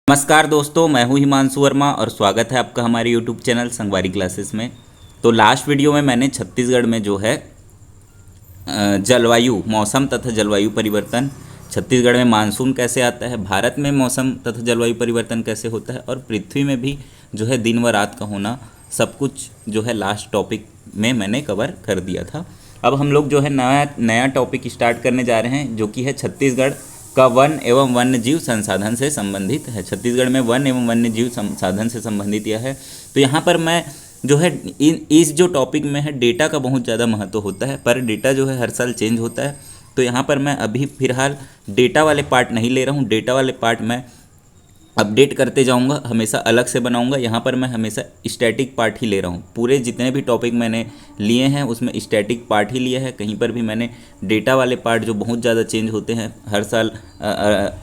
नमस्कार दोस्तों, मैं हूं हिमांशु वर्मा और स्वागत है आपका हमारे YouTube चैनल संगवारी क्लासेस में। तो लास्ट वीडियो में मैंने छत्तीसगढ़ में जो है जलवायु, मौसम तथा जलवायु परिवर्तन, छत्तीसगढ़ में मानसून कैसे आता है, भारत में मौसम तथा जलवायु परिवर्तन कैसे होता है और पृथ्वी में भी जो है दिन व रात का होना, सब कुछ जो है लास्ट टॉपिक में मैंने कवर कर दिया था। अब हम लोग जो है नया टॉपिक स्टार्ट करने जा रहे हैं, जो कि है छत्तीसगढ़ का वन एवं वन्य जीव संसाधन से संबंधित है। छत्तीसगढ़ में वन एवं वन्य जीव संसाधन से संबंधित यह है। तो यहाँ पर मैं जो है इस जो टॉपिक में है डेटा का बहुत ज़्यादा महत्व होता है, पर डेटा जो है हर साल चेंज होता है। तो यहाँ पर मैं अभी फिलहाल डेटा वाले पार्ट नहीं ले रहा हूँ। डेटा वाले पार्ट मैं अपडेट करते जाऊंगा, हमेशा अलग से बनाऊंगा। यहाँ पर मैं हमेशा स्टैटिक पार्ट ही ले रहा हूँ। पूरे जितने भी टॉपिक मैंने लिए हैं उसमें स्टैटिक पार्ट ही लिया है। कहीं पर भी मैंने डेटा वाले पार्ट जो बहुत ज़्यादा चेंज होते हैं हर साल,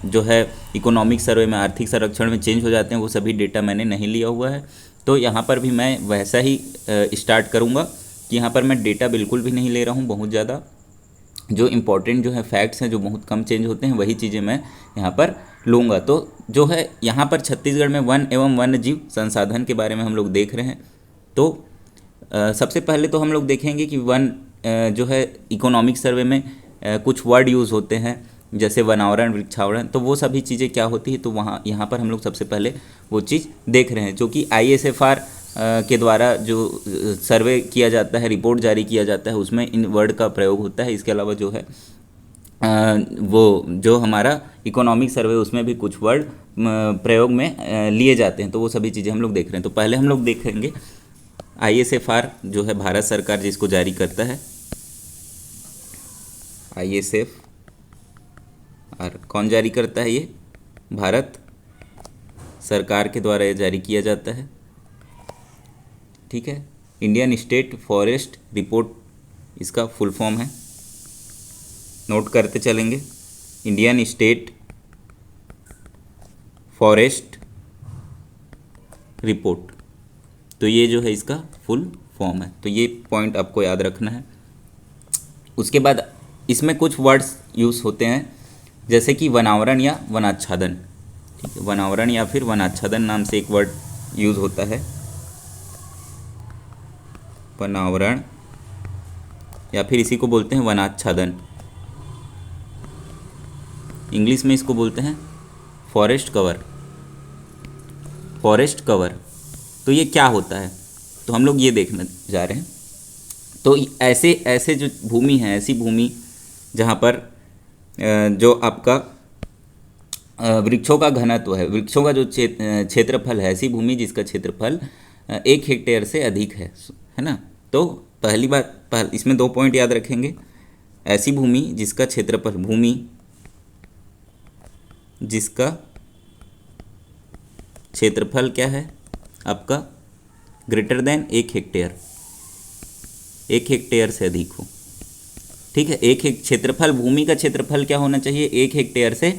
जो है इकोनॉमिक सर्वे में, आर्थिक सर्वेक्षण में चेंज हो जाते हैं, वो सभी डेटा मैंने नहीं लिया हुआ है। तो यहाँ पर भी मैं वैसा ही स्टार्ट करूँगा कि यहाँ पर मैं डेटा बिल्कुल भी नहीं ले रहा हूँ। बहुत ज़्यादा जो इम्पोर्टेंट जो है फैक्ट्स हैं, जो बहुत कम चेंज होते हैं, वही चीज़ें मैं यहाँ पर लूँगा। तो जो है यहाँ पर छत्तीसगढ़ में वन एवं वन्य जीव संसाधन के बारे में हम लोग देख रहे हैं। तो सबसे पहले तो हम लोग देखेंगे कि वन जो है इकोनॉमिक सर्वे में कुछ वर्ड यूज़ होते हैं, जैसे वनावरण, वृक्षावरण। तो वो सभी चीज़ें क्या होती है, तो वहाँ यहाँ पर हम लोग सबसे पहले वो चीज़ देख रहे हैं, जो कि ISFR के द्वारा जो सर्वे किया जाता है, रिपोर्ट जारी किया जाता है, उसमें इन वर्ड का प्रयोग होता है। इसके अलावा जो है वो जो हमारा इकोनॉमिक सर्वे, उसमें भी कुछ वर्ड प्रयोग में लिए जाते हैं। तो वो सभी चीज़ें हम लोग देख रहे हैं। तो पहले हम लोग देखेंगे ISFR जो है भारत सरकार जिसको जारी करता है। ISFR कौन जारी करता है? ये भारत सरकार के द्वारा ये जारी किया जाता है। ठीक है, इंडियन स्टेट फॉरेस्ट रिपोर्ट इसका फुल फॉर्म है, नोट करते चलेंगे। इंडियन स्टेट फॉरेस्ट रिपोर्ट, तो ये जो है इसका फुल फॉर्म है। तो ये पॉइंट आपको याद रखना है। उसके बाद इसमें कुछ वर्ड्स यूज़ होते हैं, जैसे कि वनावरण या वनाच्छादन। ठीक है, वनावरण या फिर वनाच्छादन नाम से एक वर्ड यूज़ होता है। वनावरण या फिर इसी को बोलते हैं वनाच्छादन। इंग्लिश में इसको बोलते हैं फॉरेस्ट कवर। फॉरेस्ट कवर, तो ये क्या होता है, तो हम लोग ये देखने जा रहे हैं। तो ऐसे ऐसे जो भूमि है, ऐसी भूमि जहाँ पर जो आपका वृक्षों का घनत्व है, वृक्षों का जो क्षेत्रफल है, ऐसी भूमि जिसका क्षेत्रफल 1 हेक्टेयर से अधिक है ना। तो पहली बात, इसमें 2 पॉइंट याद रखेंगे। ऐसी भूमि जिसका क्षेत्रफल, भूमि जिसका क्षेत्रफल क्या है आपका, ग्रेटर देन 1 हेक्टेयर, 1 हेक्टेयर से अधिक हो। ठीक है, एक क्षेत्रफल, भूमि का क्षेत्रफल क्या होना चाहिए, 1 हेक्टेयर से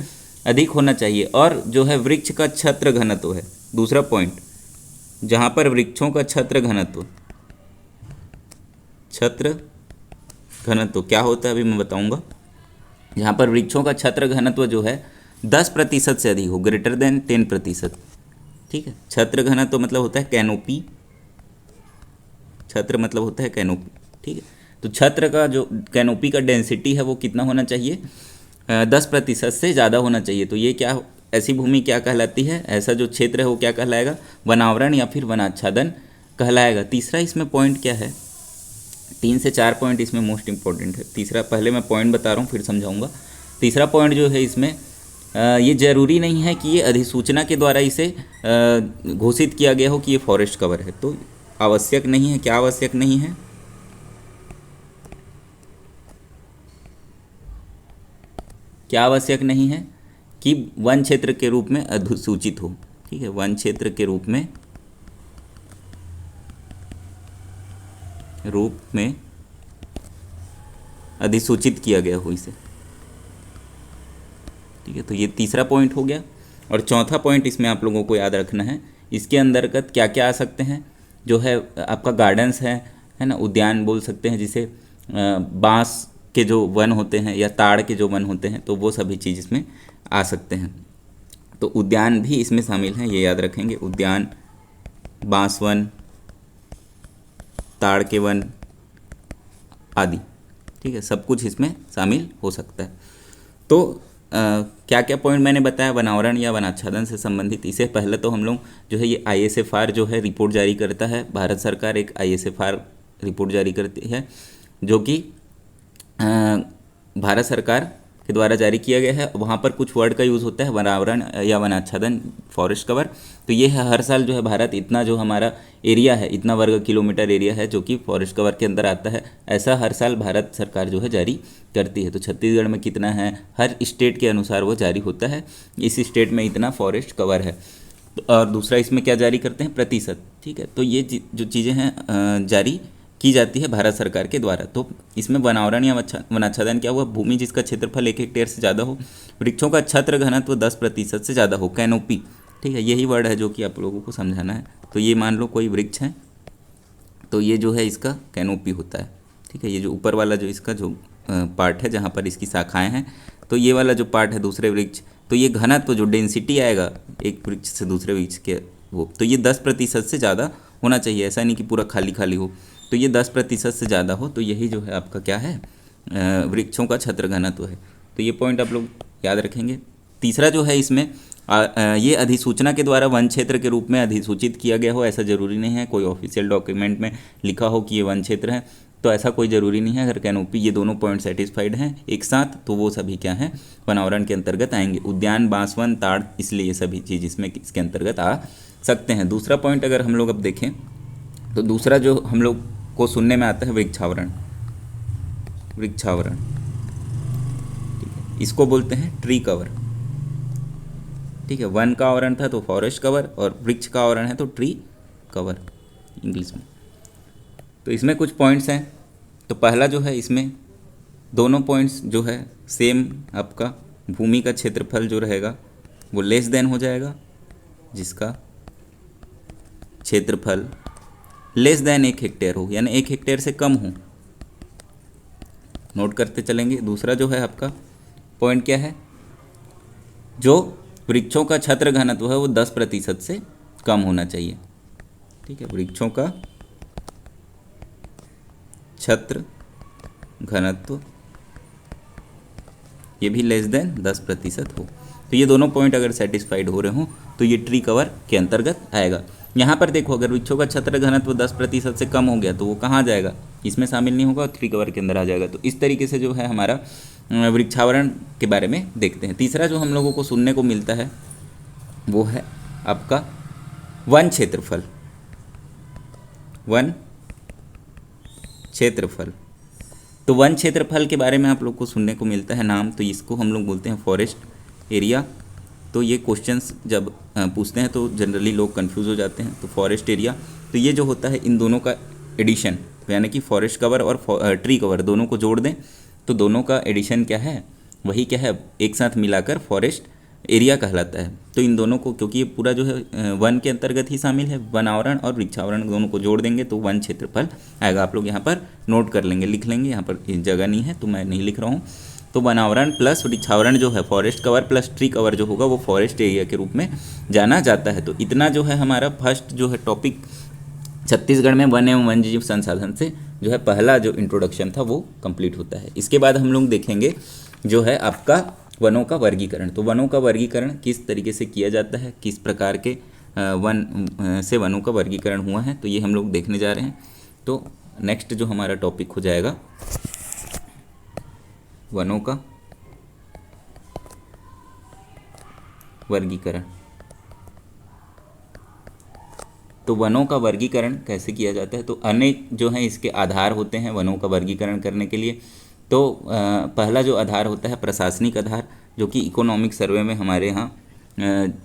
अधिक होना चाहिए। और जो है वृक्ष का छत्र घनत्व है दूसरा पॉइंट, जहाँ पर वृक्षों का छत्र घनत्व, छत्र घनत्व क्या होता है अभी मैं बताऊंगा। जहाँ पर वृक्षों का छत्र घनत्व जो है 10% से अधिक हो, ग्रेटर देन 10%। ठीक है, छत्र घनत्व मतलब होता है कैनोपी, छत्र मतलब होता है कैनोपी। ठीक है, तो छत्र का जो कैनोपी का डेंसिटी है वो कितना होना चाहिए, 10% से ज़्यादा होना चाहिए। तो ये क्या, ऐसी भूमि क्या कहलाती है, ऐसा जो क्षेत्र है वो क्या कहलाएगा, वनावरण या फिर वनाच्छादन कहलाएगा। तीसरा इसमें पॉइंट क्या है, 3 से 4 पॉइंट इसमें मोस्ट इंपॉर्टेंट है। तीसरा, पहले मैं पॉइंट बता रहा हूँ फिर समझाऊंगा। तीसरा पॉइंट जो है इसमें, ये ज़रूरी नहीं है कि ये अधिसूचना के द्वारा इसे घोषित किया गया हो कि ये फॉरेस्ट कवर है। तो आवश्यक नहीं है, क्या आवश्यक नहीं है, क्या आवश्यक नहीं है कि वन क्षेत्र के रूप में अधिसूचित हो। ठीक है, वन क्षेत्र के रूप में अधिसूचित किया गया हो इसे। ठीक है, तो ये तीसरा पॉइंट हो गया। और चौथा पॉइंट इसमें आप लोगों को याद रखना है, इसके अंतर्गत क्या क्या आ सकते हैं, जो है आपका गार्डन्स है ना, उद्यान बोल सकते हैं जिसे, बांस के जो वन होते हैं या ताड़ के जो वन होते हैं, तो वो सभी चीज़ इसमें आ सकते हैं। तो उद्यान भी इसमें शामिल हैं, ये याद रखेंगे। उद्यान, बांस वन, ताड़ के वन आदि, ठीक है, सब कुछ इसमें शामिल हो सकता है। तो क्या क्या पॉइंट मैंने बताया वनावरण या वनाच्छादन से संबंधित। इससे पहले तो हम लोग जो है ये ISFR जो है रिपोर्ट जारी करता है, भारत सरकार एक ISFR रिपोर्ट जारी करती है जो कि भारत सरकार के द्वारा जारी किया गया है। वहाँ पर कुछ वर्ड का यूज़ होता है वनावरण या वनाच्छादन, फॉरेस्ट कवर। तो ये है हर साल जो है भारत इतना जो हमारा एरिया है, इतना वर्ग किलोमीटर एरिया है जो कि फॉरेस्ट कवर के अंदर आता है, ऐसा हर साल भारत सरकार जो है जारी करती है। तो छत्तीसगढ़ में कितना है, हर स्टेट के अनुसार वो जारी होता है, इस स्टेट में इतना फॉरेस्ट कवर है। और दूसरा इसमें क्या जारी करते हैं, प्रतिशत, ठीक है। तो ये जो चीज़ें हैं जारी की जाती है भारत सरकार के द्वारा। तो इसमें वनावरण या वनाच्छादन क्या हुआ, भूमि जिसका क्षेत्रफल 1 हेक्टेयर से ज़्यादा हो, वृक्षों का छत्र घनत्व 10% से ज़्यादा हो, कैनोपी, ठीक है, यही वर्ड है जो कि आप लोगों को समझाना है। तो ये मान लो कोई वृक्ष है, तो ये जो है इसका कैनोपी होता है, ठीक है। ये जो ऊपर वाला जो इसका जो पार्ट है जहाँ पर इसकी शाखाएँ हैं, तो ये वाला जो पार्ट है दूसरे वृक्ष, तो ये घनत्व जो डेंसिटी आएगा एक वृक्ष से दूसरे वृक्ष के, वो तो ये 10% से ज़्यादा होना चाहिए, ऐसा नहीं कि पूरा खाली खाली हो। तो ये 10% से ज़्यादा हो, तो यही जो है आपका क्या है, वृक्षों का छत्र घनत्व है। तो ये पॉइंट आप लोग याद रखेंगे। तीसरा जो है इसमें ये अधिसूचना के द्वारा वन क्षेत्र के रूप में अधिसूचित किया गया हो, ऐसा ज़रूरी नहीं है। कोई ऑफिशियल डॉक्यूमेंट में लिखा हो कि ये वन क्षेत्र है, तो ऐसा कोई ज़रूरी नहीं है। अगर कैनोपी ये दोनों पॉइंट सेटिस्फाइड हैं एक साथ, तो वो सभी क्या हैं, वनावरण के अंतर्गत आएंगे। उद्यान, बांसवन, ताड़, इसलिए ये सभी चीज़ इसमें इसके अंतर्गत आ सकते हैं। दूसरा पॉइंट अगर हम लोग अब देखें, तो दूसरा जो हम लोग को सुनने में आता है वृक्षावरण, वृक्षावरण, ठीक है, इसको बोलते हैं ट्री कवर, ठीक है। वन का आवरण था तो फॉरेस्ट कवर, और वृक्ष का आवरण है तो ट्री कवर इंग्लिश में। तो इसमें कुछ पॉइंट्स हैं। तो पहला जो है, इसमें दोनों पॉइंट्स जो है सेम, आपका भूमि का क्षेत्रफल जो रहेगा वो लेस देन हो जाएगा, जिसका क्षेत्रफल लेस देन 1 हेक्टेयर हो, यानी 1 हेक्टेयर से कम हो, नोट करते चलेंगे। दूसरा जो है आपका पॉइंट क्या है, जो वृक्षों का छत्र घनत्व है वो 10% से कम होना चाहिए, ठीक है। वृक्षों का छत्र घनत्व ये भी लेस देन 10% हो। तो ये दोनों पॉइंट अगर सेटिस्फाइड हो रहे हों तो ये ट्री कवर के अंतर्गत आएगा। यहाँ पर देखो, अगर वृक्षों का छत्र घनत्व 10% से कम हो गया तो वो कहाँ जाएगा, इसमें शामिल नहीं होगा, ट्री कवर के अंदर आ जाएगा। तो इस तरीके से जो है हमारा वृक्षावरण के बारे में देखते हैं। तीसरा जो हम लोगों को सुनने को मिलता है वो है आपका वन क्षेत्रफल, वन क्षेत्रफल। तो वन क्षेत्रफल के बारे में आप लोग को सुनने को मिलता है नाम, तो इसको हम लोग बोलते हैं फॉरेस्ट एरिया। तो ये क्वेश्चंस जब पूछते हैं तो जनरली लोग कंफ्यूज हो जाते हैं। तो फॉरेस्ट एरिया, तो ये जो होता है इन दोनों का एडिशन, यानी कि फॉरेस्ट कवर और ट्री कवर दोनों को जोड़ दें तो दोनों का एडिशन क्या है, वही क्या है, एक साथ मिलाकर फॉरेस्ट एरिया कहलाता है। तो इन दोनों को, क्योंकि ये पूरा जो है वन के अंतर्गत ही शामिल है, वन आवरण और वृक्षावरण दोनों को जोड़ देंगे तो वन क्षेत्रफल आएगा। आप लोग यहाँ पर नोट कर लेंगे, लिख लेंगे, यहाँ पर जगह नहीं है तो मैं नहीं लिख रहा हूँ। तो वनावरण प्लस वृक्षावरण जो है, forest cover plus tree cover जो होगा वो फॉरेस्ट एरिया के रूप में जाना जाता है। तो इतना जो है हमारा फर्स्ट जो है टॉपिक छत्तीसगढ़ में वन एवं वन्यजीव संसाधन से जो है पहला जो इंट्रोडक्शन था वो कंप्लीट होता है। इसके बाद हम लोग देखेंगे जो है आपका वनों का वर्गीकरण। तो वनों का वर्गीकरण किस तरीके से किया जाता है, किस प्रकार के वन से वनों का वर्गीकरण हुआ है, तो ये हम लोग देखने जा रहे हैं। तो नेक्स्ट जो हमारा टॉपिक हो जाएगा वनों का वर्गीकरण। तो वनों का वर्गीकरण कैसे किया जाता है, तो अनेक जो हैं इसके आधार होते हैं वनों का वर्गीकरण करने के लिए। तो पहला जो आधार होता है प्रशासनिक आधार, जो कि इकोनॉमिक सर्वे में हमारे यहाँ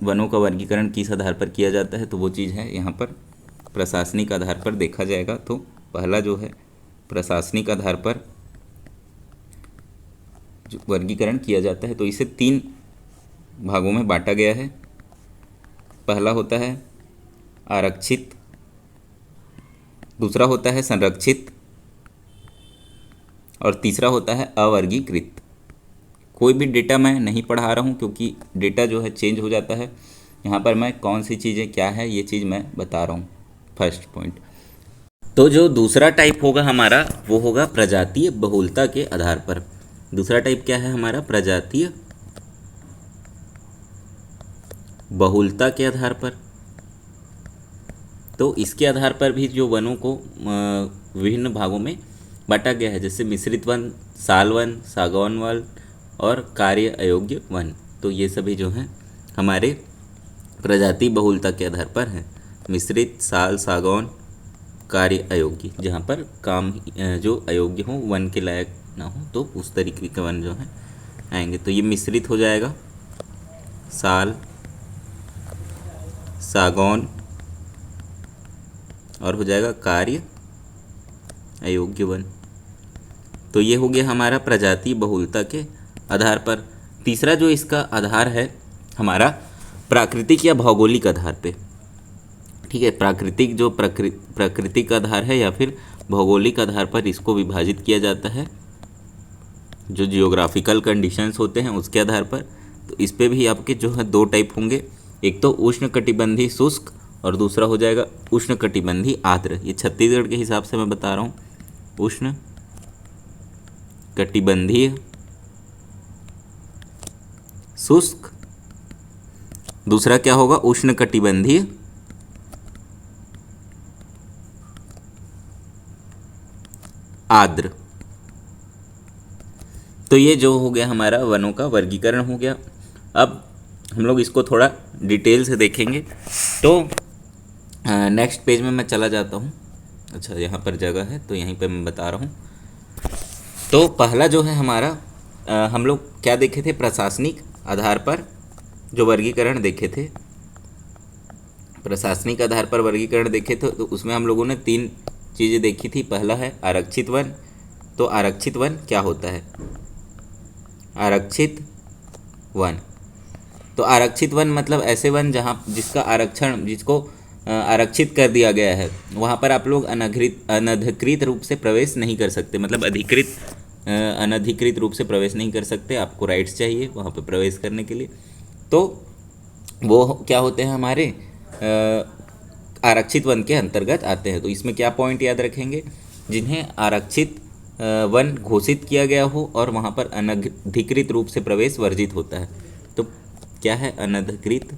वनों का वर्गीकरण किस आधार पर किया जाता है, तो वो चीज़ है यहाँ पर प्रशासनिक आधार पर देखा जाएगा। तो पहला जो है प्रशासनिक आधार पर जो वर्गीकरण किया जाता है, तो इसे 3 भागों में बांटा गया है। पहला होता है आरक्षित, दूसरा होता है संरक्षित और तीसरा होता है अवर्गीकृत। कोई भी डेटा मैं नहीं पढ़ा रहा हूँ, क्योंकि डेटा जो है चेंज हो जाता है। यहाँ पर मैं कौन सी चीज़ें क्या है ये चीज़ मैं बता रहा हूँ, फर्स्ट पॉइंट। तो जो दूसरा टाइप होगा हमारा वो होगा प्रजातीय बहुलता के आधार पर। दूसरा टाइप क्या है हमारा? प्रजातीय बहुलता के आधार पर। तो इसके आधार पर भी जो वनों को विभिन्न भागों में बांटा गया है, जैसे मिश्रित वन, साल वन, सागौन वन और कार्य अयोग्य वन। तो ये सभी जो हैं हमारे प्रजाति बहुलता के आधार पर हैं। मिश्रित, साल, सागौन, कार्य अयोग्य, जहाँ पर काम जो अयोग्य हो, वन के लायक ना हो, तो उस तरीके के वन जो हैं आएंगे। तो ये मिश्रित हो जाएगा, साल, सागौन और हो जाएगा कार्य अयोग्य वन। तो ये हो गया हमारा प्रजाति बहुलता के आधार पर। तीसरा जो इसका आधार है हमारा प्राकृतिक या भौगोलिक आधार पे। ठीक है, प्राकृतिक जो प्राकृतिक आधार है या फिर भौगोलिक आधार पर इसको विभाजित किया जाता है, जो जियोग्राफिकल कंडीशंस होते हैं उसके आधार पर। तो इस पे भी आपके जो है दो टाइप होंगे, एक तो उष्णकटिबंधीय शुष्क और दूसरा हो जाएगा उष्णकटिबंधीय आर्द्र। ये छत्तीसगढ़ के हिसाब से मैं बता रहा हूँ, उष्णकटिबंधीय शुष्क, दूसरा क्या होगा? उष्णकटिबंधीय आर्द्र। तो ये जो हो गया हमारा वनों का वर्गीकरण हो गया। अब हम लोग इसको थोड़ा डिटेल से देखेंगे। तो नेक्स्ट पेज में मैं चला जाता हूँ। अच्छा, यहाँ पर जगह है तो यहीं पे मैं बता रहा हूँ। तो पहला जो है हमारा हम लोग क्या देखे थे? प्रशासनिक आधार पर जो वर्गीकरण देखे थे, प्रशासनिक आधार पर वर्गीकरण देखे थे। तो उसमें हम लोगों ने तीन चीज़ें देखी थी। पहला है आरक्षित वन। तो आरक्षित वन क्या होता है? आरक्षित वन, तो आरक्षित वन मतलब ऐसे वन जहाँ जिसको आरक्षित कर दिया गया है, वहाँ पर आप लोग अनधिकृत रूप से प्रवेश नहीं कर सकते। मतलब अनधिकृत रूप से प्रवेश नहीं कर सकते, आपको राइट्स चाहिए वहाँ पर प्रवेश करने के लिए। तो वो क्या होते हैं? हमारे आरक्षित वन के अंतर्गत आते हैं। तो इसमें क्या पॉइंट याद रखेंगे? जिन्हें आरक्षित वन घोषित किया गया हो और वहाँ पर अनधिकृत रूप से प्रवेश वर्जित होता है। तो क्या है? अनधिकृत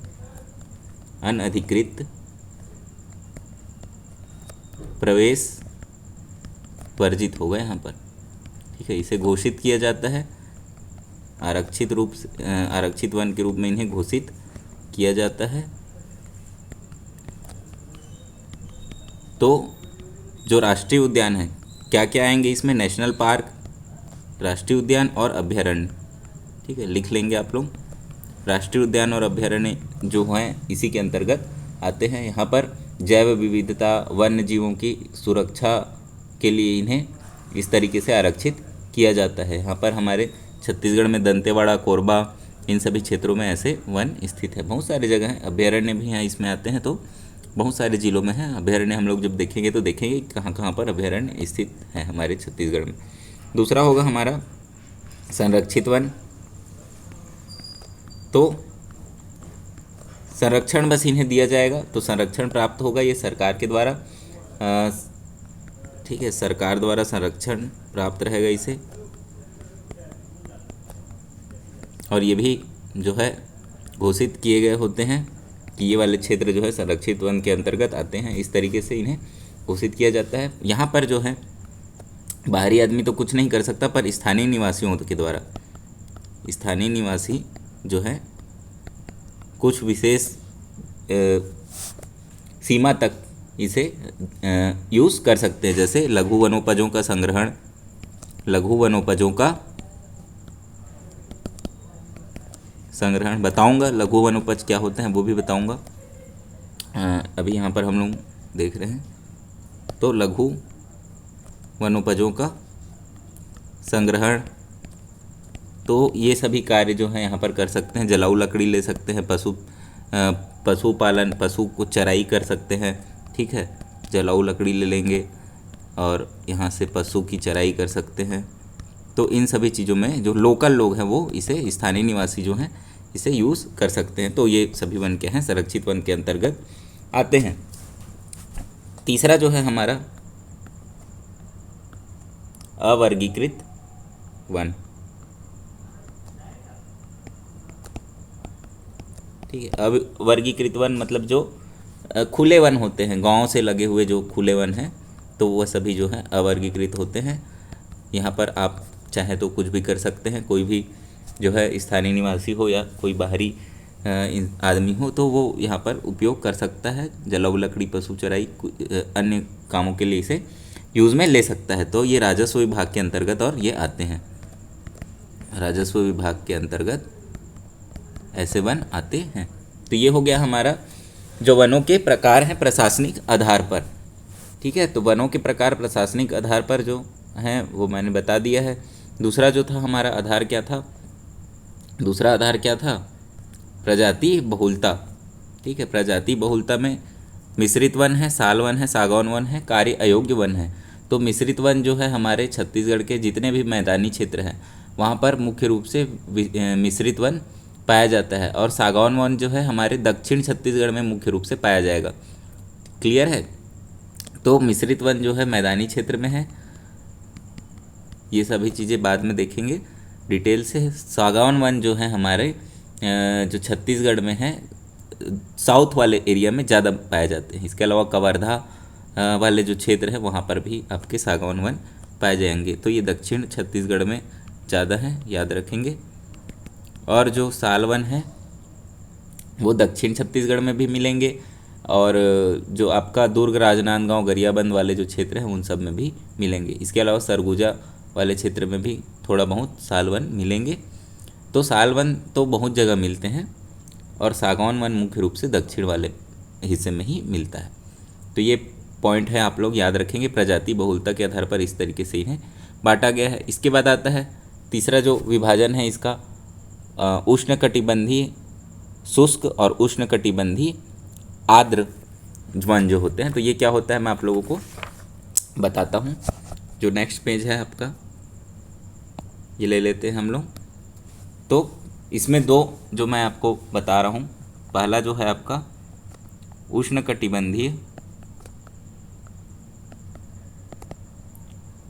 प्रवेश वर्जित होगा यहाँ पर। ठीक है, इसे घोषित किया जाता है आरक्षित रूप से, आरक्षित वन के रूप में इन्हें घोषित किया जाता है। तो जो राष्ट्रीय उद्यान है, क्या क्या आएंगे इसमें? नेशनल पार्क, राष्ट्रीय उद्यान और अभ्यारण्य। ठीक है, लिख लेंगे आप लोग। राष्ट्रीय उद्यान और अभ्यारण्य जो हैं इसी के अंतर्गत आते हैं। यहाँ पर जैव विविधता, वन्य जीवों की सुरक्षा के लिए इन्हें इस तरीके से आरक्षित किया जाता है। यहाँ पर हमारे छत्तीसगढ़ में दंतेवाड़ा, कोरबा, इन सभी क्षेत्रों में ऐसे वन स्थित है। बहुत सारी जगह हैं, अभ्यारण्य भी हैं इसमें आते हैं। तो बहुत सारे जिलों में है अभ्यारण्य। हम लोग जब देखेंगे तो देखेंगे कहाँ कहाँ पर अभ्यारण्य स्थित है हमारे छत्तीसगढ़ में। दूसरा होगा हमारा संरक्षित वन। तो संरक्षण बस इन्हें दिया जाएगा, तो संरक्षण प्राप्त होगा ये सरकार के द्वारा। ठीक है, सरकार द्वारा संरक्षण प्राप्त रहेगा इसे। और ये भी जो है घोषित किए गए होते हैं कि ये वाले क्षेत्र जो है संरक्षित वन के अंतर्गत आते हैं। इस तरीके से इन्हें घोषित किया जाता है। यहाँ पर जो है बाहरी आदमी तो कुछ नहीं कर सकता, पर स्थानीय निवासियों के द्वारा, स्थानीय निवासी जो है कुछ विशेष सीमा तक इसे यूज़ कर सकते हैं। जैसे लघु वनोपजों का संग्रहण, लघु वनोपजों का संग्रहण बताऊंगा। लघु वनोपज क्या होते हैं वो भी बताऊंगा। अभी यहाँ पर हम लोग देख रहे हैं, तो लघु वनोपजों का संग्रहण, तो ये सभी कार्य जो हैं यहाँ पर कर सकते हैं। जलाऊ लकड़ी ले सकते हैं, पशुपालन, पशु को चराई कर सकते हैं। ठीक है, जलाऊ लकड़ी ले लेंगे और यहाँ से पशु की चराई कर सकते हैं। तो इन सभी चीज़ों में जो लोकल लोग हैं वो इसे, स्थानीय निवासी जो हैं इसे यूज़ कर सकते हैं। तो ये सभी वन क्या हैं, संरक्षित वन के अंतर्गत आते हैं। तीसरा जो है हमारा अवर्गीकृत वन। ठीक है, अवर्गीकृत वन मतलब जो खुले वन होते हैं, गांव से लगे हुए जो खुले वन हैं, तो वह सभी जो है अवर्गीकृत होते हैं। यहाँ पर आप चाहे तो कुछ भी कर सकते हैं, कोई भी जो है स्थानीय निवासी हो या कोई बाहरी आदमी हो तो वो यहाँ पर उपयोग कर सकता है। जलाऊ लकड़ी, पशु चराई, अन्य कामों के लिए इसे यूज़ में ले सकता है। तो ये राजस्व विभाग के अंतर्गत और ये आते हैं, राजस्व विभाग के अंतर्गत ऐसे वन आते हैं। तो ये हो गया हमारा जो वनों के प्रकार हैं प्रशासनिक आधार पर। ठीक है, तो वनों के प्रकार प्रशासनिक आधार पर जो हैं वो मैंने बता दिया है। दूसरा जो था हमारा आधार क्या था, दूसरा आधार क्या था, प्रजाति बहुलता। ठीक है, प्रजाति बहुलता में मिश्रित वन है, साल वन है, सागौन वन है, कार्य अयोग्य वन है। तो मिश्रित वन जो है हमारे छत्तीसगढ़ के जितने भी मैदानी क्षेत्र हैं वहाँ पर मुख्य रूप से मिश्रित वन पाया जाता है, और सागौन वन जो है हमारे दक्षिण छत्तीसगढ़ में मुख्य रूप से पाया जाएगा। क्लियर है। तो मिश्रित वन जो है मैदानी क्षेत्र में है, ये सभी चीज़ें बाद में देखेंगे डिटेल से। सागौन वन जो है हमारे जो छत्तीसगढ़ में है साउथ वाले एरिया में ज़्यादा पाए जाते हैं। इसके अलावा कवर्धा वाले जो क्षेत्र है वहाँ पर भी आपके सागौन वन पाए जाएंगे। तो ये दक्षिण छत्तीसगढ़ में ज़्यादा है, याद रखेंगे। और जो साल वन है वो दक्षिण छत्तीसगढ़ में भी मिलेंगे, और जो आपका दुर्ग, राजनांदगांव, गरियाबंद वाले जो क्षेत्र हैं उन सब में भी मिलेंगे। इसके अलावा सरगुजा वाले क्षेत्र में भी थोड़ा बहुत साल वन मिलेंगे। तो साल वन तो बहुत जगह मिलते हैं, और सागौन वन मुख्य रूप से दक्षिण वाले हिस्से में ही मिलता है। तो ये पॉइंट है, आप लोग याद रखेंगे। प्रजाति बहुलता के आधार पर इस तरीके से इन्हें बांटा गया है। इसके बाद आता है तीसरा जो विभाजन है इसका, उष्णकटिबंधीय शुष्क और उष्णकटिबंधीय आर्द्र वन जो होते हैं। तो ये क्या होता है मैं आप लोगों को बताता हूँ। जो नेक्स्ट पेज है आपका ये ले लेते हैं हम लोग। तो इसमें दो जो मैं आपको बता रहा हूँ, पहला जो है आपका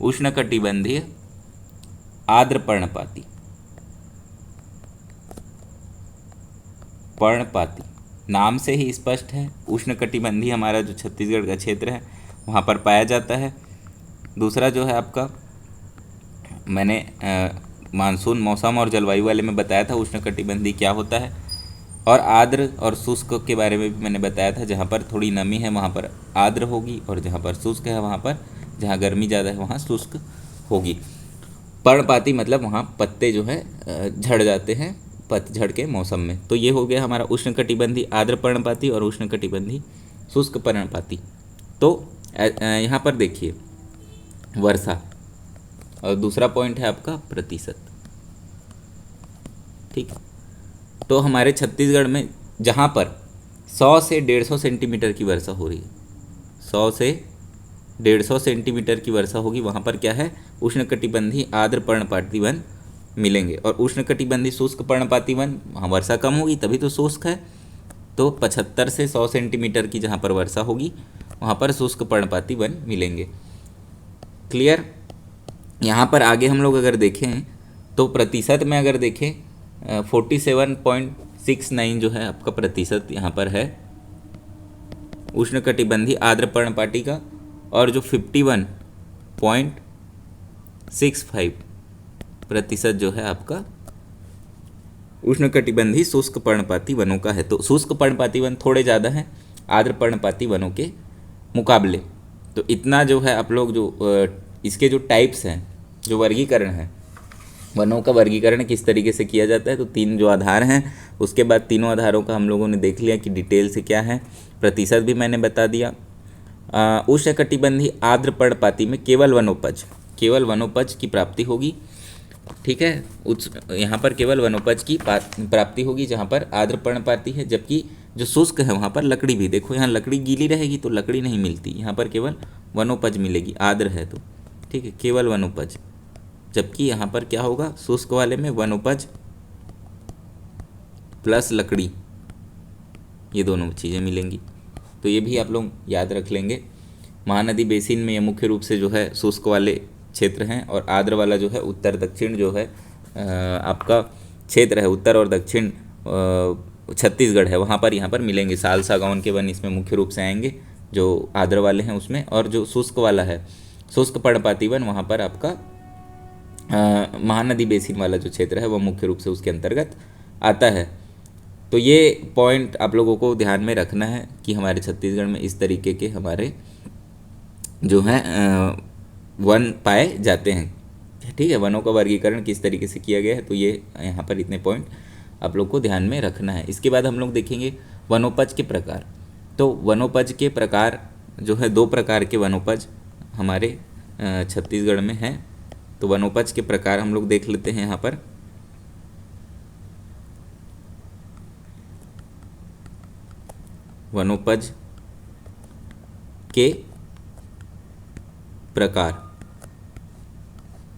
उष्णकटिबंधीय आर्द्र पर्णपाती। पर्णपाती नाम से ही स्पष्ट है, उष्णकटिबंधीय हमारा जो छत्तीसगढ़ का क्षेत्र है वहाँ पर पाया जाता है। दूसरा जो है आपका मैंने मानसून मौसम और जलवायु वाले में बताया था उष्णकटिबंधीय क्या होता है, और आर्द्र और शुष्क के बारे में भी मैंने बताया था। जहाँ पर थोड़ी नमी है वहाँ पर आर्द्र होगी, और जहाँ पर शुष्क है वहाँ पर, जहाँ गर्मी ज़्यादा है वहाँ शुष्क होगी। पर्णपाती मतलब वहाँ पत्ते जो है झड़ जाते हैं पतझड़ के मौसम में। तो ये हो गया हमारा उष्णकटिबंधीय आर्द्र पर्णपाती और उष्णकटिबंधीय शुष्क पर्णपाती। तो यहाँ पर देखिए वर्षा, और दूसरा पॉइंट है आपका प्रतिशत। ठीक, तो हमारे छत्तीसगढ़ में जहाँ पर 100 से 150 सेंटीमीटर की वर्षा हो रही है, 100 से 150 सेंटीमीटर की वर्षा होगी, वहाँ पर क्या है उष्णकटिबंधीय आर्द्र पर्णपाती वन मिलेंगे। और उष्णकटिबंधीय शुष्क पर्णपाती वन, वहाँ वर्षा कम होगी तभी तो शुष्क है। तो 75 से 100 सेंटीमीटर की जहाँ पर वर्षा होगी वहाँ पर शुष्क पर्णपाती वन मिलेंगे। क्लियर। यहाँ पर आगे हम लोग अगर देखें तो प्रतिशत में अगर देखें 47.69 जो है आपका प्रतिशत यहाँ पर है उष्णकटिबंधीय आर्द्र पर्णपाती का, और जो 51.65 प्रतिशत जो है आपका उष्णकटिबंधीय शुष्क पर्णपाती वनों का है। तो शुष्क पर्णपाती वन थोड़े ज़्यादा हैं आर्द्र पर्णपाती वनों के मुकाबले। तो इतना जो है आप लोग जो इसके जो टाइप्स हैं, जो वर्गीकरण है, वनों का वर्गीकरण किस तरीके से किया जाता है। तो 3 जो आधार हैं, उसके बाद तीनों आधारों का हम लोगों ने देख लिया कि डिटेल से क्या है। प्रतिशत भी मैंने बता दिया। उष्णकटिबंधीय आर्द्र पर्णपाती में केवल वनोपज की प्राप्ति होगी। ठीक है, यहाँ पर केवल वनोपज की प्राप्ति होगी जहाँ पर आर्द्र पर्णपाती है, जबकि जो शुष्क है वहाँ पर लकड़ी भी, देखो यहाँ लकड़ी गीली रहेगी तो लकड़ी नहीं मिलती, यहाँ पर केवल वनोपज मिलेगी, आर्द्र है तो। ठीक है, केवल वनोपज। जबकि यहाँ पर क्या होगा, शुष्क वाले में वनोपज प्लस लकड़ी, ये दोनों चीज़ें मिलेंगी। तो ये भी आप लोग याद रख लेंगे। महानदी बेसिन में ये मुख्य रूप से जो है शुष्क वाले क्षेत्र हैं, और आर्द्र वाला जो है उत्तर दक्षिण जो है आपका क्षेत्र है, उत्तर और दक्षिण छत्तीसगढ़ है, वहाँ पर यहाँ पर मिलेंगे। साल सागौन के वन इसमें मुख्य रूप से आएंगे जो आर्द्र वाले हैं उसमें, और जो शुष्क वाला है, शुष्क पर्णपाती वन, वहाँ पर आपका महानदी बेसिन वाला जो क्षेत्र है वो मुख्य रूप से उसके अंतर्गत आता है। तो ये पॉइंट आप लोगों को ध्यान में रखना है कि हमारे छत्तीसगढ़ में इस तरीके के हमारे जो हैं वन पाए जाते हैं। ठीक है, वनों का वर्गीकरण किस तरीके से किया गया है, तो ये यहाँ पर इतने पॉइंट आप लोग को ध्यान में रखना है। इसके बाद हम लोग देखेंगे वनोपज के प्रकार। तो वनोपज के प्रकार जो है, दो प्रकार के वनोपज हमारे छत्तीसगढ़ में हैं। तो वनोपज के प्रकार हम लोग देख लेते हैं यहाँ पर। वनोपज के प्रकार,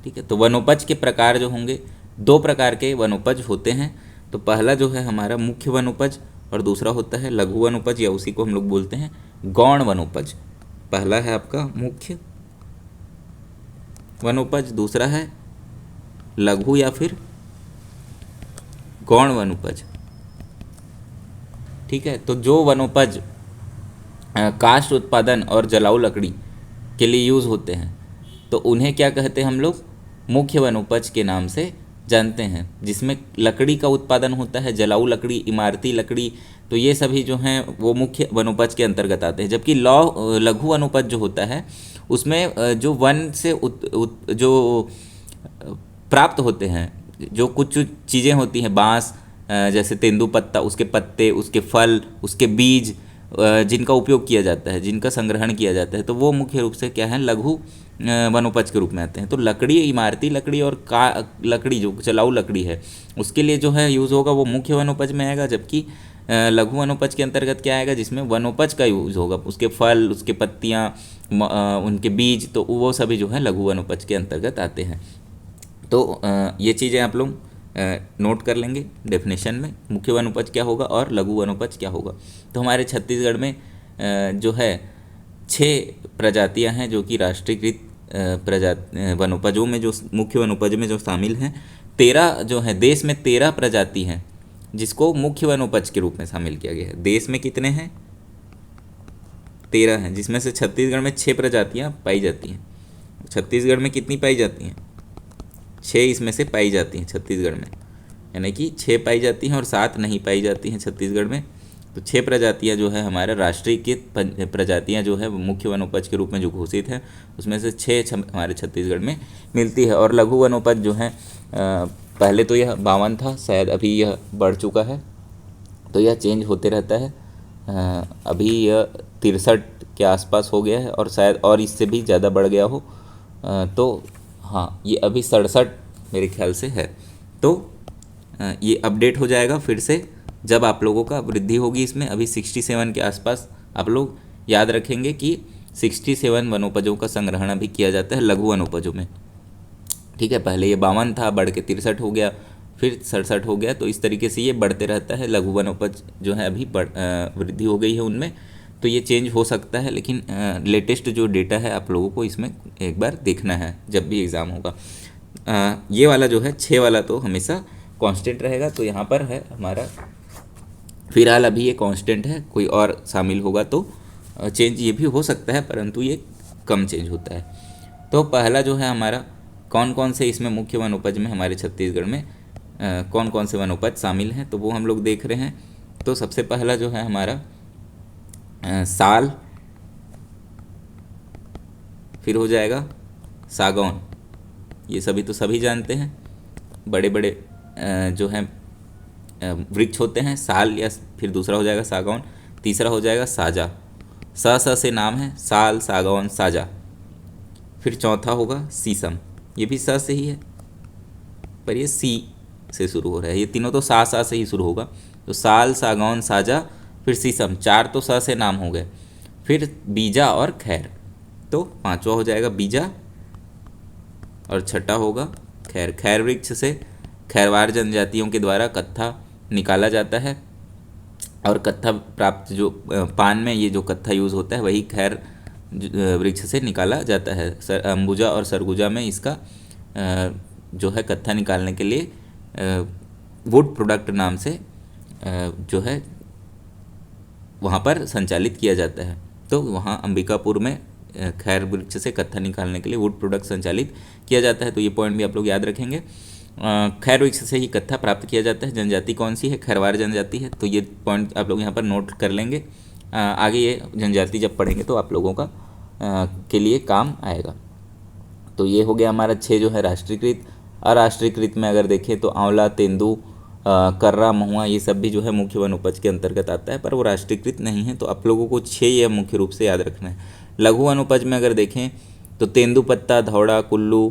ठीक है। तो वनोपज के प्रकार जो होंगे, दो प्रकार के वनोपज होते हैं। तो पहला जो है हमारा मुख्य वनोपज, और दूसरा होता है लघु वनोपज, या उसी को हम लोग बोलते हैं गौण वनोपज। पहला है आपका मुख्य वनोपज, दूसरा है लघु या फिर गौण वनोपज। ठीक है, तो जो वनोपज काष्ठ उत्पादन और जलाऊ लकड़ी के लिए यूज़ होते हैं, तो उन्हें क्या कहते हैं हम लोग, मुख्य वनोपज के नाम से जानते हैं। जिसमें लकड़ी का उत्पादन होता है, जलाऊ लकड़ी, इमारती लकड़ी, तो ये सभी जो हैं वो मुख्य वनोपज के अंतर्गत आते हैं। जबकि लघु वनोपज जो होता है उसमें जो वन से जो प्राप्त होते हैं, जो कुछ चीज़ें होती हैं, बाँस जैसे तेंदुपत्ता, उसके पत्ते, उसके फल, उसके बीज, जिनका उपयोग किया जाता है, जिनका संग्रहण किया जाता है, तो वो मुख्य रूप से क्या है, लघु वनोपज के रूप में आते हैं। तो लकड़ी, इमारती लकड़ी और लकड़ी जो जलाऊ लकड़ी है, उसके लिए जो है यूज़ होगा वो मुख्य वनोपज में आएगा। जबकि लघु वनोपज के अंतर्गत क्या आएगा, जिसमें वनोपज का यूज़ होगा, उसके फल, उसके पत्तियाँ, उनके बीज, तो वो सभी जो है लघु वनोपज के अंतर्गत आते हैं। तो ये चीज़ें आप लोग नोट कर लेंगे डेफिनेशन में, मुख्य वनोपज क्या होगा और लघु वनोपज क्या होगा। तो हमारे छत्तीसगढ़ में जो है 6 प्रजातियां हैं जो कि राष्ट्रीयकृत वनोपजों में, जो मुख्य वनोपज में जो शामिल हैं। 13 जो है, देश में 13 प्रजाति हैं जिसको मुख्य वनोपज के रूप में शामिल किया गया है। देश में कितने हैं, 13 हैं, जिसमें से छत्तीसगढ़ में 6 प्रजातियां पाई जाती हैं। छत्तीसगढ़ में कितनी पाई जाती हैं, 6 इसमें से पाई जाती हैं छत्तीसगढ़ में, यानी कि 6 पाई जाती हैं और 7 नहीं पाई जाती हैं छत्तीसगढ़ में। तो 6 प्रजातियां जो है हमारे राष्ट्रीयकृत प्रजातियां जो है मुख्य वनोपज के रूप में जो घोषित है, उसमें से 6 हमारे छत्तीसगढ़ में मिलती है। और लघु वनोपज जो है पहले तो यह 52 था, शायद अभी यह बढ़ चुका है, तो यह चेंज होते रहता है। अभी यह 63 के आसपास हो गया है, और शायद और इससे भी ज़्यादा बढ़ गया हो। तो हाँ, ये अभी 67 मेरे ख्याल से है। तो ये अपडेट हो जाएगा फिर से जब आप लोगों का वृद्धि होगी इसमें। अभी 67 के आसपास आप लोग याद रखेंगे कि 67 वनोपजों का संग्रहण अभी किया जाता है लघु वनोपजों में। ठीक है, पहले ये 52 था, बढ़ के 63 हो गया, फिर 67 हो गया। तो इस तरीके से ये बढ़ते रहता है। लघु वनोपज जो है अभी वृद्धि हो गई है उनमें, तो ये चेंज हो सकता है, लेकिन लेटेस्ट जो डेटा है आप लोगों को इसमें एक बार देखना है जब भी एग्ज़ाम होगा। ये वाला जो है 6 वाला तो हमेशा कांस्टेंट रहेगा। तो यहाँ पर है हमारा फिलहाल अभी ये कांस्टेंट है, कोई और शामिल होगा तो चेंज ये भी हो सकता है, परंतु ये कम चेंज होता है। तो पहला जो है हमारा, कौन कौन से इसमें मुख्य वनोपज में हमारे छत्तीसगढ़ में कौन कौन से वनोपज शामिल हैं, तो वो हम लोग देख रहे हैं। तो सबसे पहला जो है हमारा साल, फिर हो जाएगा सागौन, ये सभी तो सभी जानते हैं, बड़े बड़े जो हैं वृक्ष होते हैं साल, या फिर दूसरा हो जाएगा सागौन, तीसरा हो जाएगा साजा, स से नाम है, साल, सागौन, साजा। फिर चौथा होगा शीशम, ये भी स से ही है पर ये सी से शुरू हो रहा है, ये तीनों तो सा से ही शुरू होगा। तो साल, सागौन, साजा, फिर शीशम, 4 तो स से नाम हो गए। फिर बीजा और खैर, तो 5वां हो जाएगा बीजा, और छठा होगा खैर, खैर वृक्ष से खैरवार जनजातियों के द्वारा कत्था निकाला जाता है और कत्था प्राप्त जो पान में ये जो कत्था यूज़ होता है वही खैर वृक्ष से निकाला जाता है। अंबुजा और सरगुजा में इसका जो है कत्था निकालने के लिए वुड प्रोडक्ट नाम से जो है वहाँ पर संचालित किया जाता है। तो वहाँ अंबिकापुर में खैर वृक्ष से कत्था निकालने के लिए वुड प्रोडक्ट संचालित किया जाता है। तो ये पॉइंट भी आप लोग याद रखेंगे। खैर वृक्ष से ही कत्था प्राप्त किया जाता है। जनजाति कौन सी है? खैरवार जनजाति है। तो ये पॉइंट आप लोग यहाँ पर नोट कर लेंगे। आगे ये जनजाति जब पढ़ेंगे तो आप लोगों का के लिए काम आएगा। तो ये हो गया हमारा 6 जो है राष्ट्रीयकृत। अराष्ट्रीयकृत में अगर देखें तो आंवला, तेंदू, कर्रा, महुआ ये सब भी जो है मुख्य वन उपज के अंतर्गत आता है, पर वो राष्ट्रीयकृत नहीं है। तो आप लोगों को 6 ये मुख्य रूप से याद रखना है। लघु वन उपज में अगर देखें तो तेंदूपत्ता, धौड़ा, कुल्लू,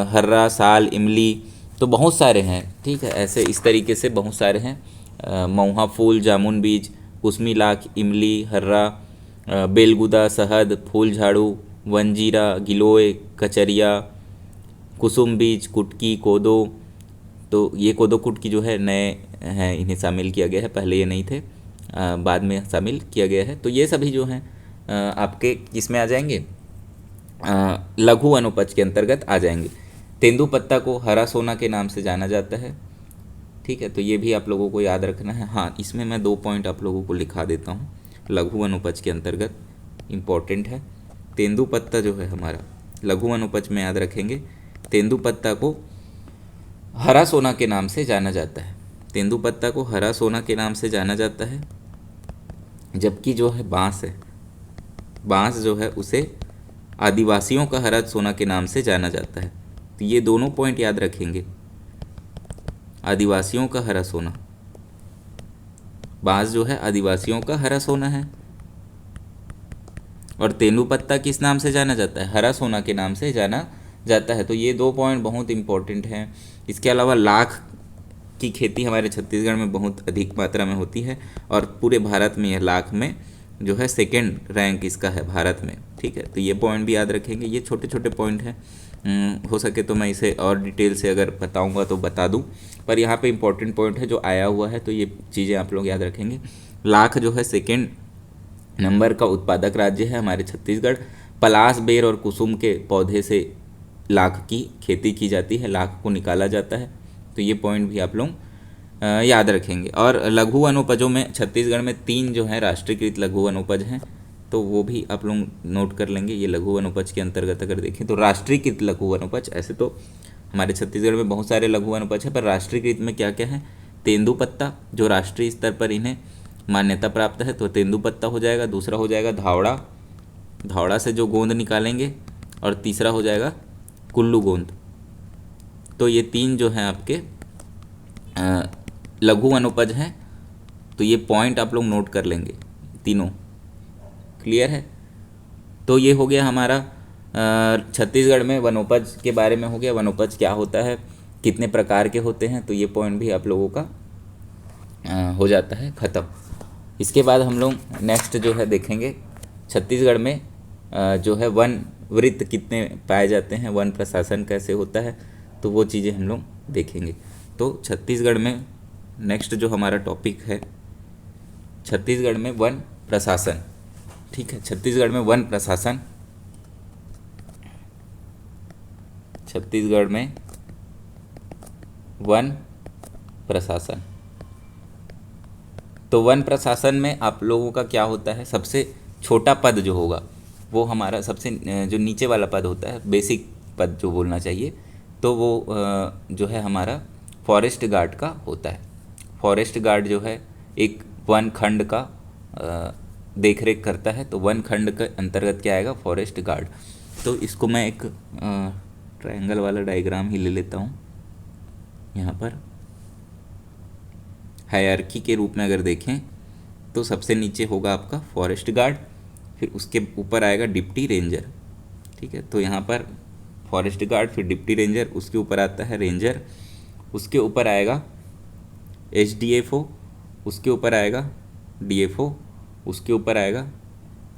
हर्रा, साल, इमली, तो बहुत सारे हैं। ठीक है, ऐसे इस तरीके से बहुत सारे हैं। महुआ फूल, जामुन बीज, कुसमी लाख, इमली, हर्रा, बेलगुदा, शहद, फूल झाड़ू, वंजीरा, गिलोय, कचरिया, कुसुम बीज, कुटकी, कोदो। तो ये कोदो कुटकी जो है नए हैं, इन्हें शामिल किया गया है, पहले ये नहीं थे, बाद में शामिल किया गया है। तो ये सभी जो हैं आपके किस में आ जाएंगे? लघु वनोपज के अंतर्गत आ जाएंगे। तेंदूपत्ता को हरा सोना के नाम से जाना जाता है। ठीक है, तो ये भी आप लोगों को याद रखना है। हाँ, इसमें मैं 2 पॉइंट आप लोगों को लिखा देता हूँ, लघु वनोपज के अंतर्गत इम्पॉर्टेंट है। तेंदूपत्ता जो है हमारा लघु वनोपज में याद रखेंगे, तेंदूपत्ता को हरा सोना के नाम से जाना जाता है। तेंदूपत्ता को हरा सोना के नाम से जाना जाता है, जबकि जो है बांस है, बांस जो है उसे आदिवासियों का हरा सोना के नाम से जाना जाता है। तो ये दोनों पॉइंट याद रखेंगे। आदिवासियों का हरा सोना, बांस जो है आदिवासियों का हरा सोना है, और तेंदूपत्ता किस नाम से जाना जाता है? हरा सोना के नाम से जाना जाता है। तो ये 2 पॉइंट बहुत इंपॉर्टेंट हैं। इसके अलावा लाख की खेती हमारे छत्तीसगढ़ में बहुत अधिक मात्रा में होती है, और पूरे भारत में यह लाख में जो है 2nd रैंक इसका है भारत में। ठीक है, तो ये पॉइंट भी याद रखेंगे। ये छोटे छोटे पॉइंट हैं, हो सके तो मैं इसे और डिटेल से अगर बताऊंगा तो बता दूं, पर यहाँ पे इंपॉर्टेंट पॉइंट है जो आया हुआ है, तो ये चीज़ें आप लोग याद रखेंगे। लाख जो है 2nd नंबर का उत्पादक राज्य है हमारे छत्तीसगढ़। पलास, बेर और कुसुम के पौधे से लाख की खेती की जाती है, लाख को निकाला जाता है। तो ये पॉइंट भी आप लोग याद रखेंगे। और लघु वनोपजों में छत्तीसगढ़ में 3 जो है राष्ट्रीयकृत लघु वनोपज हैं, तो वो भी आप लोग नोट कर लेंगे। ये लघु वनोपज के अंतर्गत अगर देखें तो राष्ट्रीयकृत लघु वनोपज, ऐसे तो हमारे छत्तीसगढ़ में बहुत सारे लघु वनोपज है, पर राष्ट्रीयकृत में क्या क्या है? तेंदूपत्ता जो राष्ट्रीय स्तर पर इन्हें मान्यता प्राप्त है, तो तेंदूपत्ता हो जाएगा। दूसरा हो जाएगा धावड़ा, धावड़ा से जो गोंद निकालेंगे, और तीसरा हो जाएगा कुल्लू गोंद। तो ये 3 जो हैं आपके लघु वनोपज हैं। तो ये पॉइंट आप लोग नोट कर लेंगे, तीनों। क्लियर है? तो ये हो गया हमारा छत्तीसगढ़ में वनोपज के बारे में हो गया। वनोपज क्या होता है, कितने प्रकार के होते हैं, तो ये पॉइंट भी आप लोगों का हो जाता है ख़त्म। इसके बाद हम लोग नेक्स्ट जो है देखेंगे छत्तीसगढ़ में जो है वन वृत्त कितने पाए जाते हैं, वन प्रशासन कैसे होता है, तो वो चीज़ें हम लोग देखेंगे। तो छत्तीसगढ़ में नेक्स्ट जो हमारा टॉपिक है, छत्तीसगढ़ में वन प्रशासन। ठीक है, छत्तीसगढ़ में वन प्रशासन, छत्तीसगढ़ में वन प्रशासन। तो वन प्रशासन में आप लोगों का क्या होता है, सबसे छोटा पद जो होगा वो हमारा सबसे जो नीचे वाला पद होता है, बेसिक पद जो बोलना चाहिए, तो वो जो है हमारा फॉरेस्ट गार्ड का होता है। फॉरेस्ट गार्ड जो है एक वन खंड का देख रेख करता है, तो वन खंड के अंतर्गत क्या आएगा? Forest guard. तो इसको मैं एक ट्रायंगल वाला डायग्राम ही ले लेता हूँ। यहाँ पर हायरार्की के रूप में अगर देखें तो सबसे नीचे होगा आपका फॉरेस्ट गार्ड, फिर उसके ऊपर आएगा डिप्टी रेंजर। ठीक है, तो यहाँ पर फॉरेस्ट गार्ड, फिर डिप्टी रेंजर, उसके ऊपर आता है रेंजर, उसके ऊपर आएगा एसडीएफओ, उसके ऊपर आएगा डीएफओ, उसके ऊपर आएगा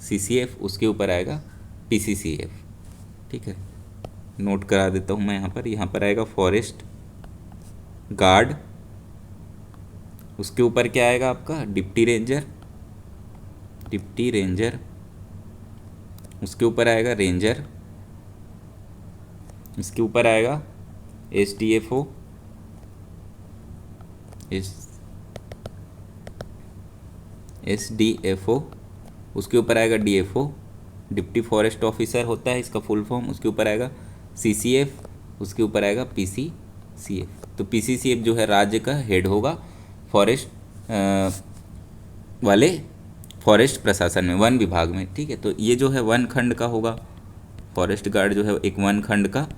सीसीएफ, उसके ऊपर आएगा पीसीसीएफ। ठीक है, नोट करा देता हूँ मैं यहाँ पर आएगा फॉरेस्ट गार्ड, उसके ऊपर क्या आएगा आपका डिप्टी रेंजर, उसके ऊपर आएगा रेंजर, इसके ऊपर आएगा SDFO, SDFO, उसके ऊपर आएगा DFO, डिप्टी फॉरेस्ट ऑफिसर होता है इसका फुल फॉर्म, उसके ऊपर आएगा CCF, उसके ऊपर आएगा PCCF। तो PCCF जो है राज्य का हेड होगा फॉरेस्ट वाले फॉरेस्ट प्रशासन में, वन विभाग में, ठीक है। तो ये जो है वन खंड का होगा, फॉरेस्ट गार्ड जो है एक वन खंड का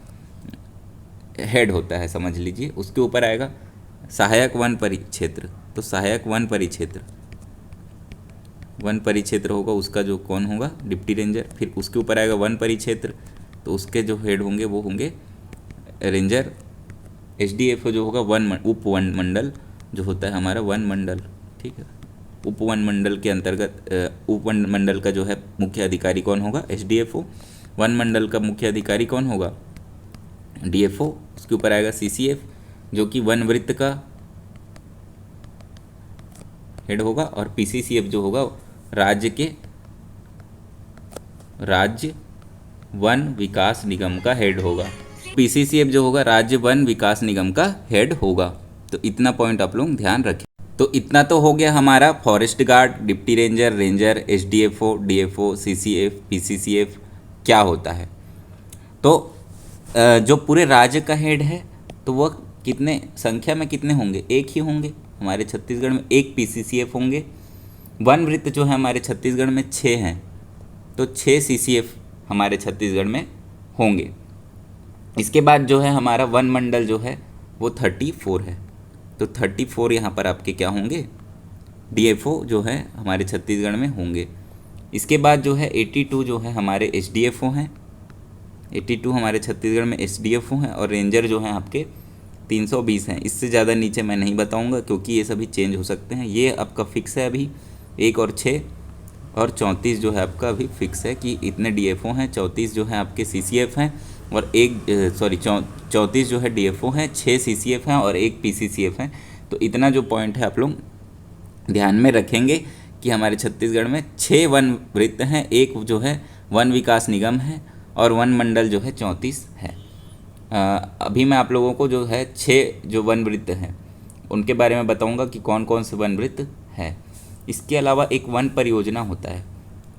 हेड होता है समझ लीजिए। उसके ऊपर आएगा सहायक वन परिक्षेत्र, तो सहायक वन परिक्षेत्र होगा उसका जो कौन होगा डिप्टी रेंजर। फिर उसके ऊपर आएगा वन परिक्षेत्र, तो उसके जो हेड होंगे वो होंगे रेंजर। SDFO जो होगा उप वन मंडल जो होता है हमारा वन मंडल, ठीक है। उप वन मंडल के अंतर्गत उप वन मंडल का जो है मुख्य अधिकारी कौन होगा SDFO, वन मंडल का मुख्य अधिकारी कौन होगा DFO। उसके ऊपर आएगा CCF जो कि वन वृत्त का हेड होगा, और PCCF जो होगा राज्य वन विकास निगम का हेड होगा। PCCF जो होगा राज्य वन विकास निगम का हेड होगा। तो इतना पॉइंट आप लोग ध्यान रखें। तो इतना तो हो गया हमारा forest guard, deputy ranger, SDFO, DFO, CCF, PCCF क्या होता है। तो जो पूरे राज्य का हेड है तो वह कितने संख्या में कितने होंगे, एक ही होंगे। हमारे छत्तीसगढ़ में एक PCCF होंगे। वन वृत्त जो है हमारे छत्तीसगढ़ में 6 हैं, तो 6 CCF हमारे छत्तीसगढ़ में होंगे। इसके बाद जो है हमारा वन मंडल जो है वो 34 है, तो 34 यहाँ पर आपके क्या होंगे DFO जो है हमारे छत्तीसगढ़ में होंगे। इसके बाद जो है 82 जो है हमारे SDFO हैं, 82 हमारे छत्तीसगढ़ में SDFO हैं, और रेंजर जो हैं आपके 320 हैं। इससे ज़्यादा नीचे मैं नहीं बताऊंगा क्योंकि ये सभी चेंज हो सकते हैं। ये आपका फिक्स है अभी 1 और 6 और 34 जो है आपका अभी फिक्स है कि इतने DFO हैं, 34 जो है आपके CCF हैं और 34 जो है DFO हैं, 6 CCF हैं और 1 PCCF हैं। तो इतना जो पॉइंट है आप लोग ध्यान में रखेंगे कि हमारे छत्तीसगढ़ में 6 वन वृत्त हैं, एक जो है वन विकास निगम है और वन मंडल जो है 34 है। अभी मैं आप लोगों को जो है 6 जो वन वृत्त हैं उनके बारे में बताऊंगा कि कौन कौन से वन वृत्त है। इसके अलावा एक वन परियोजना होता है,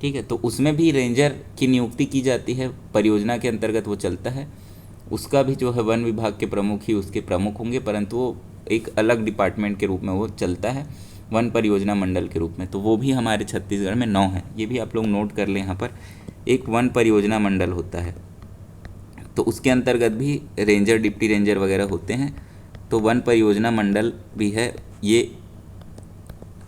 ठीक है, तो उसमें भी रेंजर की नियुक्ति की जाती है, परियोजना के अंतर्गत वो चलता है। उसका भी जो है वन विभाग के प्रमुख ही उसके प्रमुख होंगे, परंतु वो एक अलग डिपार्टमेंट के रूप में वो चलता है, वन परियोजना मंडल के रूप में। तो वो भी हमारे छत्तीसगढ़ में 9 है, ये भी आप लोग नोट कर लें। यहाँ पर एक वन परियोजना मंडल होता है, तो उसके अंतर्गत भी रेंजर, डिप्टी रेंजर वगैरह होते हैं। तो वन परियोजना मंडल भी है, ये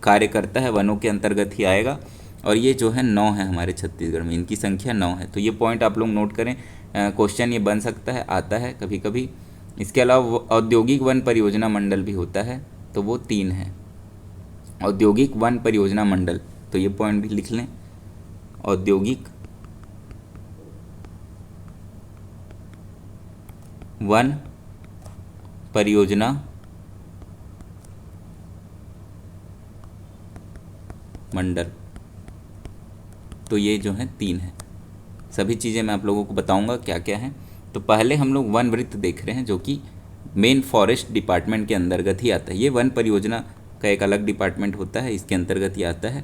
कार्य करता है, वनों के अंतर्गत ही आएगा। और ये जो है 9 है हमारे छत्तीसगढ़ में, इनकी संख्या 9 है। तो ये पॉइंट आप लोग नोट करें, क्वेश्चन ये बन सकता है, आता है कभी कभी। इसके अलावा औद्योगिक वन परियोजना मंडल भी होता है, तो वो 3 है, औद्योगिक वन परियोजना मंडल। तो ये पॉइंट भी लिख लें, औद्योगिक वन परियोजना मंडल। तो ये जो है 3 है। सभी चीज़ें मैं आप लोगों को बताऊंगा क्या क्या है। तो पहले हम लोग वन वृत्त देख रहे हैं जो कि मेन फॉरेस्ट डिपार्टमेंट के अंतर्गत ही आता है। ये वन परियोजना का एक अलग डिपार्टमेंट होता है, इसके अंतर्गत ही आता है।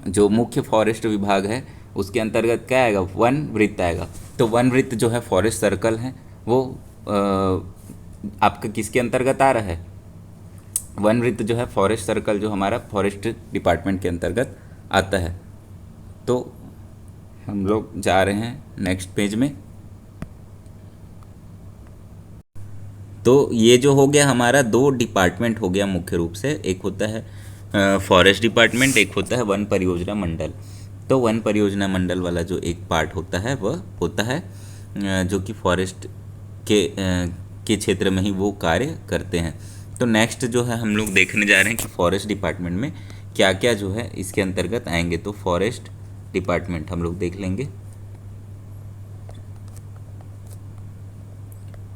जो मुख्य फॉरेस्ट विभाग है उसके अंतर्गत क्या आएगा, वन वृत्त आएगा। तो वन वृत्त जो है फॉरेस्ट सर्कल है, वो आपका किसके अंतर्गत आ रहा है, वन वृत्त जो है फॉरेस्ट सर्कल जो हमारा फॉरेस्ट डिपार्टमेंट के अंतर्गत आता है। तो हम लोग जा रहे हैं नेक्स्ट पेज में। तो ये जो हो गया हमारा 2 डिपार्टमेंट हो गया मुख्य रूप से, एक होता है फॉरेस्ट डिपार्टमेंट, एक होता है वन परियोजना मंडल। तो वन परियोजना मंडल वाला जो एक पार्ट होता है वह होता है जो कि फॉरेस्ट के क्षेत्र में ही वो कार्य करते हैं। तो नेक्स्ट जो है हम लोग देखने जा रहे हैं कि फॉरेस्ट डिपार्टमेंट में क्या क्या जो है इसके अंतर्गत आएंगे। तो फॉरेस्ट डिपार्टमेंट हम लोग देख लेंगे।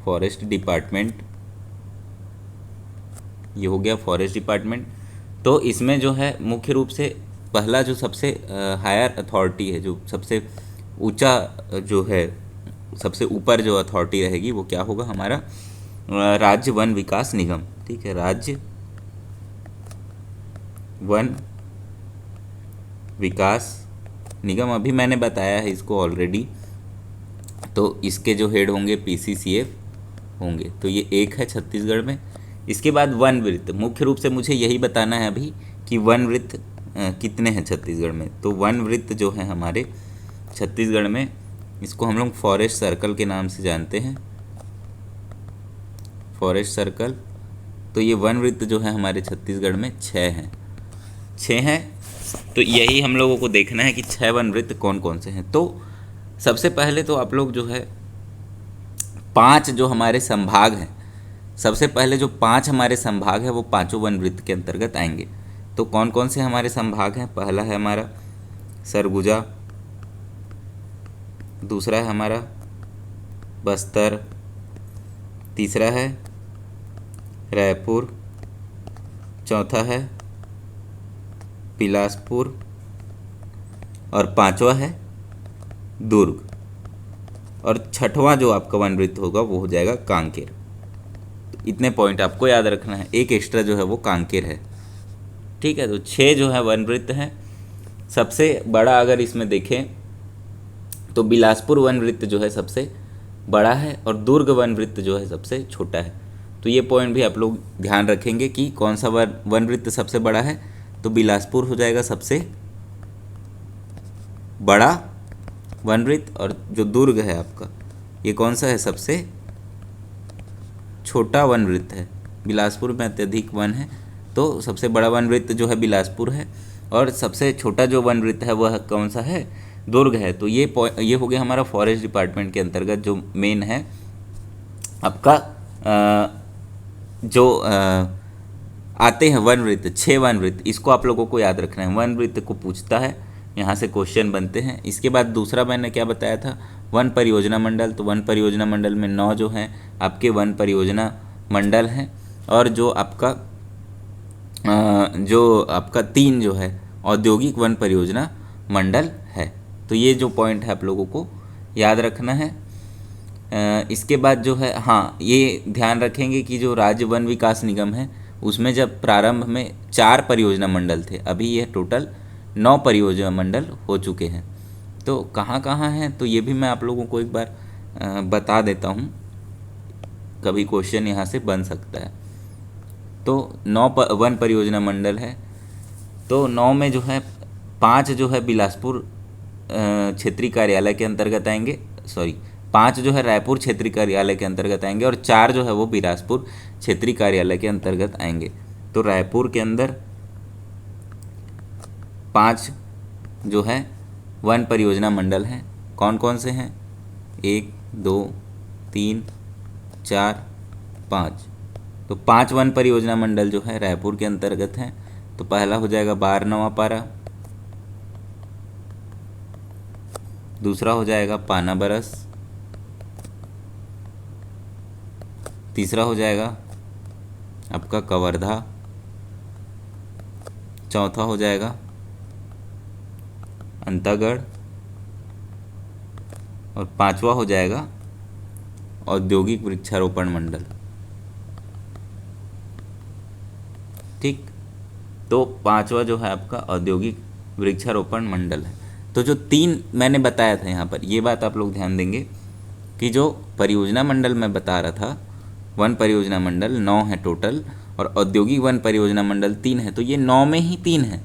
फॉरेस्ट डिपार्टमेंट, ये हो गया फॉरेस्ट डिपार्टमेंट। तो इसमें जो है मुख्य रूप से पहला जो सबसे हायर अथॉरिटी है, जो सबसे ऊंचा जो है, सबसे ऊपर जो अथॉरिटी रहेगी वो क्या होगा हमारा राज्य वन विकास निगम। ठीक है, राज्य वन विकास निगम, अभी मैंने बताया है इसको ऑलरेडी। तो इसके जो हेड होंगे पीसीसीएफ होंगे। तो ये एक है छत्तीसगढ़ में। इसके बाद वन वृत्त, मुख्य रूप से मुझे यही बताना है अभी कि वन वृत्त कितने हैं छत्तीसगढ़ में। तो वन वृत्त जो है हमारे छत्तीसगढ़ में, इसको हम लोग फॉरेस्ट सर्कल के नाम से जानते हैं, फॉरेस्ट सर्कल। तो ये वन वृत्त जो है हमारे छत्तीसगढ़ में 6 हैं, 6 हैं। तो यही हम लोगों को देखना है कि 6 वन वृत्त कौन कौन से हैं। तो सबसे पहले तो आप लोग जो है 5 जो हमारे संभाग हैं, सबसे पहले जो 5 हमारे संभाग हैं वो पांचों वन वृत्त के अंतर्गत आएंगे। तो कौन कौन से हमारे संभाग हैं? पहला है हमारा सरगुजा, दूसरा है हमारा बस्तर, तीसरा है रायपुर, चौथा है बिलासपुर और पांचवा है दुर्ग, और छठवां जो आपका वन वृत्त होगा वो हो जाएगा कांकेर। तो इतने पॉइंट आपको याद रखना है, एक एक्स्ट्रा जो है वो कांकेर है। ठीक है, तो 6 जो है वन वृत्त हैं। सबसे बड़ा अगर इसमें देखें तो बिलासपुर वन वृत्त जो है सबसे बड़ा है और दुर्ग वन वृत्त जो है सबसे छोटा है। तो ये पॉइंट भी आप लोग ध्यान रखेंगे कि कौन सा वन वृत्त सबसे बड़ा है। तो बिलासपुर हो जाएगा सबसे बड़ा वन वृत्त, और जो दुर्ग है आपका ये कौन सा है? सबसे छोटा वन वृत्त है। बिलासपुर में अत्यधिक वन है, तो सबसे बड़ा वन वृत्त जो है बिलासपुर है, और सबसे छोटा जो वन वृत्त है वह कौन सा है? दुर्ग है। तो ये हो गया हमारा फॉरेस्ट डिपार्टमेंट के अंतर्गत जो मेन है आपका आते हैं वन वृत्त, 6 वन वृत्त। इसको आप लोगों को याद रखना है, वन वृत्त को पूछता है, यहाँ से क्वेश्चन बनते हैं। इसके बाद दूसरा मैंने क्या बताया था? वन परियोजना मंडल। तो वन परियोजना मंडल में 9 जो हैं आपके वन परियोजना मंडल हैं, और जो आपका 3 जो है औद्योगिक वन परियोजना मंडल है। तो ये जो पॉइंट है आप लोगों को याद रखना है। इसके बाद जो है, हाँ, ये ध्यान रखेंगे कि जो राज्य वन विकास निगम है उसमें जब प्रारंभ में 4 परियोजना मंडल थे, अभी ये टोटल 9 परियोजना मंडल हो चुके हैं। तो कहाँ कहाँ हैं तो ये भी मैं आप लोगों को एक बार बता देता हूँ, कभी क्वेश्चन यहाँ से बन सकता है। तो 9 वन परियोजना मंडल है। तो 9 में जो है 5 जो है बिलासपुर क्षेत्रीय कार्यालय के अंतर्गत आएंगे, 5 जो है रायपुर क्षेत्रीय कार्यालय के अंतर्गत आएंगे, और 4 जो है वो बिलासपुर क्षेत्रीय कार्यालय के अंतर्गत आएंगे। तो रायपुर के अंदर 5 जो है वन परियोजना मंडल हैं। कौन कौन से हैं? 1 2 3 4 5। तो 5 वन परियोजना मंडल जो है रायपुर के अंतर्गत हैं। तो पहला हो जाएगा बारनवापारा, दूसरा हो जाएगा पानाबरस, तीसरा हो जाएगा आपका कवर्धा, चौथा हो जाएगा अंतागढ़, और 5वां हो जाएगा औद्योगिक वृक्षारोपण मंडल। ठीक, तो 5वां जो है आपका औद्योगिक वृक्षारोपण मंडल है। तो जो 3 मैंने बताया था यहाँ पर, ये बात आप लोग ध्यान देंगे कि जो परियोजना मंडल मैं बता रहा था, वन परियोजना मंडल 9 है टोटल, और औद्योगिक वन परियोजना मंडल 3 है। तो ये 9 में ही 3 है,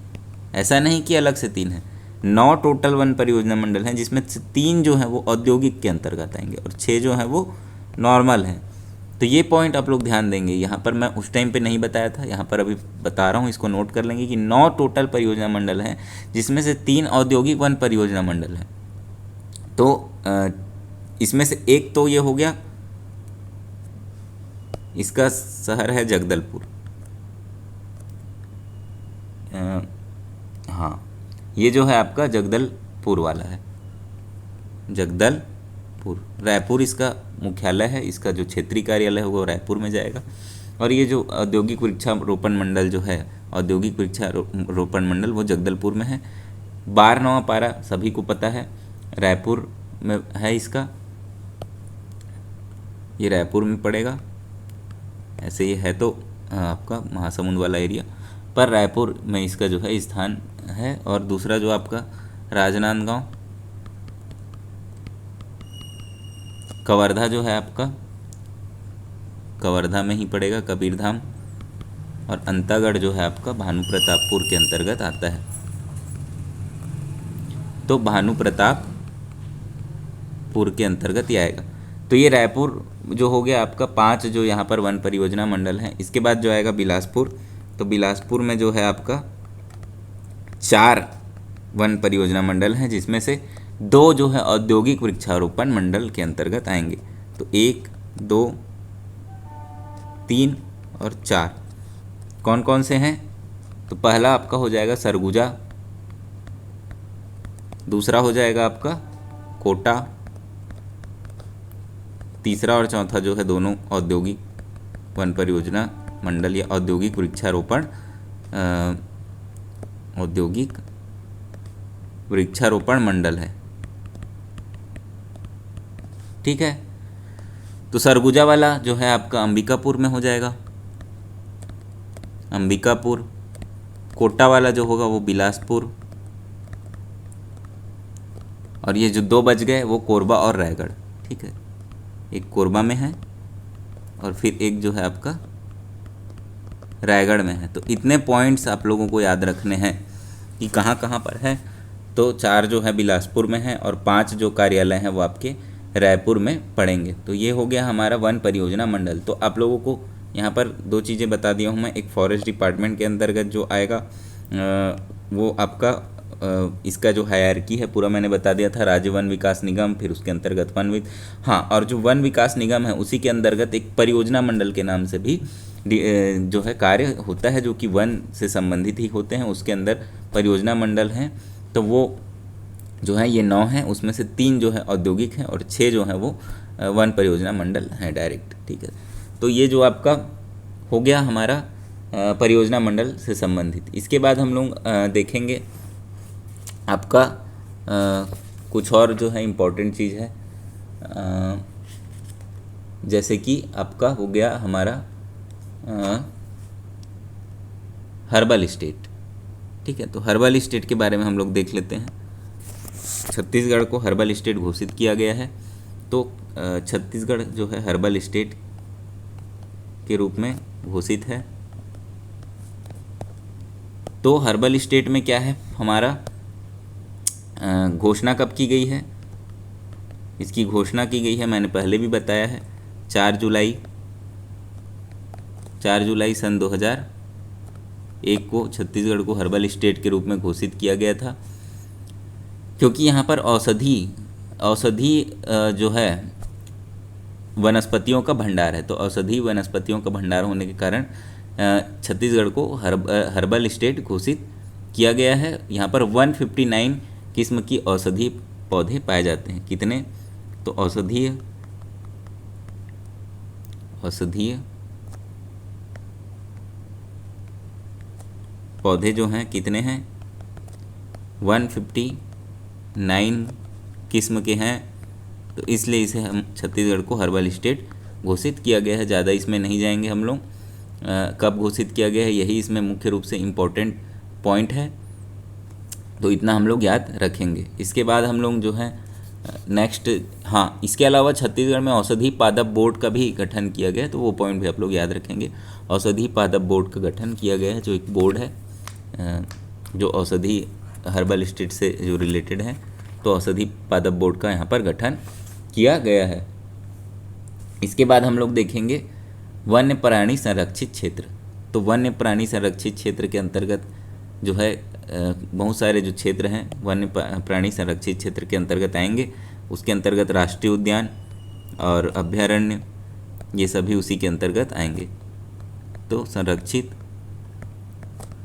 ऐसा नहीं कि अलग से 3 है। 9 टोटल वन परियोजना मंडल हैं, जिसमें से 3 जो है वो औद्योगिक के अंतर्गत आएंगे और 6 जो है वो नॉर्मल हैं। तो ये पॉइंट आप लोग ध्यान देंगे। यहाँ पर मैं उस टाइम पे नहीं बताया था, यहाँ पर अभी बता रहा हूँ, इसको नोट कर लेंगे कि 9 टोटल परियोजना मंडल हैं, जिसमें से 3 औद्योगिक वन परियोजना मंडल हैं। तो इसमें से एक तो ये हो गया, इसका शहर है जगदलपुर। हाँ, ये जो है आपका जगदलपुर वाला है, जगदलपुर। रायपुर इसका मुख्यालय है, इसका जो क्षेत्रीय कार्यालय है वो रायपुर में जाएगा। और ये जो औद्योगिक वृक्षारोपण मंडल जो है, औद्योगिक वृक्षारोपण मंडल, वो जगदलपुर में है। 12वां पारा सभी को पता है, रायपुर में है इसका, ये रायपुर में पड़ेगा। ऐसे ये है तो आपका महासमुंद वाला एरिया, पर रायपुर में इसका जो है स्थान है। और दूसरा जो आपका राजनांदगांव, कवर्धा जो है आपका, कवर्धा में ही पड़ेगा, कबीरधाम। और अंतागढ़ जो है आपका भानु प्रतापपुर के अंतर्गत आता है। तो भानु प्रतापपुर के अंतर्गत ये आएगा। तो ये रायपुर जो हो गया आपका 5 जो यहाँ पर वन परियोजना मंडल हैं। इसके बाद जो आएगा बिलासपुर, तो बिलासपुर में जो है आपका 4 वन परियोजना मंडल हैं, जिसमें से 2 जो है औद्योगिक वृक्षारोपण मंडल के अंतर्गत आएंगे। तो 1, 2, 3 और 4 कौन कौन से हैं? तो पहला आपका हो जाएगा सरगुजा, दूसरा हो जाएगा आपका कोटा, तीसरा और चौथा जो है दोनों औद्योगिक वन परियोजना मंडल या औद्योगिक वृक्षारोपण मंडल है। ठीक है, तो सरगुजा वाला जो है आपका अंबिकापुर में हो जाएगा, अंबिकापुर। कोटा वाला जो होगा वो बिलासपुर, और ये जो 2 बच गए वो कोरबा और रायगढ़। ठीक है, एक कोरबा में है और फिर एक जो है आपका रायगढ़ में है। तो इतने पॉइंट्स आप लोगों को याद रखने हैं कि कहाँ कहाँ पर है। तो 4 जो है बिलासपुर में है और 5 जो कार्यालय हैं वो आपके रायपुर में पड़ेंगे। तो ये हो गया हमारा वन परियोजना मंडल। तो आप लोगों को यहाँ पर 2 चीज़ें बता दिया हूँ मैं। एक फॉरेस्ट डिपार्टमेंट के अंतर्गत जो आएगा वो आपका इसका जो हायरार्की है पूरा मैंने बता दिया था, राज्य वन विकास निगम, फिर उसके अंतर्गत हाँ, और जो वन विकास निगम है उसी के अंतर्गत एक परियोजना मंडल के नाम से भी जो है कार्य होता है, जो कि वन से संबंधित ही होते हैं। उसके अंदर परियोजना मंडल हैं, तो वो जो है ये 9 हैं, उसमें से 3 जो है औद्योगिक हैं और 6 जो है वो वन परियोजना मंडल हैं डायरेक्ट। ठीक है, तो ये जो आपका हो गया हमारा परियोजना मंडल से संबंधित। इसके बाद हम लोग देखेंगे आपका कुछ और जो है इम्पोर्टेंट चीज़ है, जैसे कि आपका हो गया हमारा हर्बल स्टेट। ठीक है, तो हर्बल स्टेट के बारे में हम लोग देख लेते हैं। छत्तीसगढ़ को हर्बल स्टेट घोषित किया गया है। तो छत्तीसगढ़ जो है हर्बल स्टेट के रूप में घोषित है। तो हर्बल स्टेट में क्या है हमारा, घोषणा कब की गई है? इसकी घोषणा की गई है, मैंने पहले भी बताया है, 4 जुलाई सन 2001 को छत्तीसगढ़ को हर्बल स्टेट के रूप में घोषित किया गया था। क्योंकि यहाँ पर औषधि जो है वनस्पतियों का भंडार है। तो औषधि वनस्पतियों का भंडार होने के कारण छत्तीसगढ़ को हर्बल स्टेट घोषित किया गया है। यहाँ पर 159 किस्म की औषधीय पौधे पाए जाते हैं। कितने? तो औषधीय पौधे जो हैं कितने हैं? 159 किस्म के हैं। तो इसलिए इसे हम छत्तीसगढ़ को हर्बल स्टेट घोषित किया गया है। ज़्यादा इसमें नहीं जाएंगे हम लोग, कब घोषित किया गया है यही इसमें मुख्य रूप से इम्पोर्टेंट पॉइंट है। तो इतना हम लोग याद रखेंगे। इसके बाद हम लोग जो है नेक्स्ट, हाँ, इसके अलावा छत्तीसगढ़ में औषधि पादप बोर्ड का भी गठन किया गया है। तो वो पॉइंट भी आप लोग याद रखेंगे। औषधि पादप बोर्ड का गठन किया गया है, जो एक बोर्ड है जो औषधि हर्बल स्टेट से जो रिलेटेड है। तो औषधि पादप बोर्ड का यहाँ पर गठन किया गया है। इसके बाद हम लोग देखेंगे वन्य प्राणी संरक्षित क्षेत्र। तो वन्य प्राणी संरक्षित क्षेत्र के अंतर्गत जो है बहुत सारे जो क्षेत्र हैं वन्य प्राणी संरक्षित क्षेत्र के अंतर्गत आएंगे। उसके अंतर्गत राष्ट्रीय उद्यान और अभ्यारण्य, ये सभी उसी के अंतर्गत आएंगे। तो संरक्षित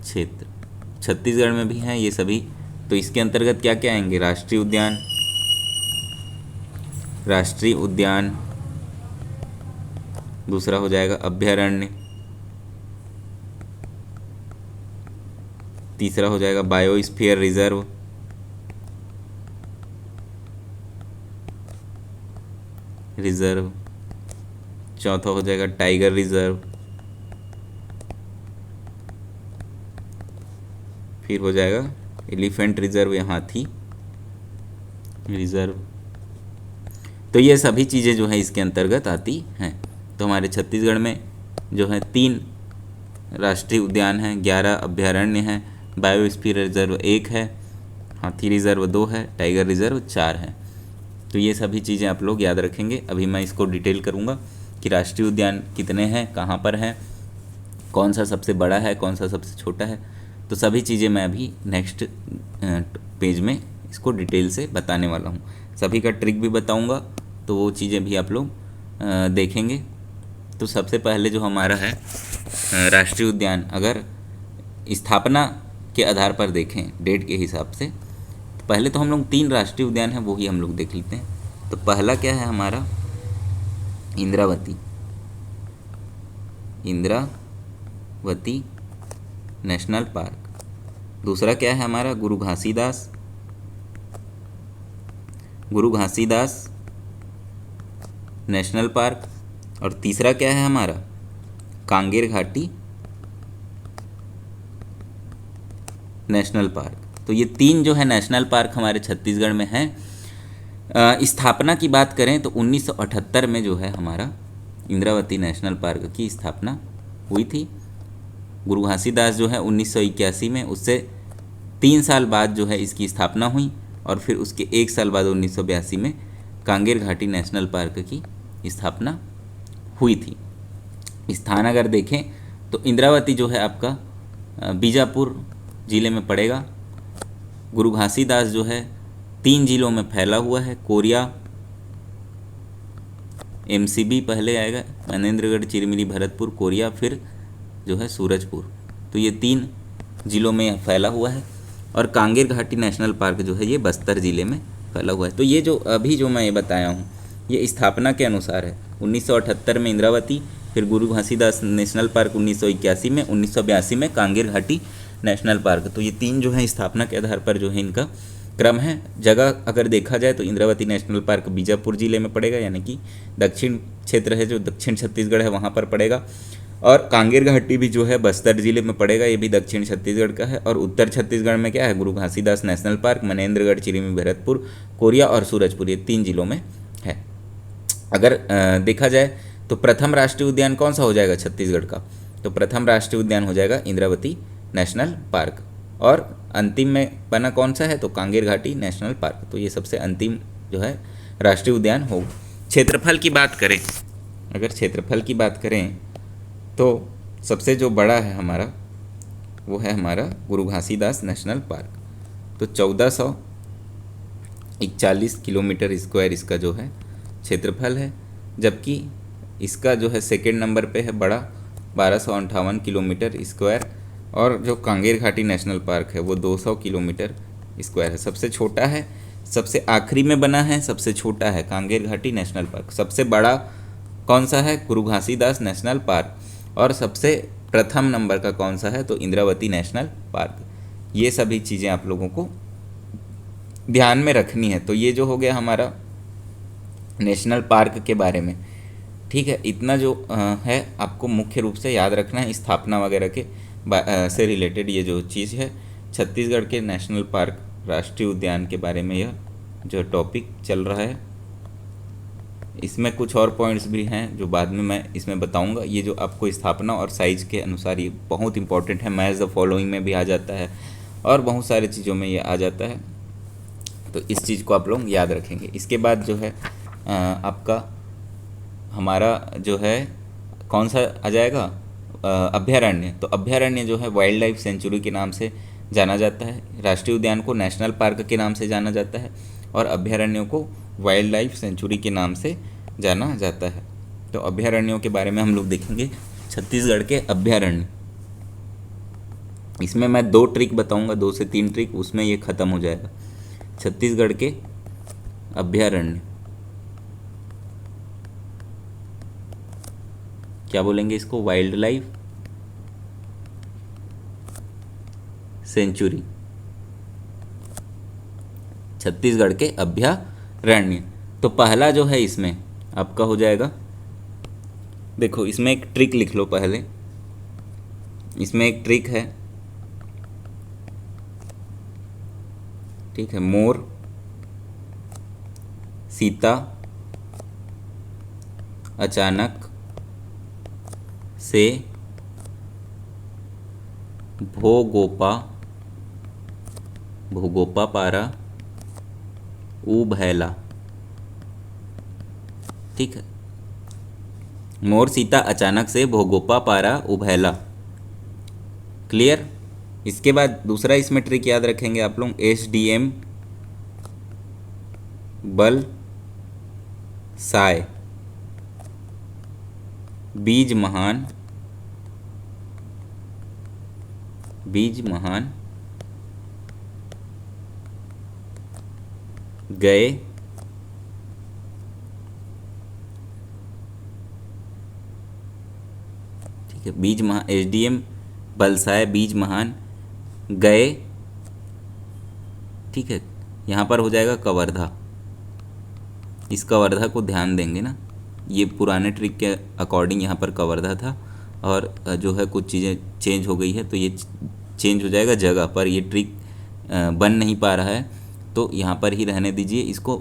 क्षेत्र छत्तीसगढ़ में भी हैं ये सभी। तो इसके अंतर्गत क्या क्या आएंगे? राष्ट्रीय उद्यान, दूसरा हो जाएगा अभयारण्य, तीसरा हो जाएगा बायोस्फीयर रिजर्व, चौथा हो जाएगा टाइगर रिजर्व, फिर हो जाएगा एलिफेंट रिजर्व या हाथी रिजर्व। तो ये सभी चीज़ें जो है इसके अंतर्गत आती हैं। तो हमारे छत्तीसगढ़ में जो है 3 राष्ट्रीय उद्यान हैं, 11 अभयारण्य हैं, बायोस्फीयर रिजर्व 1 है, हाथी रिजर्व 2 है, टाइगर रिजर्व 4 है। तो ये सभी चीज़ें आप लोग याद रखेंगे। अभी मैं इसको डिटेल करूँगा कि राष्ट्रीय उद्यान कितने हैं, कहाँ पर हैं, कौन सा सबसे बड़ा है, कौन सा सबसे छोटा है। तो सभी चीज़ें मैं अभी नेक्स्ट पेज में इसको डिटेल से बताने वाला हूँ। सभी का ट्रिक भी बताऊँगा, तो वो चीज़ें भी आप लोग देखेंगे। तो सबसे पहले जो हमारा है राष्ट्रीय उद्यान, अगर स्थापना के आधार पर देखें डेट के हिसाब से, तो पहले तो हम लोग 3 राष्ट्रीय उद्यान हैं वो ही हम लोग देख लेते हैं। तो पहला क्या है हमारा इंद्रावती नेशनल पार्क। दूसरा क्या है हमारा गुरु घासीदास नेशनल पार्क। और तीसरा क्या है हमारा कांगेर घाटी नेशनल पार्क। तो ये 3 जो है नेशनल पार्क हमारे छत्तीसगढ़ में हैं। स्थापना की बात करें तो 1978 में जो है हमारा इंद्रावती नेशनल पार्क की स्थापना हुई थी। गुरु घासीदास जो है 1981 में, उससे 3 साल बाद जो है इसकी स्थापना हुई, और फिर उसके 1 साल बाद 1982 में कांगेर घाटी नेशनल पार्क की स्थापना हुई थी। स्थान अगर देखें तो इंद्रावती जो है आपका बीजापुर ज़िले में पड़ेगा। गुरु घासीदास जो है 3 जिलों में फैला हुआ है, कोरिया MCB पहले आएगा, मनेंद्रगढ़, चिरमिरी, भरतपुर, कोरिया, फिर जो है सूरजपुर। तो ये 3 जिलों में फैला हुआ है। और कांगेर घाटी नेशनल पार्क जो है ये बस्तर ज़िले में फैला हुआ है। तो ये जो अभी जो मैं ये बताया हूँ ये स्थापना के अनुसार है। 1978 में इंद्रावती, फिर गुरु घासीदास नेशनल पार्क 1981 में, 1982 में कांगेर घाटी नेशनल पार्क। तो ये 3 जो है स्थापना के आधार पर जो है इनका क्रम है। जगह अगर देखा जाए तो इंद्रावती नेशनल पार्क बीजापुर ज़िले में पड़ेगा, यानी कि दक्षिण क्षेत्र है जो दक्षिण छत्तीसगढ़ है वहाँ पर पड़ेगा। और कांगेर घाटी भी जो है बस्तर ज़िले में पड़ेगा, ये भी दक्षिण छत्तीसगढ़ का है। और उत्तर छत्तीसगढ़ में क्या है गुरु Ghasidas national park, Manendragarh, Chirmiri, Bharatpur, Korea और सूरजपुर, ये 3 जिलों में है। अगर देखा जाए तो प्रथम राष्ट्रीय उद्यान कौन सा हो जाएगा छत्तीसगढ़ का, तो प्रथम राष्ट्रीय उद्यान हो जाएगा इंद्रावती नेशनल पार्क। और अंतिम में बना कौन सा है तो कांगेर घाटी नेशनल पार्क। तो ये सबसे अंतिम जो है राष्ट्रीय उद्यान होगा। क्षेत्रफल की बात करें, अगर क्षेत्रफल की बात करें तो सबसे जो बड़ा है हमारा वो है हमारा गुरु घासीदास नेशनल पार्क। तो 1441 किलोमीटर स्क्वायर इसका जो है क्षेत्रफल है, जबकि इसका जो है सेकेंड नंबर पे है बड़ा 1258 किलोमीटर स्क्वायर। और जो कांगेर घाटी नेशनल पार्क है वो 200 किलोमीटर स्क्वायर है। सबसे छोटा है, सबसे आखिरी में बना है, सबसे छोटा है कांगेर घाटी नेशनल पार्क। सबसे बड़ा कौन सा है गुरु घासीदास नेशनल पार्क, और सबसे प्रथम नंबर का कौन सा है तो इंद्रावती नेशनल पार्क। ये सभी चीज़ें आप लोगों को ध्यान में रखनी है। तो ये जो हो गया हमारा नेशनल पार्क के बारे में, ठीक है। इतना जो है आपको मुख्य रूप से याद रखना है, स्थापना वगैरह के से रिलेटेड ये जो चीज़ है छत्तीसगढ़ के नेशनल पार्क राष्ट्रीय उद्यान के बारे में यह जो टॉपिक चल रहा है। इसमें कुछ और पॉइंट्स भी हैं जो बाद में मैं इसमें बताऊंगा। ये जो आपको स्थापना और साइज़ के अनुसार ये बहुत इंपॉर्टेंट है, मैच द फॉलोइंग में भी आ जाता है और बहुत सारी चीज़ों में ये आ जाता है। तो इस चीज़ को आप लोग याद रखेंगे। इसके बाद जो है आपका हमारा जो है कौन सा आ जाएगा अभयारण्य। तो अभयारण्य जो है वाइल्ड लाइफ सेंचुरी के नाम से जाना जाता है। राष्ट्रीय उद्यान को नेशनल पार्क के नाम से जाना जाता है और अभयारण्यों को वाइल्ड लाइफ सेंचुरी के नाम से जाना जाता है। तो अभयारण्यों के बारे में हम लोग देखेंगे। छत्तीसगढ़ के अभयारण्य, इसमें मैं 2 ट्रिक बताऊंगा, 2 से 3 ट्रिक, उसमें ये ख़त्म हो जाएगा। छत्तीसगढ़ के अभयारण्य, क्या बोलेंगे इसको, वाइल्ड लाइफ सेंचुरी, छत्तीसगढ़ के अभयारण्य। तो पहला जो है इसमें आपका हो जाएगा, देखो इसमें एक ट्रिक लिख लो पहले, इसमें एक ट्रिक है, ठीक है। मोर सीता अचानक से भोगोपा भोगोपा पारा उभैला, ठीक है। मोर सीता अचानक से भोगोपा पारा उभैला, क्लियर। इसके बाद दूसरा इसमें ट्रिक याद रखेंगे आप लोग, SDM बल साय बीज महान गए ठीक है, बीज महान SDM बलसाय बीज महान गए, ठीक है। यहाँ पर हो जाएगा कवर्धा, इस कवर्धा को ध्यान देंगे ना, ये पुराने ट्रिक के अकॉर्डिंग यहाँ पर कवर्धा था, और जो है कुछ चीज़ें चेंज हो गई है तो ये चेंज हो जाएगा जगह पर, ये ट्रिक बन नहीं पा रहा है तो यहाँ पर ही रहने दीजिए इसको।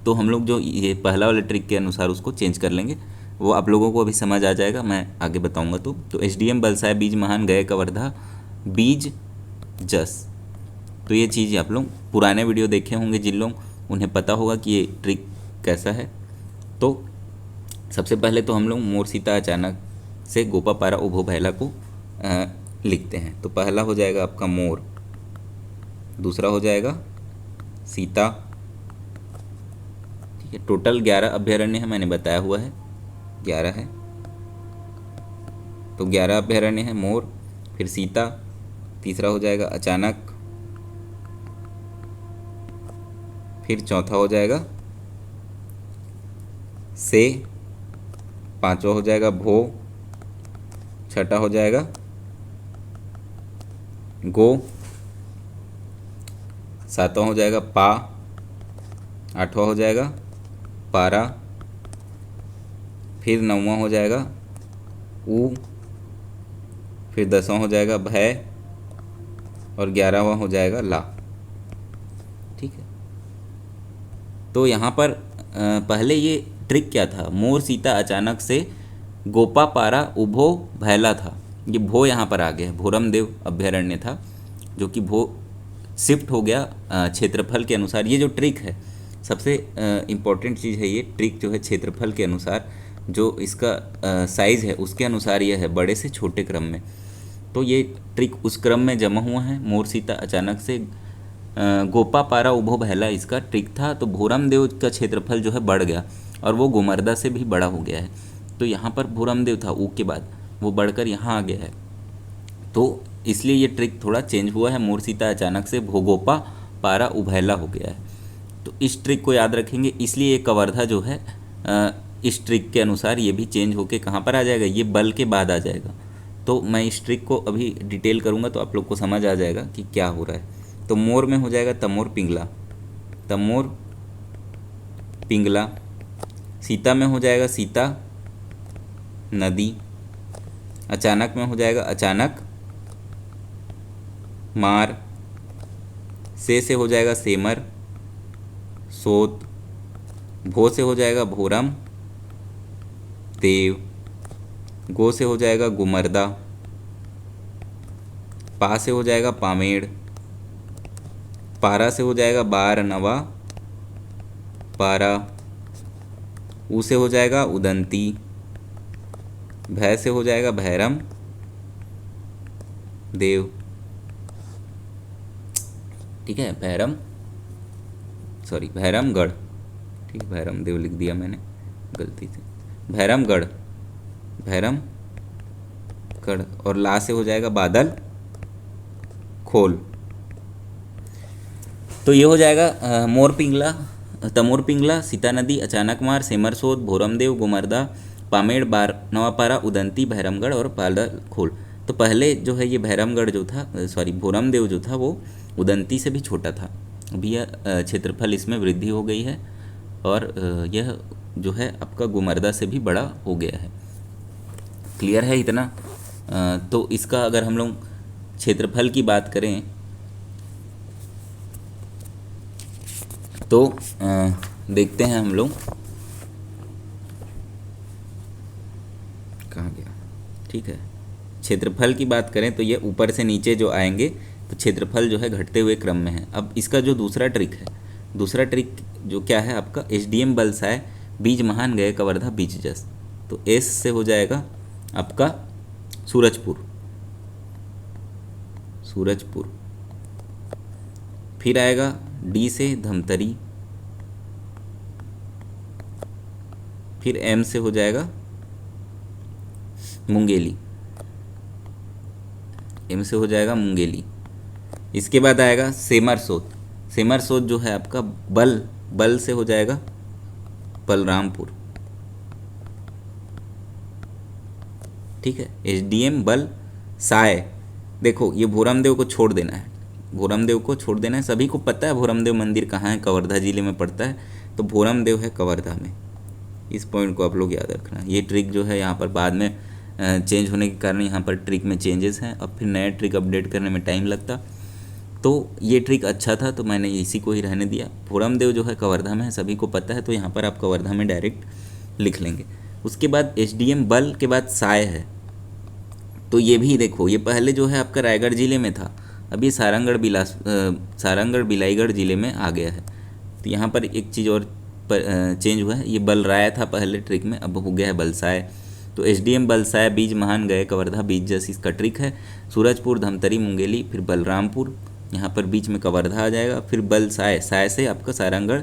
तो हम लोग जो ये पहला वाले ट्रिक के अनुसार उसको चेंज कर लेंगे, वो आप लोगों को अभी समझ आ जाएगा, मैं आगे बताऊँगा। तो SDM बलसाय बीज महान गए कवर्धा बीज जस, तो ये चीज़ आप लोग पुराने वीडियो देखे होंगे जिन लोग, उन्हें पता होगा कि ये ट्रिक कैसा है। तो सबसे पहले तो हम लोग मोर सीता अचानक से गोपा पारा उभो भैला को लिखते हैं। तो पहला हो जाएगा आपका मोर, दूसरा हो जाएगा सीता, ठीक है। टोटल 11 अभयारण्य है, मैंने बताया हुआ है 11 है, तो 11 अभयारण्य है। मोर, फिर सीता, तीसरा हो जाएगा अचानक, फिर चौथा हो जाएगा से, पांचवा हो जाएगा भो, छठा हो जाएगा गो, सातवां हो जाएगा पा, आठवां हो जाएगा पारा, फिर नौवां हो जाएगा ऊ, फिर 10वां हो जाएगा भय, और 11वां हो जाएगा ला, ठीक है। तो यहाँ पर पहले ये ट्रिक क्या था, मोर सीता अचानक से गोपा पारा उभो भैला था, ये भो यहाँ पर आ गया, भोरम देव अभयारण्य था जो कि भो शिफ्ट हो गया क्षेत्रफल के अनुसार। ये जो ट्रिक है सबसे इम्पोर्टेंट चीज़ है, ये ट्रिक जो है क्षेत्रफल के अनुसार, जो इसका साइज़ है उसके अनुसार यह है, बड़े से छोटे क्रम में। तो ये ट्रिक उस क्रम में जमा हुआ है, मोर सीता अचानक से गोपा पारा उभो भैला इसका ट्रिक था। तो भोरम देव का क्षेत्रफल जो है बढ़ गया और वो गोमर्दा से भी बड़ा हो गया है। तो यहाँ पर भोरम देव था ऊ के बाद, वो बढ़कर यहाँ आ गया है, तो इसलिए ये ट्रिक थोड़ा चेंज हुआ है, मोर सीता अचानक से भोगोपा पारा उभैला हो गया है। तो इस ट्रिक को याद रखेंगे, इसलिए ये कवर्धा जो है इस ट्रिक के अनुसार ये भी चेंज होके कहाँ पर आ जाएगा, ये बल के बाद आ जाएगा। तो मैं इस ट्रिक को अभी डिटेल करूँगा तो आप लोग को समझ आ जाएगा कि क्या हो रहा है। तो मोर में हो जाएगा तमोर पिंगला, तमोर पिंगला। सीता में हो जाएगा सीता नदी, अचानक में हो जाएगा अचानक मार, से हो जाएगा सेमर सोत, भो से हो जाएगा भोरम देव, गो से हो जाएगा गुमर्दा, पा से हो जाएगा पामेड़, पारा से हो जाएगा बार नवा पारा, ऊ से हो जाएगा उदंती, भय से हो जाएगा भैरम देव, ठीक है, भैरमगढ़, ठीक है, भैरम देव लिख दिया मैंने गलती से, भैरमगढ़, और ला से हो जाएगा बादल खोल। तो ये हो जाएगा मोर पिंगला, तमोर पिंगला, सीता नदी, अचानक मार, सेमर सोत, भोरमदेव, गुमर्दा, पामेड़, नवापारा, उदंती, भैरमगढ़ और बादल खोल। तो पहले जो है ये भैरमगढ़ जो था, सॉरी भोरमदेव जो था वो उदंती से भी छोटा था। अभी यह क्षेत्रफल इसमें वृद्धि हो गई है और यह जो है आपका गुमर्दा से भी बड़ा हो गया है। क्लियर है इतना? तो इसका अगर हम लोग क्षेत्रफल की बात करें तो देखते हैं हम लोग, कहाँ गया, ठीक है। क्षेत्रफल की बात करें तो ये ऊपर से नीचे जो आएंगे तो क्षेत्रफल जो है घटते हुए क्रम में है। अब इसका जो दूसरा ट्रिक है, दूसरा ट्रिक जो क्या है आपका, एसडीएम बलसाय बीज महान गए कवर्धा बीज जस। तो एस से हो जाएगा आपका सूरजपुर, सूरजपुर। फिर आएगा डी से धमतरी, फिर एम से हो जाएगा मुंगेली, एम से हो जाएगा मुंगेली। इसके बाद आएगा सेमरसोत, सेमरसोत जो है आपका बल से हो जाएगा बलरामपुर, ठीक है। एसडीएम बल साय, देखो ये भोरमदेव को छोड़ देना है, भोरमदेव को छोड़ देना है। सभी को पता है भोरमदेव मंदिर कहाँ है, कवर्धा जिले में पड़ता है, तो भोरमदेव है कवर्धा में। इस पॉइंट को आप लोग याद रखना। ये ट्रिक जो है यहाँ पर बाद में चेंज होने के कारण यहाँ पर ट्रिक में चेंजेस हैं, अब फिर नया ट्रिक अपडेट करने में टाइम लगता। तो ये ट्रिक अच्छा था तो मैंने इसी को ही रहने दिया। भोरमदेव जो है कवर्धा में है, सभी को पता है, तो यहाँ पर आप कवर्धा में डायरेक्ट लिख लेंगे। उसके बाद एसडीएम बल के बाद साय है, तो ये भी देखो ये पहले जो है आपका रायगढ़ जिले में था, अब ये सारंगढ़ बिलाईगढ़ जिले में आ गया है। तो यहाँ पर एक चीज़ और चेंज हुआ है, ये बलराय था पहले ट्रिक में, अब हो गया है बलसाय। तो एसडीएम बलसाय बीज महान गए कवर्धा बीज जस इसका ट्रिक है। सूरजपुर, धमतरी, मुंगेली, फिर बलरामपुर, यहाँ पर बीच में कवर्धा आ जाएगा, फिर बलसाय, साय से आपका सारंगढ़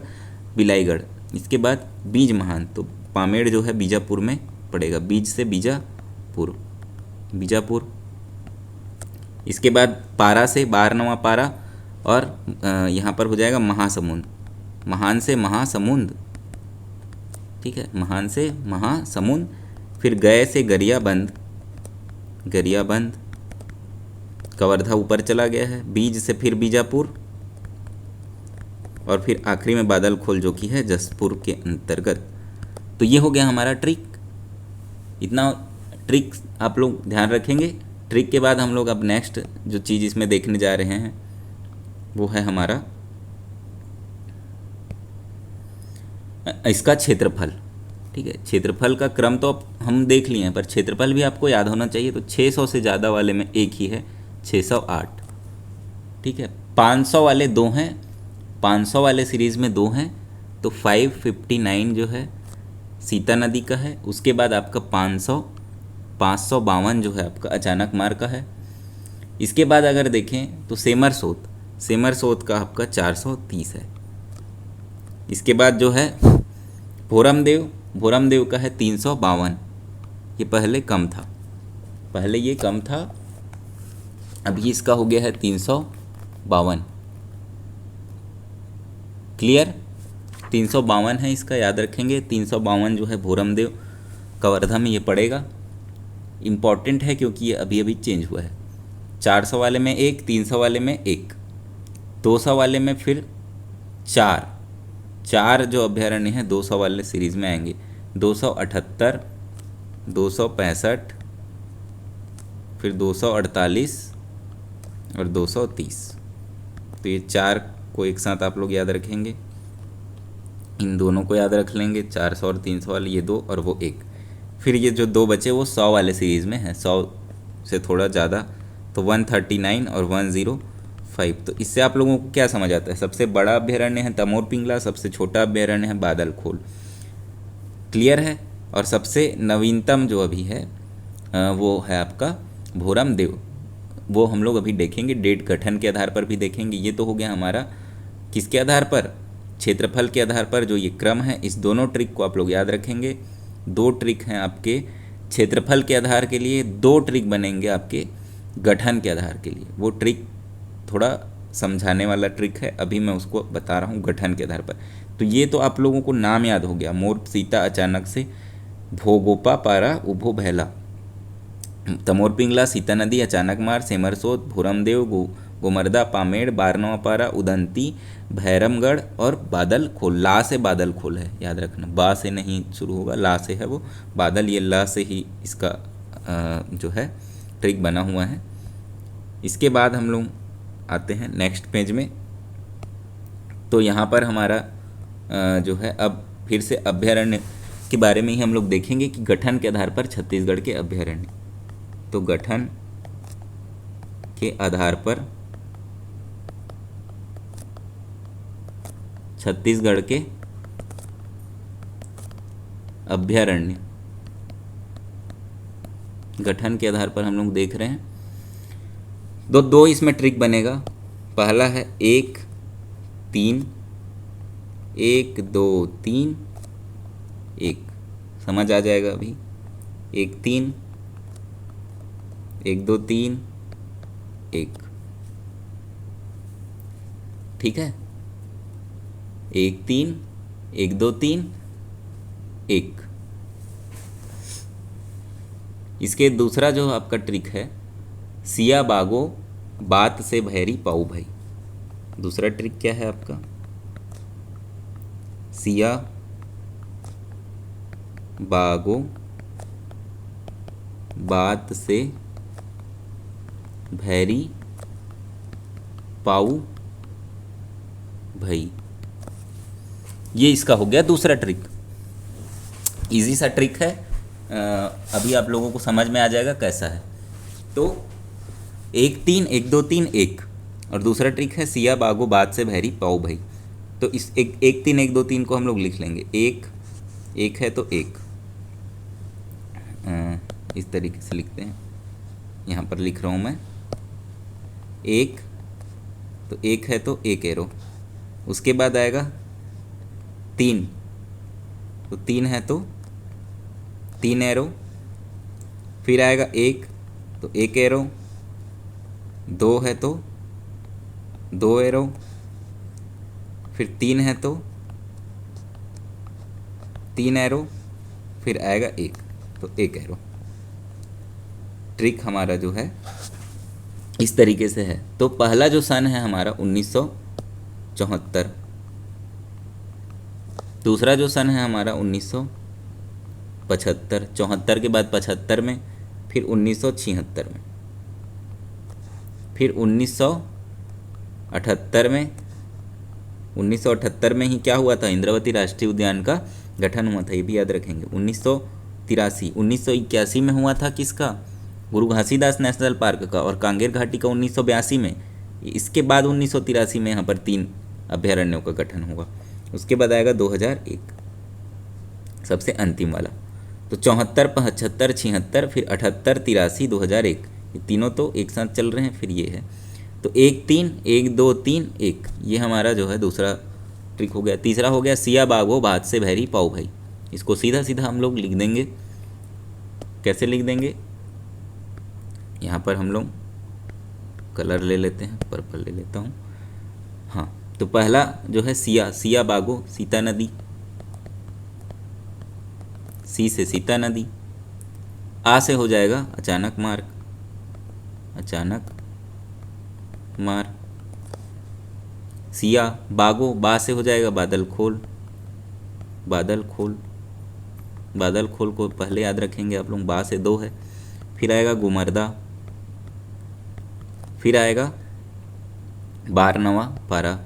बिलाईगढ़। इसके बाद बीज महान, तो पामेड़ जो है बीजापुर में पड़ेगा, बीज से बीजापुर, बीजापुर। इसके बाद पारा से बारनवा पारा और यहाँ पर हो जाएगा महासमुंद, महान से महासमुंद, ठीक है, महान से महासमुंद। फिर गए से गरियाबंद, गरियाबंद, कवर्धा ऊपर चला गया है। बीज से फिर बीजापुर और फिर आखिरी में बादल खोल जो कि है जसपुर के अंतर्गत। तो ये हो गया हमारा ट्रिक। इतना ट्रिक आप लोग ध्यान रखेंगे। ट्रिक के बाद हम लोग अब नेक्स्ट जो चीज़ इसमें देखने जा रहे हैं वो है हमारा इसका क्षेत्रफल, ठीक है। क्षेत्रफल का क्रम तो हम देख लिए हैं, पर क्षेत्रफल भी आपको याद होना चाहिए। तो 600 से ज़्यादा वाले में एक ही है, 608, ठीक है। 500 वाले दो हैं, 500 वाले सीरीज़ में दो हैं, तो 559 जो है सीता नदी का है। उसके बाद आपका 552 जो है आपका अचानक मार का है। इसके बाद अगर देखें तो सेमरसोत का आपका 430 है। इसके बाद जो है भोरमदेव का है 352, ये पहले कम था, पहले ये कम था, अभी इसका हो गया है 352। क्लियर? 352 है इसका, याद रखेंगे। 352 जो है भोरमदेव कवर्धा में ये पड़ेगा। इम्पॉर्टेंट है क्योंकि ये अभी अभी चेंज हुआ है। 400 वाले में एक, 300 वाले में एक, 200 वाले में फिर चार जो अभ्यारण्य हैं 200 वाले सीरीज़ में आएंगे। 278, 265, फिर 248 और 230। तो ये 4 को एक साथ आप लोग याद रखेंगे, इन दोनों को याद रख लेंगे, 400 और 300 वाले, ये 2 और वो 1। फिर ये जो 2 बचे वो 100 वाले सीरीज़ में है, 100 से थोड़ा ज़्यादा, तो 139 और 105। तो इससे आप लोगों को क्या समझ आता है? सबसे बड़ा अभ्यारण्य है तमोर पिंगला, सबसे छोटा अभ्यारण्य है बादल खोल। क्लियर है? और सबसे नवीनतम जो अभी है वो है आपका भोरमदेव, वो हम लोग अभी देखेंगे, डेट गठन के आधार पर भी देखेंगे। ये तो हो गया हमारा किसके आधार पर? क्षेत्रफल के आधार पर जो ये क्रम है। इस दोनों ट्रिक को आप लोग याद रखेंगे। 2 ट्रिक हैं आपके क्षेत्रफल के आधार के लिए, 2 ट्रिक बनेंगे आपके गठन के आधार के लिए। वो ट्रिक थोड़ा समझाने वाला ट्रिक है, अभी मैं उसको बता रहा हूँ गठन के आधार पर। तो ये तो आप लोगों को नाम याद हो गया, मोर सीता अचानक से भोगोपा पारा उभो भैला, तमोर पिंगला, सीता नदी, अचानक मार, सेमरसोत, भूरमदेव, गोमर्दा, पामेड़, बारनवा पारा, उदंती, भैरमगढ़ और बादल खोल। ला से बादल खोल है, याद रखना, बा से नहीं शुरू होगा, ला से है वो बादल, ये ला से ही इसका जो है ट्रिक बना हुआ है। इसके बाद हम लोग आते हैं नेक्स्ट पेज में। तो यहाँ पर हमारा जो है अब फिर से अभयारण्य के बारे में ही हम लोग देखेंगे कि गठन के आधार पर छत्तीसगढ़ के अभयारण्य। तो गठन के आधार पर छत्तीसगढ़ के अभयारण्य, गठन के आधार पर हम लोग देख रहे हैं। दो इसमें ट्रिक बनेगा। पहला है 1 3 1 2 3 1, समझ आ जाएगा अभी। 1 3 1 2 3 1, ठीक है। 1 3 1 2 3 1। इसके दूसरा जो आपका ट्रिक है, सिया बागो बात से भैरी पाऊ भाई। दूसरा ट्रिक क्या है आपका, सिया बागो बात से भैरी पाऊ भाई। ये इसका हो गया दूसरा ट्रिक। इजी सा ट्रिक है, अभी आप लोगों को समझ में आ जाएगा कैसा है। तो 1 3 1 2 3 1 और दूसरा ट्रिक है सिया बागो बात से भैरी पाऊ भाई। तो इस 1 3 1 2 3 को हम लोग लिख लेंगे। 1 है तो 1, इस तरीके से लिखते हैं। यहाँ पर लिख रहा हूँ मैं 1, तो 1 है तो 1 एरो। उसके बाद आएगा 3, तो 3 है तो 3 एरो। फिर आएगा 1, तो 1 एरो। 2 है तो 2 एरो। फिर 3 है तो 3 एरो। फिर आएगा 1, तो 1 एरो। ट्रिक हमारा जो है इस तरीके से है। तो पहला जो सन है हमारा 1974, दूसरा जो सन है हमारा 1975, 74 के बाद 75 में, फिर 1976 में, फिर 1978 में। 1978 में ही क्या हुआ था, इंद्रावती राष्ट्रीय उद्यान का गठन हुआ था, ये भी याद रखेंगे। 1983, 1981 में हुआ था किसका, गुरु घासीदास नेशनल पार्क का, और कांगेर घाटी का 1982 में। इसके बाद 1983 में यहाँ पर 3 अभयारण्यों का गठन होगा। उसके बाद आएगा 2001, सबसे अंतिम वाला। तो 74 75 76, फिर 78 83 2001, ये तीनों तो एक साथ चल रहे हैं। फिर ये है तो 1 3 1 2 3 1, ये हमारा जो है दूसरा ट्रिक हो गया। तीसरा हो गया सिया बागो बात से भैरी पाऊ भाई। इसको सीधा सीधा हम लोग लिख देंगे। कैसे लिख देंगे, यहाँ पर हम लोग कलर ले लेते हैं, पर्पल ले लेता हूँ। हाँ, तो पहला जो है सिया बागो, सीता नदी, सी से सीता नदी। आ से हो जाएगा अचानक मार, अचानक मार। सिया बागो, बा से हो जाएगा बादल खोल, बादल खोल। बादल खोल को पहले याद रखेंगे आप लोग, बा से 2 है। फिर आएगा गुमर्दा, फिर आएगा बारनवा पारा।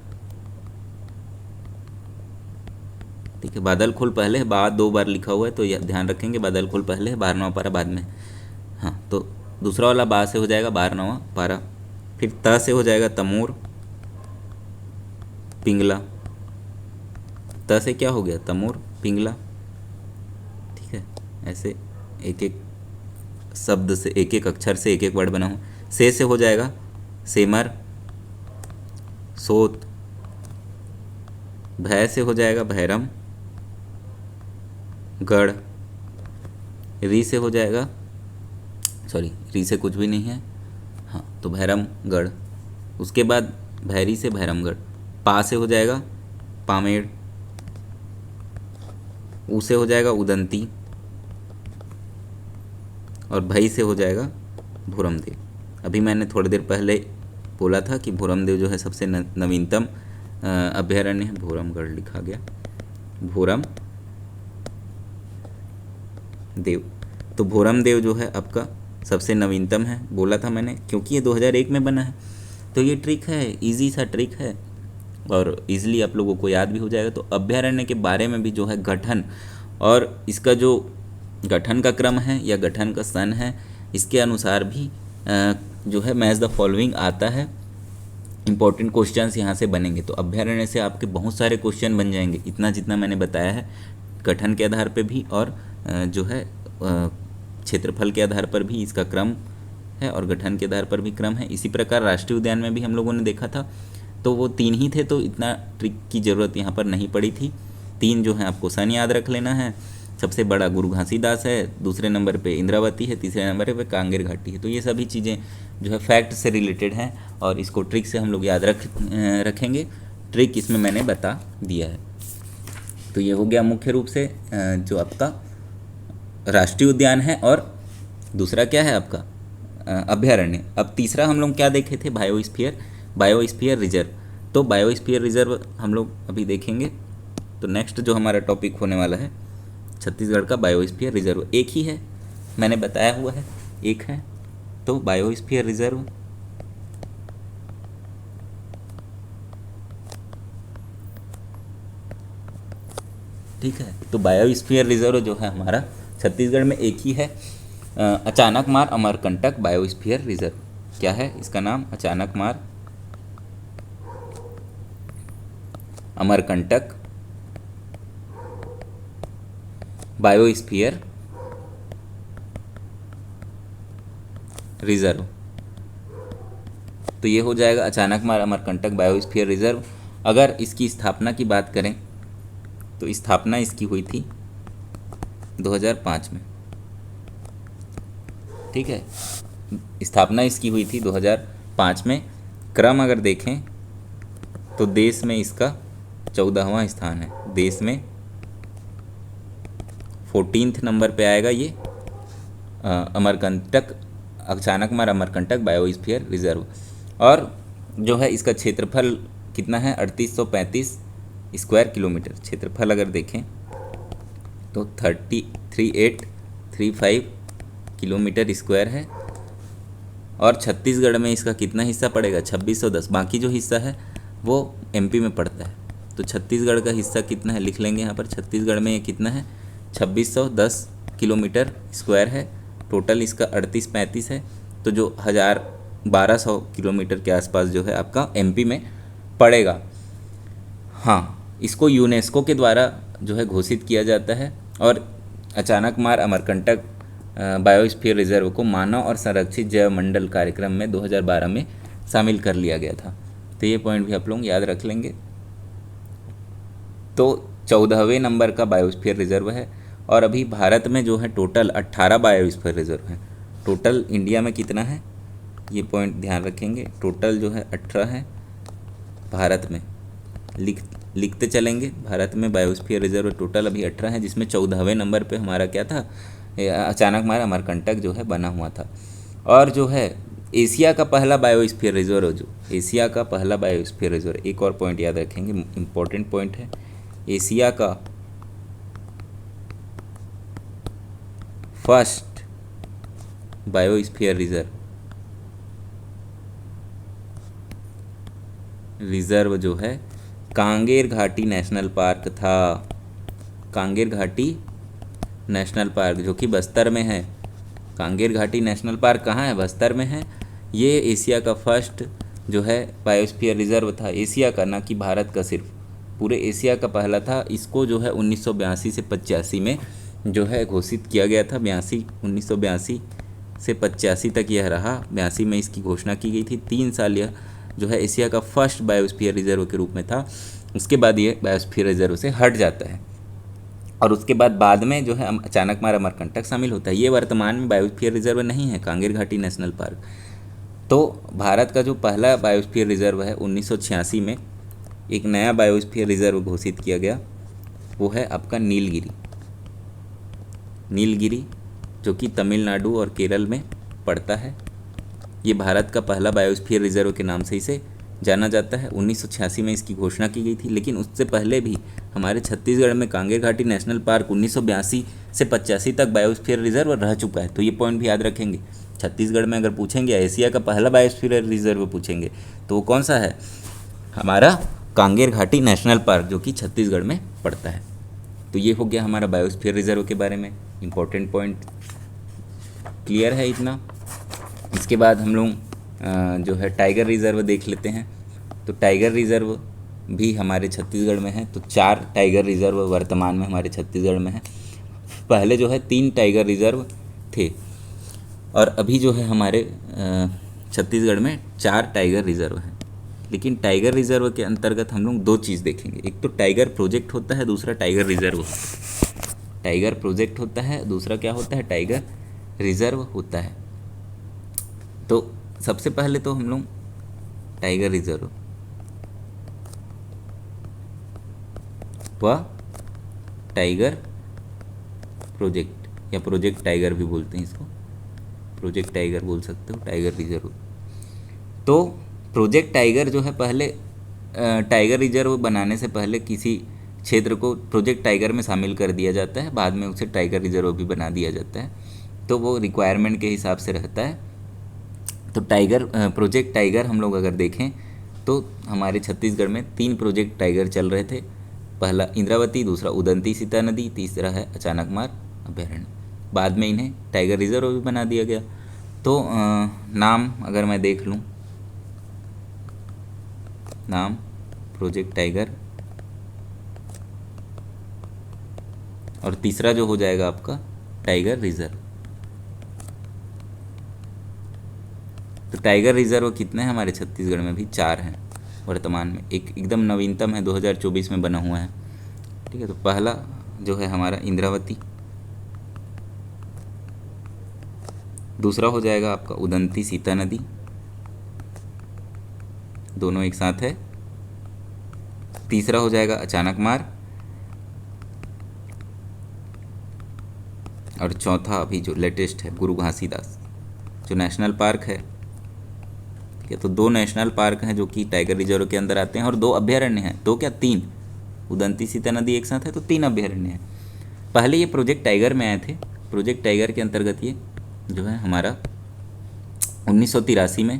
ठीक है, बादल खोल पहले है, बाद 2 बार लिखा हुआ है तो ध्यान रखेंगे, बादल खोल पहले है, बारनवा पारा बाद में। हाँ, तो दूसरा वाला बा से हो जाएगा बारनवा पारा। फिर त से हो जाएगा तमोर पिंगला। त से क्या हो गया, तमोर पिंगला। ठीक है, ऐसे एक एक शब्द से, एक एक अक्षर से एक एक वर्ड बना हो। से हो जाएगा सेमर सोत। भय से हो जाएगा भैरम गढ़। री से हो जाएगा, सॉरी री से कुछ भी नहीं है, हाँ, तो भैरमगढ़। उसके बाद भैरी से भैरमगढ़। पा से हो जाएगा पामेड़। ऊ से हो जाएगा उदंती। और भई से हो जाएगा भोरमदेव। अभी मैंने थोड़ी देर पहले बोला था कि भोरमदेव जो है सबसे नवीनतम अभयारण्य है। भोरमगढ़ लिखा गया, भोरम देव। तो भोरमदेव जो है आपका सबसे नवीनतम है, बोला था मैंने, क्योंकि ये 2001 में बना है। तो ये ट्रिक है, इजी सा ट्रिक है और इजीली आप लोगों को याद भी हो जाएगा। तो अभयारण्य के बारे में भी जो है गठन और इसका जो गठन का क्रम है या गठन का सन है, इसके अनुसार भी जो है मैच द फॉलोइंग आता है। इंपॉर्टेंट क्वेश्चंस यहाँ से बनेंगे। तो अभयारण्य से आपके बहुत सारे क्वेश्चन बन जाएंगे, इतना जितना मैंने बताया है, गठन के आधार पे भी और जो है क्षेत्रफल के आधार पर भी इसका क्रम है और गठन के आधार पर भी क्रम है। इसी प्रकार राष्ट्रीय उद्यान में भी हम लोगों ने देखा था, तो वो 3 ही थे, तो इतना ट्रिक की ज़रूरत यहाँ पर नहीं पड़ी थी। 3 जो है आपको सन याद रख लेना है। सबसे बड़ा गुरु घासीदास है, दूसरे नंबर पे इंद्रावती है, तीसरे नंबर पे कांगेर घाटी है। तो ये सभी चीज़ें जो है फैक्ट से रिलेटेड हैं और इसको ट्रिक से हम लोग याद रखेंगे। ट्रिक इसमें मैंने बता दिया है। तो ये हो गया मुख्य रूप से जो आपका राष्ट्रीय उद्यान है और दूसरा क्या है आपका अभयारण्य। अब तीसरा हम लोग क्या देखे थे, बायोस्फीयर रिजर्व। तो बायोस्फीयर रिजर्व हम लोग अभी देखेंगे। तो नेक्स्ट जो हमारा टॉपिक होने वाला है छत्तीसगढ़ का बायोस्फीयर रिजर्व। एक ही है, मैंने बताया हुआ है, एक है। तो बायोस्फीयर रिजर्व ठीक है। तो बायोस्फीयर रिजर्व जो है हमारा छत्तीसगढ़ में एक ही है, अचानकमार अमरकंटक बायोस्फीयर रिजर्व। क्या है इसका नाम? Achanakmar Amarkantak biosphere reserve. तो ये हो जाएगा अचानकमार अमरकंटक बायोस्फीयर रिजर्व। अगर इसकी स्थापना की बात करें तो स्थापना इसकी हुई थी 2005 में, ठीक है। स्थापना इसकी हुई थी 2005 में। क्रम अगर देखें तो देश में इसका 14वां स्थान है, देश में 14th नंबर पे आएगा ये अमरकंटक, अचानकमार अमरकंटक बायोस्फीयर रिजर्व। और जो है इसका क्षेत्रफल कितना है? 3835 स्क्वायर किलोमीटर। क्षेत्रफल अगर देखें तो 3835 किलोमीटर स्क्वायर है। और छत्तीसगढ़ में इसका कितना हिस्सा पड़ेगा? 2610। बाकी जो हिस्सा है वो एमपी में पड़ता है। तो छत्तीसगढ़ का हिस्सा कितना है लिख लेंगे यहाँ पर। छत्तीसगढ़ में ये कितना है? 2610 किलोमीटर स्क्वायर है। टोटल इसका 3835 है। तो जो 1200 किलोमीटर के आसपास जो है आपका एमपी में पड़ेगा। हाँ, इसको यूनेस्को के द्वारा जो है घोषित किया जाता है और अचानकमार अमरकंटक बायोस्फीयर रिजर्व को मानव और संरक्षित जैव मंडल कार्यक्रम में 2012 में शामिल कर लिया गया था। तो ये पॉइंट भी आप लोग याद रख लेंगे। तो 14वें नंबर का बायोस्फीयर रिजर्व है। और अभी भारत में जो है टोटल 18 बायोस्फीयर रिजर्व है। टोटल इंडिया में कितना है ये पॉइंट ध्यान रखेंगे। टोटल जो है 18 है भारत में, लिखते चलेंगे। भारत में बायोस्फीयर रिजर्व टोटल अभी 18 है, जिसमें 14वें नंबर पे हमारा क्या था? अचानकमार अमरकंटक जो है बना हुआ था। और जो है एशिया का पहला बायोस्फीयर रिजर्व, जो एशिया का पहला बायोस्फीयर रिजर्व, एक और पॉइंट याद रखेंगे, इम्पोर्टेंट पॉइंट है। एशिया का फर्स्ट बायोस्फीयर रिजर्व जो है कांगेर घाटी नेशनल पार्क था। कांगेर घाटी नेशनल पार्क जो कि बस्तर में है। कांगेर घाटी नेशनल पार्क कहाँ है? बस्तर में है। ये एशिया का फर्स्ट जो है बायोस्फीयर रिजर्व था, एशिया का, ना कि भारत का सिर्फ, पूरे एशिया का पहला था। इसको जो है 1982 से 85 में जो है घोषित किया गया था। 1982 से 85 तक यह रहा। 82 में इसकी घोषणा की गई थी। 3 साल यह जो है एशिया का फर्स्ट बायोस्फीयर रिजर्व के रूप में था। उसके बाद ये बायोस्फीयर रिजर्व से हट जाता है और उसके बाद में जो है अचानकमार अमरकंटक शामिल होता है। ये वर्तमान में बायोस्फीयर रिजर्व नहीं है, कांगेर घाटी नेशनल पार्क। तो भारत का जो पहला बायोस्फीयर रिजर्व है 1986 में एक नया बायोस्फीयर रिजर्व घोषित किया गया, वो है आपका नीलगिरी जो कि तमिलनाडु और केरल में पड़ता है। ये भारत का पहला बायोस्फीयर रिजर्व के नाम से इसे जाना जाता है। 1986 में इसकी घोषणा की गई थी, लेकिन उससे पहले भी हमारे छत्तीसगढ़ में कांगेर घाटी नेशनल पार्क 1982 से 85 तक बायोस्फीयर रिजर्व रह चुका है। तो ये पॉइंट भी याद रखेंगे। छत्तीसगढ़ में अगर पूछेंगे एशिया का पहला बायोस्फीयर रिजर्व पूछेंगे तो वो कौन सा है, हमारा कांगेर घाटी नेशनल पार्क, जो कि छत्तीसगढ़ में पड़ता है। तो ये हो गया हमारा बायोस्फीयर रिजर्व के बारे में इम्पोर्टेंट पॉइंट। क्लियर है इतना। इसके बाद हम लोग जो है टाइगर रिजर्व देख लेते हैं। तो टाइगर रिजर्व भी हमारे छत्तीसगढ़ में है। तो 4 टाइगर रिजर्व वर्तमान में हमारे छत्तीसगढ़ में है। पहले जो है 3 टाइगर रिजर्व थे और अभी जो है हमारे छत्तीसगढ़ में 4 टाइगर रिजर्व हैं। लेकिन टाइगर रिजर्व के अंतर्गत हम लोग 2 चीज़ देखेंगे। एक तो टाइगर प्रोजेक्ट होता है, दूसरा टाइगर रिजर्व होता है। टाइगर प्रोजेक्ट होता है, दूसरा क्या होता है, टाइगर रिजर्व होता है। तो सबसे पहले तो हम लोग टाइगर रिजर्व व टाइगर प्रोजेक्ट या प्रोजेक्ट टाइगर भी बोलते हैं इसको, प्रोजेक्ट टाइगर बोल सकते हो, टाइगर रिजर्व। तो प्रोजेक्ट टाइगर जो है पहले टाइगर रिजर्व बनाने से पहले किसी क्षेत्र को प्रोजेक्ट टाइगर में शामिल कर दिया जाता है, बाद में उसे टाइगर रिजर्व भी बना दिया जाता है। तो वो रिक्वायरमेंट के हिसाब से रहता है। तो टाइगर प्रोजेक्ट टाइगर हम लोग अगर देखें तो हमारे छत्तीसगढ़ में 3 प्रोजेक्ट टाइगर चल रहे थे। पहला इंद्रावती, दूसरा उदंती सीता नदी, तीसरा है अचानकमार अभयारण्य। बाद में इन्हें टाइगर रिजर्व भी बना दिया गया। तो नाम अगर मैं देख लूँ, नाम प्रोजेक्ट टाइगर और तीसरा जो हो जाएगा आपका टाइगर रिजर्व। तो टाइगर रिजर्व कितने हैं हमारे छत्तीसगढ़ में भी? 4 हैं वर्तमान में। एक एकदम नवीनतम है, 2024 में बना हुआ है। ठीक है, तो पहला जो है हमारा इंद्रावती, दूसरा हो जाएगा आपका उदंती सीता नदी, दोनों एक साथ है। तीसरा हो जाएगा अचानकमार और चौथा अभी जो लेटेस्ट है गुरु घासीदास, जो नेशनल पार्क है। ठीक है, तो 2 नेशनल पार्क हैं जो कि टाइगर रिजर्व के अंदर आते हैं और 2 अभयारण्य हैं। 2 क्या 3, उदंती सीता नदी एक साथ है तो 3 अभयारण्य हैं। पहले ये प्रोजेक्ट टाइगर में आए थे। प्रोजेक्ट टाइगर के अंतर्गत ये जो है हमारा 1983 में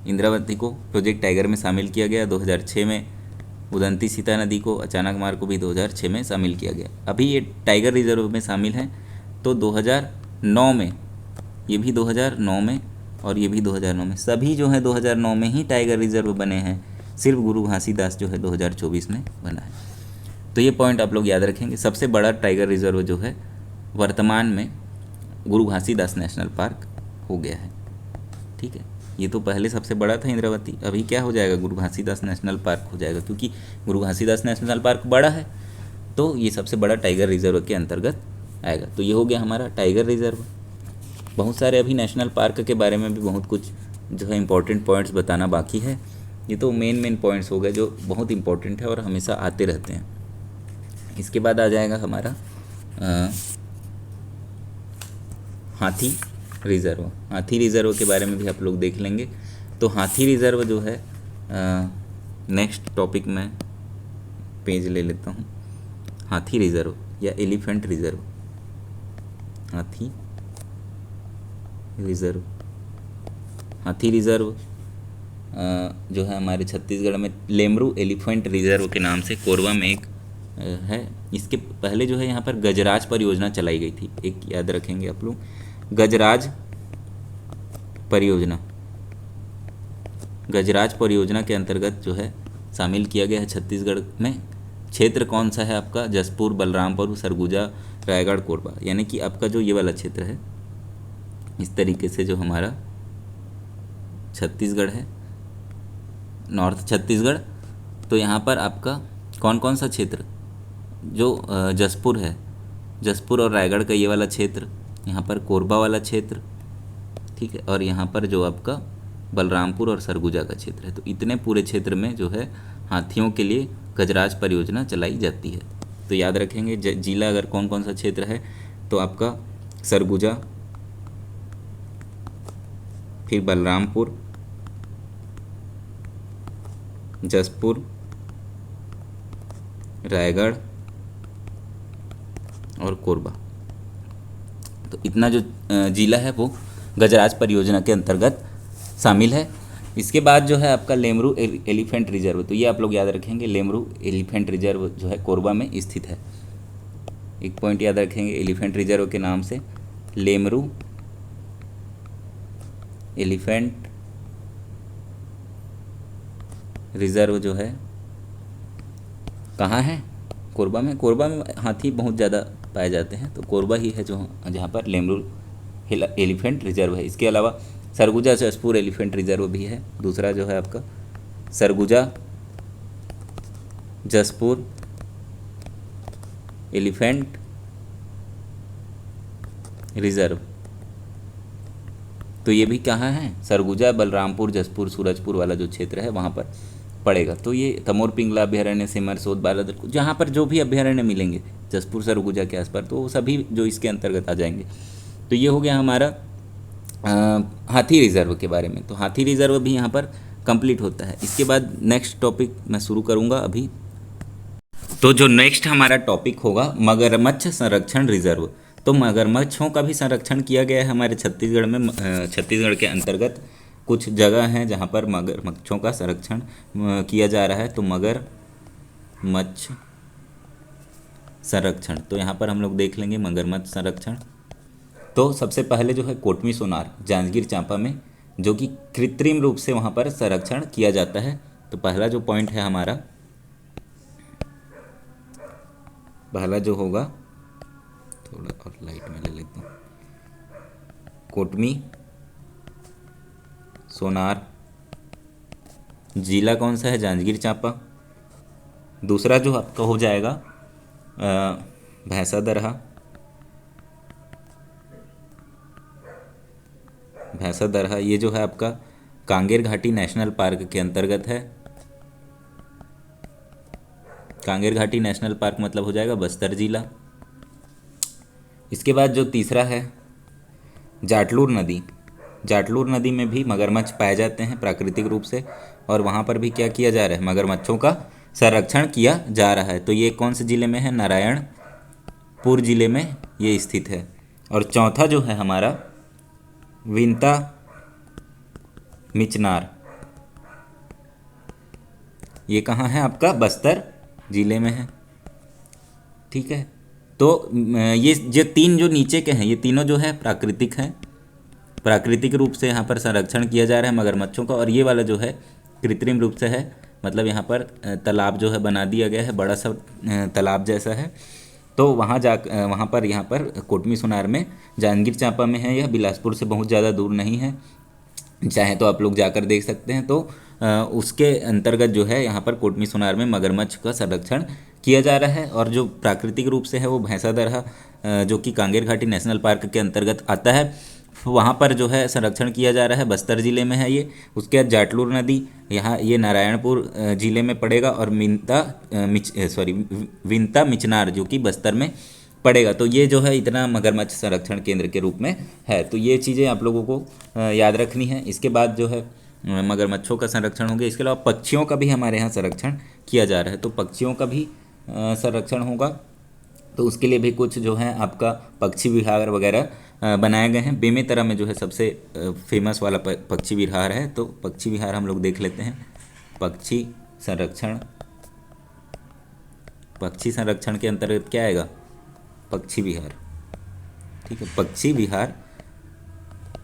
इंद्रावती को प्रोजेक्ट टाइगर में शामिल किया गया। 2006 में उदंती सीता नदी को, अचानकमार को भी 2006 में शामिल किया गया। अभी ये टाइगर रिजर्व में शामिल हैं। तो 2009 में, ये भी 2009 में और ये भी 2009 में, सभी जो है 2009 में ही टाइगर रिजर्व बने हैं। सिर्फ गुरु घासीदास जो है 2024 में बना है। तो ये पॉइंट आप लोग याद रखेंगे। सबसे बड़ा टाइगर रिजर्व जो है वर्तमान में गुरु घासीदास नेशनल पार्क हो गया है। ठीक है, ये तो पहले सबसे बड़ा था इंद्रावती, अभी क्या हो जाएगा, गुरु घासीदास नेशनल पार्क हो जाएगा, क्योंकि गुरु घासीदास नेशनल पार्क बड़ा है तो ये सबसे बड़ा टाइगर रिजर्व के अंतर्गत आएगा। तो ये हो गया हमारा टाइगर रिजर्व। बहुत सारे अभी नेशनल पार्क के बारे में भी बहुत कुछ जो है इम्पोर्टेंट पॉइंट्स बताना बाकी है। ये तो मेन पॉइंट्स हो गए जो बहुत इंपॉर्टेंट है और हमेशा आते रहते हैं। इसके बाद आ जाएगा हमारा हाथी रिजर्व। हाथी रिजर्व के बारे में भी आप लोग देख लेंगे। तो हाथी रिजर्व जो है नेक्स्ट टॉपिक में पेज ले लेता हूँ। हाथी रिजर्व या एलिफेंट रिजर्व, हाथी रिजर्व। हाथी रिजर्व जो है हमारे छत्तीसगढ़ में लेमरू एलिफेंट रिजर्व के नाम से कोरबा में एक है। इसके पहले जो है यहाँ पर गजराज परियोजना चलाई गई थी। एक याद रखेंगे आप लोग, गजराज परियोजना। गजराज परियोजना के अंतर्गत जो है शामिल किया गया है छत्तीसगढ़ में। क्षेत्र कौन सा है आपका? जसपुर, बलरामपुर, सरगुजा, रायगढ़, कोरबा, यानी कि आपका जो ये वाला क्षेत्र है, इस तरीके से जो हमारा छत्तीसगढ़ है, नॉर्थ छत्तीसगढ़। तो यहाँ पर आपका कौन कौन सा क्षेत्र, जो जसपुर है, जसपुर और रायगढ़ का ये वाला क्षेत्र, यहाँ पर कोरबा वाला क्षेत्र, ठीक है, और यहाँ पर जो आपका बलरामपुर और सरगुजा का क्षेत्र है। तो इतने पूरे क्षेत्र में जो है हाथियों के लिए गजराज परियोजना चलाई जाती है। तो याद रखेंगे जिला अगर कौन कौन सा क्षेत्र है, तो आपका सरगुजा, फिर बलरामपुर, जसपुर, रायगढ़ और कोरबा। तो इतना जो जिला है वो गजराज परियोजना के अंतर्गत शामिल है। इसके बाद जो है आपका लेमरू एलिफेंट रिजर्व, तो ये आप लोग याद रखेंगे, लेमरू एलिफेंट रिजर्व जो है कोरबा में स्थित है। एक पॉइंट याद रखेंगे एलिफेंट रिजर्व के नाम से, लेमरू एलिफेंट रिजर्व जो है कहाँ है, कोरबा में। कोरबा में हाथी बहुत ज़्यादा पाए जाते हैं, तो कोरबा ही है जो जहाँ पर लेमरू एलिफेंट रिजर्व है। इसके अलावा सरगुजा जसपुर एलिफेंट रिजर्व भी है, दूसरा जो है आपका सरगुजा जसपुर एलिफेंट रिजर्व। तो ये भी कहाँ है, सरगुजा, बलरामपुर, जसपुर, सूरजपुर वाला जो क्षेत्र है वहाँ पर पड़ेगा। तो ये तमोर पिंगला अभ्यारण्य, सिमर, सोद, बालादल, जहाँ पर जो भी अभ्यारण्य मिलेंगे जसपुर सरगुजा के आसपास, तो वो सभी जो इसके अंतर्गत आ जाएंगे। तो ये हो गया हमारा हाथी रिजर्व के बारे में। तो हाथी रिजर्व भी यहाँ पर कंप्लीट होता है। इसके बाद नेक्स्ट टॉपिक मैं शुरू करूँगा अभी। तो जो नेक्स्ट हमारा टॉपिक होगा मगरमच्छ संरक्षण रिजर्व। तो मगरमच्छों का भी संरक्षण किया गया है हमारे छत्तीसगढ़ में। छत्तीसगढ़ के अंतर्गत कुछ जगह हैं जहाँ पर मगरमच्छों का संरक्षण किया जा रहा है। तो मगरमच्छ संरक्षण, तो यहाँ पर हम लोग देख लेंगे मगरमच्छ संरक्षण। तो सबसे पहले जो है कोटमी सोनार जांजगीर चांपा में, जो कि कृत्रिम रूप से वहाँ पर संरक्षण किया जाता है। तो पहला जो पॉइंट है हमारा, पहला जो होगा, थोड़ा और लाइट में ले लेता हूँ, कोटमी सोनार, जिला कौन सा है, जांजगीर चांपा। दूसरा जो आपका हो जाएगा भैंसादरहा, भैंसादरहा ये जो है आपका कांगेर घाटी नेशनल पार्क के अंतर्गत है। कांगेर घाटी नेशनल पार्क मतलब हो जाएगा बस्तर जिला। इसके बाद जो तीसरा है जाटलूर नदी, जाटलूर नदी में भी मगरमच्छ पाए जाते हैं प्राकृतिक रूप से, और वहाँ पर भी क्या किया जा रहा है, मगरमच्छों का संरक्षण किया जा रहा है। तो ये कौन से ज़िले में है, नारायणपुर ज़िले में ये स्थित है। और चौथा जो है हमारा विंता मिचनार, ये कहाँ है आपका, बस्तर ज़िले में है। ठीक है। तो ये जो तीन जो नीचे के हैं, ये तीनों जो है प्राकृतिक हैं, प्राकृतिक रूप से यहाँ पर संरक्षण किया जा रहा है मगरमच्छों का। और ये वाला जो है कृत्रिम रूप से है, मतलब यहाँ पर तालाब जो है बना दिया गया है, बड़ा सा तालाब जैसा है। तो वहाँ पर यहाँ पर कोटमी सोनार में, जांजगीर चांपा में है, यह बिलासपुर से बहुत ज़्यादा दूर नहीं है, चाहे तो आप लोग जाकर देख सकते हैं। तो उसके अंतर्गत जो है यहाँ पर कोटमी सोनार में मगरमच्छ का संरक्षण किया जा रहा है। और जो प्राकृतिक रूप से है वो भैंसादरहा, जो कि कांगेर घाटी नेशनल पार्क के अंतर्गत आता है, वहाँ पर जो है संरक्षण किया जा रहा है, बस्तर ज़िले में है ये। उसके बाद जाटलूर नदी, यहाँ ये नारायणपुर ज़िले में पड़ेगा, और विंता मिचनार जो कि बस्तर में पड़ेगा। तो ये जो है इतना मगरमच्छ संरक्षण केंद्र के रूप में है। तो ये चीज़ें आप लोगों को याद रखनी है। इसके बाद जो है मगरमच्छों का संरक्षण हो गया। इसके अलावा पक्षियों का भी हमारे यहाँ संरक्षण किया जा रहा है। तो पक्षियों का भी संरक्षण होगा, तो उसके लिए भी कुछ जो है आपका पक्षी विहार वगैरह बनाए गए हैं। बेमेतरा में जो है सबसे फेमस वाला पक्षी विहार है। तो पक्षी विहार हम लोग देख लेते हैं। पक्षी संरक्षण के अंतर्गत क्या आएगा, पक्षी विहार। ठीक है, पक्षी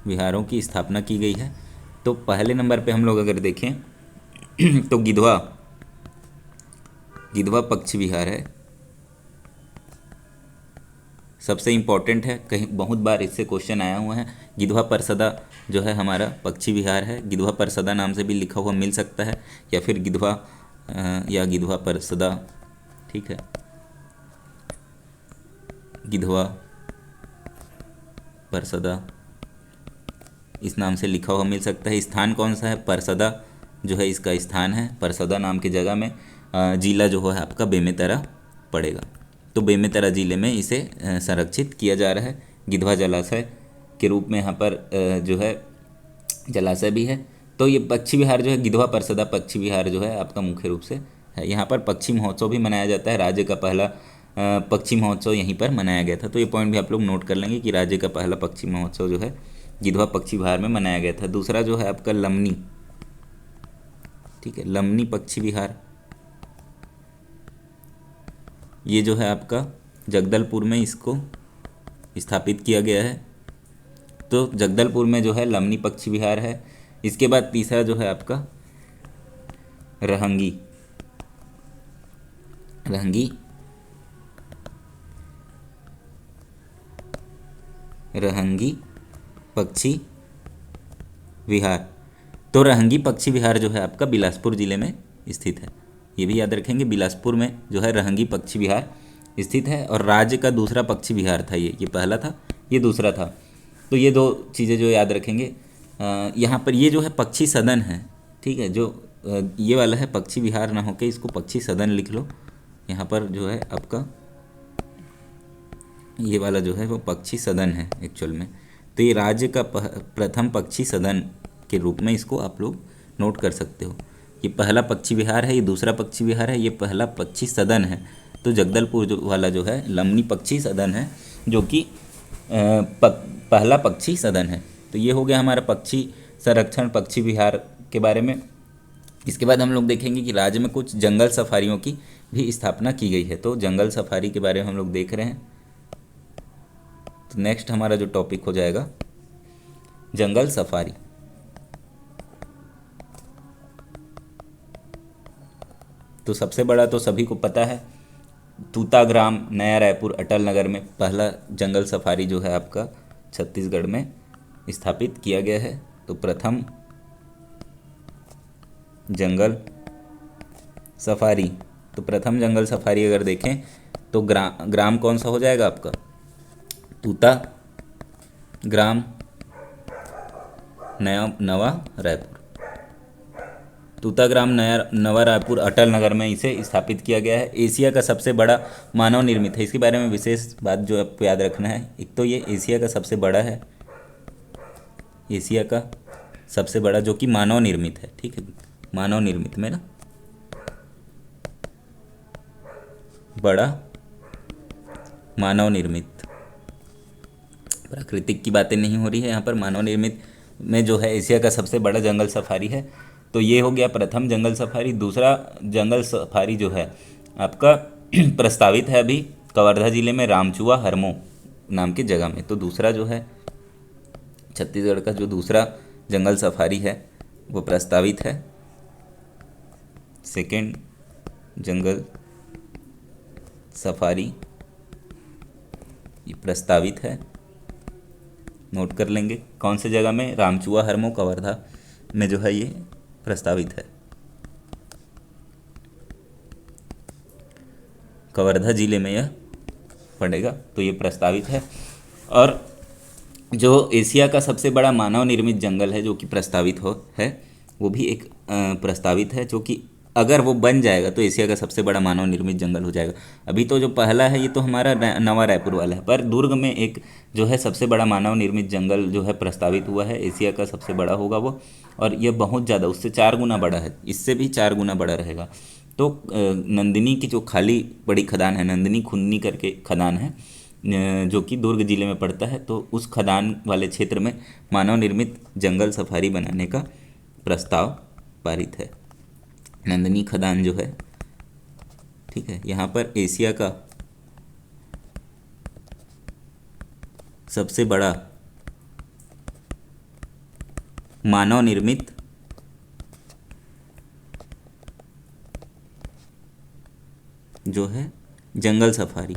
विहारों की स्थापना की गई है। तो पहले नंबर पे हम लोग अगर देखें तो गिधवा पक्षी विहार है, सबसे इम्पोर्टेंट है, कहीं बहुत बार इससे क्वेश्चन आया हुआ है। गिधवा परसदा जो है हमारा पक्षी विहार है, गिधवा परसदा नाम से भी लिखा हुआ मिल सकता है, या फिर गिधवा या गिधवा परसदा। ठीक है, गिधवा परसदा इस नाम से लिखा हुआ मिल सकता है। स्थान कौन सा है, परसदा जो है इसका स्थान है, परसदा नाम की जगह में। जिला जो है आपका बेमेतरा पड़ेगा। तो बेमेतरा ज़िले में इसे संरक्षित किया जा रहा है। गिधवा जलाशय के रूप में यहाँ पर जो है जलाशय भी है। तो ये पक्षी विहार जो है, गिधवा परसदा पक्षी विहार जो है आपका मुख्य रूप से है। यहाँ पर पक्षी महोत्सव भी मनाया जाता है। राज्य का पहला पक्षी महोत्सव यहीं पर मनाया गया था। तो ये पॉइंट भी आप लोग नोट कर लेंगे कि राज्य का पहला पक्षी महोत्सव जो है गिधवा पक्षी विहार में मनाया गया था। दूसरा जो है आपका लमनी, ठीक है, लमनी पक्षी विहार, ये जो है आपका जगदलपुर में इसको स्थापित किया गया है। तो जगदलपुर में जो है लमनी पक्षी विहार है। इसके बाद तीसरा जो है आपका रहंगी, रहंगी रहंगी पक्षी विहार। तो रहंगी पक्षी विहार जो है आपका बिलासपुर जिले में स्थित है। ये भी याद रखेंगे, बिलासपुर में जो है रहंगी पक्षी विहार स्थित है। और राज्य का दूसरा पक्षी विहार था ये पहला था, ये दूसरा था। तो ये दो चीज़ें जो याद रखेंगे। यहाँ पर ये जो है पक्षी सदन है, ठीक है, जो ये वाला है पक्षी विहार ना होके इसको पक्षी सदन लिख लो। यहाँ पर जो है आपका ये वाला जो है वो पक्षी सदन है एक्चुअल में। तो ये राज्य का प्रथम पक्षी सदन के रूप में इसको आप लोग नोट कर सकते हो। ये पहला पक्षी विहार है, ये दूसरा पक्षी विहार है, ये पहला पक्षी सदन है। तो जगदलपुर जो वाला जो है लमनी पक्षी सदन है, जो कि पहला पक्षी सदन है। तो ये हो गया हमारा पक्षी संरक्षण पक्षी विहार के बारे में। इसके बाद हम लोग देखेंगे कि राज्य में कुछ जंगल सफारियों की भी स्थापना की गई है। तो जंगल सफारी के बारे में हम लोग देख रहे हैं। तो नेक्स्ट हमारा जो टॉपिक हो जाएगा जंगल सफारी। तो सबसे बड़ा तो सभी को पता है, तूताग्राम नया रायपुर अटल नगर में पहला जंगल सफारी जो है आपका छत्तीसगढ़ में स्थापित किया गया है। तो प्रथम जंगल सफारी, तो प्रथम जंगल सफारी अगर देखें तो ग्राम कौन सा हो जाएगा आपका, तूता ग्राम नवा रायपुर। तूताग्राम नवा रायपुर अटल नगर में इसे स्थापित किया गया है। एशिया का सबसे बड़ा मानव निर्मित है। इसके बारे में विशेष बात जो आपको याद रखना है, एक तो ये एशिया का सबसे बड़ा है, एशिया का सबसे बड़ा जो कि मानव निर्मित है, ठीक है, मानव निर्मित में ना बड़ा मानव निर्मित, प्राकृतिक की बातें नहीं हो रही है यहाँ पर, मानव निर्मित में जो है एशिया का सबसे बड़ा जंगल सफारी है। तो ये हो गया प्रथम जंगल सफारी। दूसरा जंगल सफारी जो है आपका प्रस्तावित है अभी कवर्धा जिले में रामचुआ हरमो नाम की जगह में। तो दूसरा जो है छत्तीसगढ़ का जो दूसरा जंगल सफारी है वो प्रस्तावित है, सेकेंड जंगल सफारी ये प्रस्तावित है। नोट कर लेंगे कौन से जगह में, रामचुआ हरमो कवर्धा में जो है ये प्रस्तावित है, कवर्धा जिले में यह पड़ेगा। तो ये प्रस्तावित है। और जो एशिया का सबसे बड़ा मानव निर्मित जंगल है जो कि प्रस्तावित है वो भी एक प्रस्तावित है, जो कि अगर वो बन जाएगा तो एशिया का सबसे बड़ा मानव निर्मित जंगल हो जाएगा। अभी तो जो पहला है ये तो हमारा नवा रायपुर वाला है, पर दुर्ग में एक जो है सबसे बड़ा मानव निर्मित जंगल जो है प्रस्तावित हुआ है, एशिया का सबसे बड़ा होगा वो, और ये बहुत ज़्यादा उससे 4 गुना बड़ा है, इससे भी 4 गुना बड़ा रहेगा। तो नंदिनी की जो खाली बड़ी खदान है, नंदिनी खुन्नी करके खदान है जो कि दुर्ग जिले में पड़ता है, तो उस खदान वाले क्षेत्र में मानव निर्मित जंगल सफारी बनाने का प्रस्ताव पारित है। नंदिनी खदान जो है, ठीक है, यहाँ पर एशिया का सबसे बड़ा मानव निर्मित जो है जंगल सफारी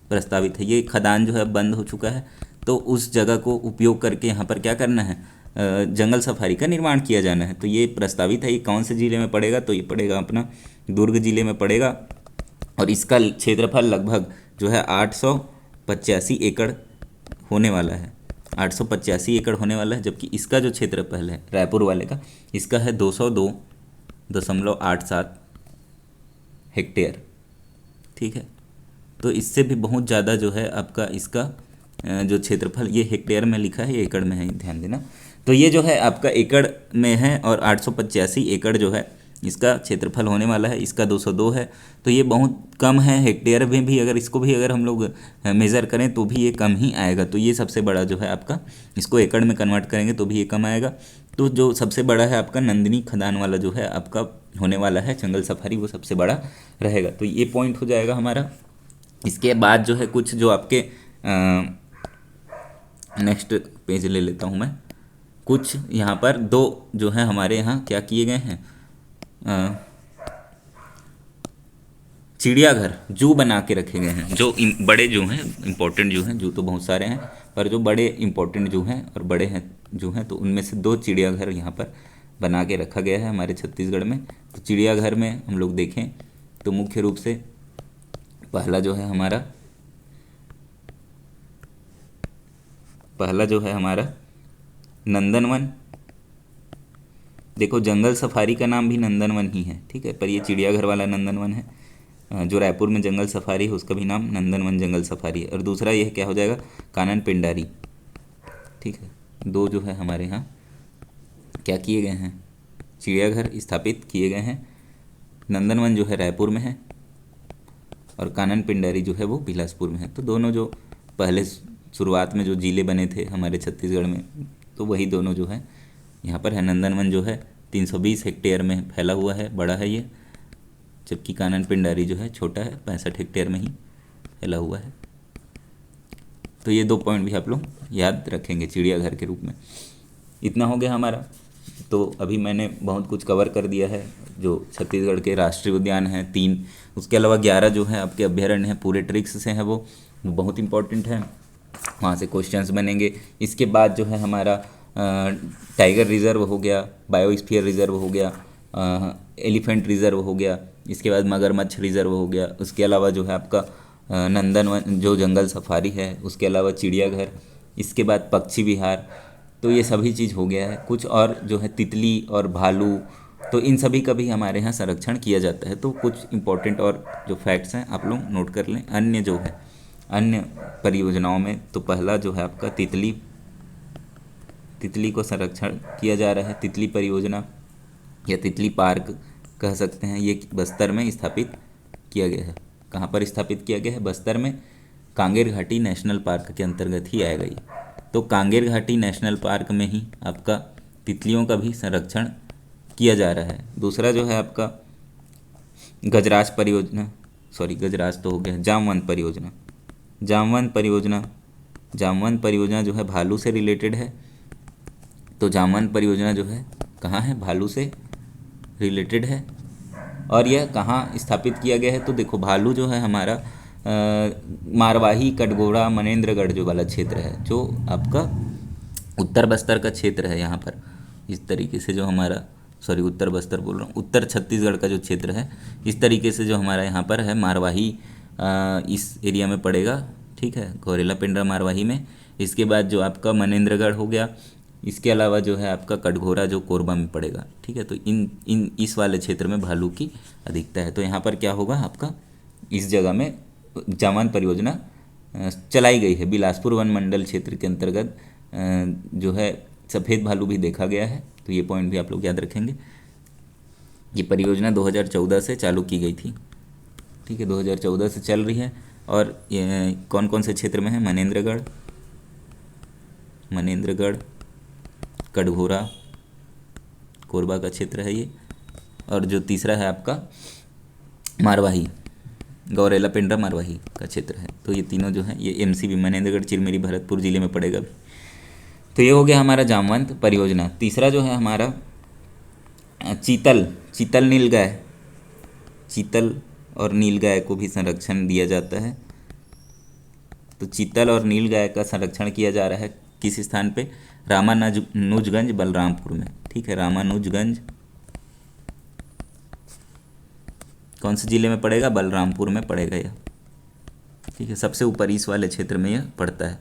प्रस्तावित है। ये खदान जो है बंद हो चुका है, तो उस जगह को उपयोग करके यहाँ पर क्या करना है, जंगल सफारी का निर्माण किया जाना है। तो ये प्रस्तावित है। ये कौन से जिले में पड़ेगा, तो ये पड़ेगा अपना दुर्ग जिले में पड़ेगा। और इसका क्षेत्रफल लगभग जो है 885 एकड़ होने वाला है, 885 एकड़ होने वाला है। जबकि इसका जो क्षेत्रफल है रायपुर वाले का, इसका है 202.87 हेक्टेयर, ठीक है। तो इससे भी बहुत ज़्यादा जो है आपका इसका जो क्षेत्रफल, ये हेक्टेयर में लिखा है, ये एकड़ में है, ध्यान देना। तो ये जो है आपका एकड़ में है और 885 एकड़ जो है इसका क्षेत्रफल होने वाला है, इसका 202 है। तो ये बहुत कम है, हेक्टेयर में भी अगर इसको भी अगर हम लोग मेज़र करें तो भी ये कम ही आएगा। तो ये सबसे बड़ा जो है आपका, इसको एकड़ में कन्वर्ट करेंगे तो भी ये कम आएगा। तो जो सबसे बड़ा है आपका नंदिनी खदान वाला जो है आपका होने वाला है जंगल सफारी, वो सबसे बड़ा रहेगा। तो ये पॉइंट हो जाएगा हमारा। इसके बाद जो है कुछ जो आपके नेक्स्ट पेज ले लेता हूँ मैं। कुछ यहाँ पर दो जो है हमारे यहाँ क्या किए गए हैं, चिड़ियाघर, जू बना के रखे गए हैं। जो बड़े जू हैं, इंपॉर्टेंट जू हैं, जू तो बहुत सारे हैं पर जो बड़े इंपॉर्टेंट जू हैं और बड़े हैं जू हैं, तो उनमें से दो चिड़ियाघर यहाँ पर बना के रखा गया है हमारे छत्तीसगढ़ में। तो चिड़ियाघर में हम लोग देखें तो मुख्य रूप से पहला जो है हमारा नंदनवन। देखो जंगल सफारी का नाम भी नंदनवन ही है, ठीक है, पर ये चिड़ियाघर वाला नंदनवन है। जो रायपुर में जंगल सफारी है उसका भी नाम नंदनवन जंगल सफारी है। और दूसरा यह क्या हो जाएगा, कानन पिंडारी, ठीक है। दो जो है हमारे यहाँ क्या किए गए हैं, चिड़ियाघर स्थापित किए गए हैं। नंदनवन जो है रायपुर में है और कानन पिंडारी जो है वो बिलासपुर में है। तो दोनों जो पहले शुरुआत में जो जिले बने थे हमारे छत्तीसगढ़ में, तो वही दोनों जो है यहाँ पर है। नंदनवन जो है 320 हेक्टेयर में फैला हुआ है, बड़ा है ये, जबकि कानन पिंडारी जो है छोटा है, 65 हेक्टेयर में ही फैला हुआ है। तो ये दो पॉइंट भी आप लोग याद रखेंगे चिड़ियाघर के रूप में। इतना हो गया हमारा। तो अभी मैंने बहुत कुछ कवर कर दिया है। जो छत्तीसगढ़ के राष्ट्रीय उद्यान हैं 3, उसके अलावा 11 जो है आपके अभ्यारण्य हैं, पूरे ट्रिक्स से हैं, वो बहुत इंपॉर्टेंट है, वहाँ से क्वेश्चंस बनेंगे। इसके बाद जो है हमारा टाइगर रिज़र्व हो गया, बायोस्फीयर रिज़र्व हो गया, एलिफेंट रिज़र्व हो गया, इसके बाद मगरमच्छ रिज़र्व हो गया, उसके अलावा जो है आपका नंदनवन जो जंगल सफारी है, उसके अलावा चिड़ियाघर, इसके बाद पक्षी विहार। तो ये सभी चीज़ हो गया है। कुछ और जो है तितली और भालू, तो इन सभी का भी हमारे यहाँ संरक्षण किया जाता है। तो कुछ इंपॉर्टेंट और जो फैक्ट्स हैं आप लोग नोट कर लें। अन्य जो है अन्य परियोजनाओं में तो पहला जो है आपका तितली को संरक्षण किया जा रहा है। तितली परियोजना या तितली पार्क कह सकते हैं, ये बस्तर में स्थापित किया गया है। कहाँ पर स्थापित किया गया है, बस्तर में, कांगेर घाटी नेशनल पार्क के अंतर्गत ही आएगा ये। तो कांगेर घाटी नेशनल पार्क में ही आपका तितलियों का भी संरक्षण किया जा रहा है। दूसरा जो है आपका गजराज परियोजना, सॉरी गजराज तो हो गया, जामवंत परियोजना। जामवंत परियोजना जो है भालू से रिलेटेड है। तो जामवंत परियोजना जो है कहाँ है, भालू से रिलेटेड है। और यह कहाँ स्थापित किया गया है, तो देखो भालू जो है हमारा मारवाही, कटघोरा, मनेन्द्रगढ़ जो वाला क्षेत्र है, जो आपका उत्तर बस्तर का क्षेत्र है। यहाँ पर इस तरीके से जो हमारा, सॉरी उत्तर बस्तर बोल रहा हूँ, उत्तर छत्तीसगढ़ का जो क्षेत्र है, इस तरीके से जो हमारा यहाँ पर है मारवाही, इस एरिया में पड़ेगा, ठीक है, गौरेला पिंडरा मारवाही में। इसके बाद जो आपका मनेन्द्रगढ़ हो गया, इसके अलावा जो है आपका कटघोरा जो कोरबा में पड़ेगा, ठीक है। तो इस वाले क्षेत्र में भालू की अधिकता है। तो यहाँ पर क्या होगा आपका, इस जगह में जामवंत परियोजना चलाई गई है। बिलासपुर वन मंडल क्षेत्र के अंतर्गत जो है सफ़ेद भालू भी देखा गया है। तो ये पॉइंट भी आप लोग याद रखेंगे। ये परियोजना 2014 से चालू की गई थी, ठीक है, 2014 से चल रही है। और ये कौन कौन से क्षेत्र में है, मनेन्द्रगढ़, कटघोरा, कोरबा का क्षेत्र है ये। और जो तीसरा है आपका मारवाही, गौरेला पिंडरा मारवाही का क्षेत्र है। तो ये तीनों जो है ये एमसीबी मनेन्द्रगढ़, चिरमिरी, भरतपुर जिले में पड़ेगा भी। तो ये हो गया हमारा जामवंत परियोजना। तीसरा जो है हमारा चीतल नीलगाय, चीतल और नीलगाय को भी संरक्षण दिया जाता है। तो चीतल और नीलगाय का संरक्षण किया जा रहा है किस स्थान पे, रामानुजगंज बलरामपुर में, ठीक है, रामानुजगंज कौन से जिले में पड़ेगा, बलरामपुर में पड़ेगा यह, ठीक है, सबसे ऊपर इस वाले क्षेत्र में यह पड़ता है।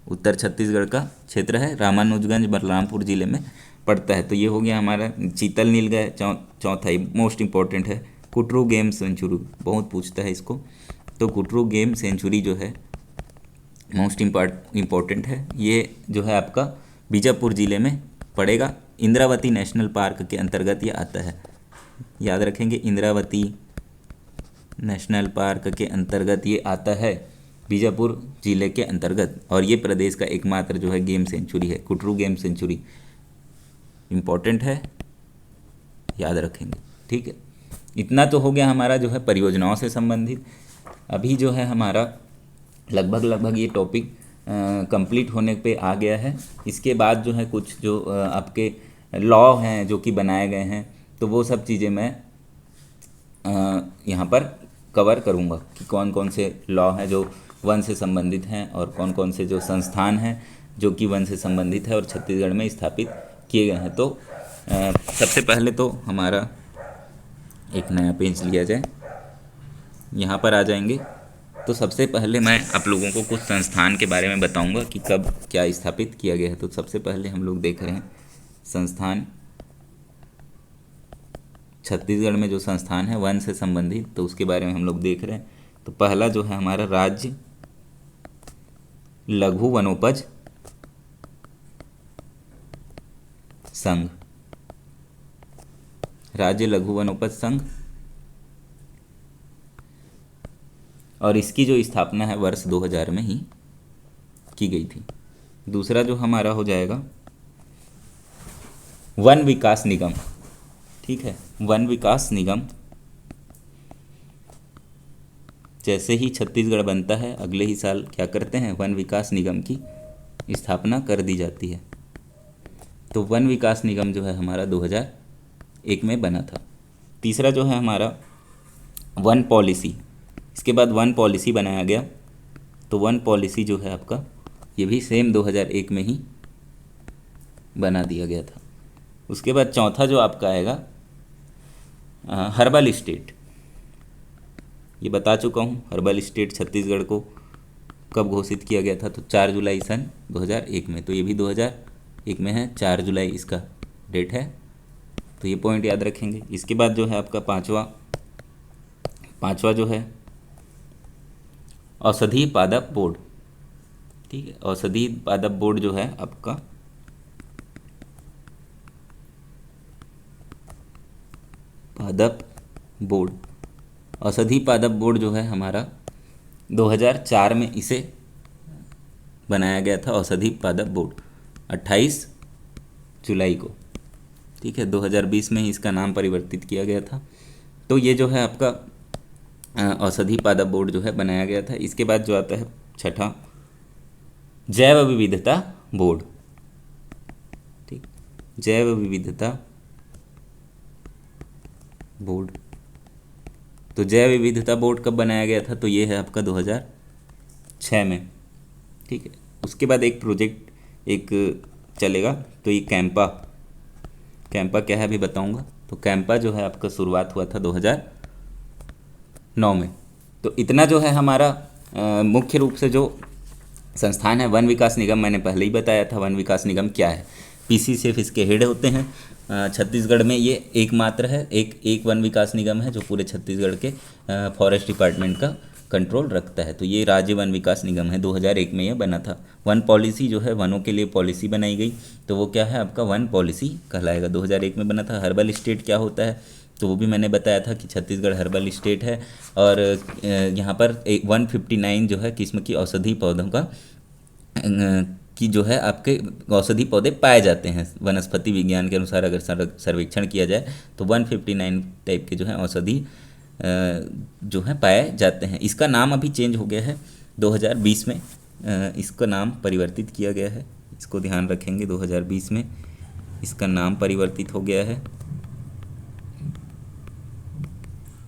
उत्तर छत्तीसगढ़ का क्षेत्र है, रामानुजगंज बलरामपुर जिले में पड़ता है। तो ये हो गया हमारा चीतल नीलगाय। चौथा ही मोस्ट इम्पॉर्टेंट है कुटरू गेम सेंचुरी, बहुत पूछता है इसको। तो कुटरू गेम सेंचुरी जो है मोस्ट इम्पॉर्टेंट है। ये जो है आपका बीजापुर ज़िले में पड़ेगा, इंद्रावती नेशनल पार्क के अंतर्गत ये आता है। याद रखेंगे, इंद्रावती नेशनल पार्क के अंतर्गत ये आता है, बीजापुर ज़िले के अंतर्गत। और ये प्रदेश का एकमात्र जो है गेम सेंचुरी है, कुटरू गेम सेंचुरी। इम्पॉर्टेंट है, याद रखेंगे। ठीक है, इतना तो हो गया हमारा जो है परियोजनाओं से संबंधित। अभी जो है हमारा लगभग ये टॉपिक कंप्लीट होने पे आ गया है। इसके बाद जो है कुछ जो आपके लॉ हैं जो कि बनाए गए हैं, तो वो सब चीज़ें मैं यहाँ पर कवर करूँगा कि कौन कौन से लॉ हैं जो वन से संबंधित हैं और कौन कौन से जो संस्थान हैं जो कि वन से संबंधित है और छत्तीसगढ़ में स्थापित किए गए हैं। तो सबसे पहले तो हमारा एक नया पेज लिया जाए, यहाँ पर आ जाएंगे। तो सबसे पहले मैं आप लोगों को कुछ संस्थान के बारे में बताऊंगा कि कब क्या स्थापित किया गया है। तो सबसे पहले हम लोग देख रहे हैं संस्थान, छत्तीसगढ़ में जो संस्थान है वन से संबंधित, तो उसके बारे में हम लोग देख रहे हैं। तो पहला जो है हमारा राज्य लघु वनोपज संघ, राज्य लघु वनोपज संघ, और इसकी जो स्थापना है वर्ष 2000 में ही की गई थी। दूसरा जो हमारा हो जाएगा वन विकास निगम। ठीक है, वन विकास निगम, जैसे ही छत्तीसगढ़ बनता है अगले ही साल क्या करते हैं, वन विकास निगम की स्थापना कर दी जाती है। तो वन विकास निगम जो है हमारा 2001 में बना था। तीसरा जो है हमारा वन पॉलिसी, इसके बाद वन पॉलिसी बनाया गया। तो वन पॉलिसी जो है आपका ये भी सेम 2001 में ही बना दिया गया था। उसके बाद चौथा जो आपका आएगा हर्बल स्टेट, ये बता चुका हूँ। हर्बल स्टेट छत्तीसगढ़ को कब घोषित किया गया था, तो 4 जुलाई सन 2001 में। तो ये भी 2001 में है, 4 जुलाई इसका डेट है। तो ये पॉइंट याद रखेंगे। इसके बाद जो है आपका पांचवा जो है औषधि पादप बोर्ड। ठीक है, औषधि पादप बोर्ड जो है आपका पादप बोर्ड, औषधि पादप बोर्ड जो है हमारा 2004 में इसे बनाया गया था। औषधि पादप बोर्ड 28 जुलाई को। ठीक है, 2020 में ही इसका नाम परिवर्तित किया गया था। तो ये जो है आपका औषधि पादप बोर्ड जो है बनाया गया था। इसके बाद जो आता है छठा जैव विविधता बोर्ड। ठीक, जैव विविधता बोर्ड। तो जैव विविधता बोर्ड कब बनाया गया था, तो ये है आपका 2006 में। ठीक है, उसके बाद एक प्रोजेक्ट एक चलेगा, तो ये कैंपा क्या है अभी बताऊंगा। तो कैंपा जो है आपका शुरुआत हुआ था 2009 में। तो इतना जो है हमारा मुख्य रूप से जो संस्थान है। वन विकास निगम मैंने पहले ही बताया था, वन विकास निगम क्या है। पीसी सिर्फ इसके हेड होते हैं। छत्तीसगढ़ में ये एकमात्र है, एक वन विकास निगम है जो पूरे छत्तीसगढ़ के फॉरेस्ट डिपार्टमेंट का कंट्रोल रखता है। तो ये राज्य वन विकास निगम है, 2001 में ये बना था। वन पॉलिसी जो है वनों के लिए पॉलिसी बनाई गई, तो वो क्या है आपका वन पॉलिसी कहलाएगा, 2001 में बना था। हर्बल स्टेट क्या होता है, तो वो भी मैंने बताया था कि छत्तीसगढ़ हर्बल स्टेट है। और यहाँ पर 159 जो है किस्म की औषधि पौधों का कि जो है आपके औषधि पौधे पाए जाते हैं। वनस्पति विज्ञान के अनुसार अगर सर्वेक्षण किया जाए तो 159 टाइप के जो है औषधि जो है पाए जाते हैं। इसका नाम अभी चेंज हो गया है 2020 में, इसका नाम परिवर्तित किया गया है, इसको ध्यान रखेंगे। 2020 में इसका नाम परिवर्तित हो गया है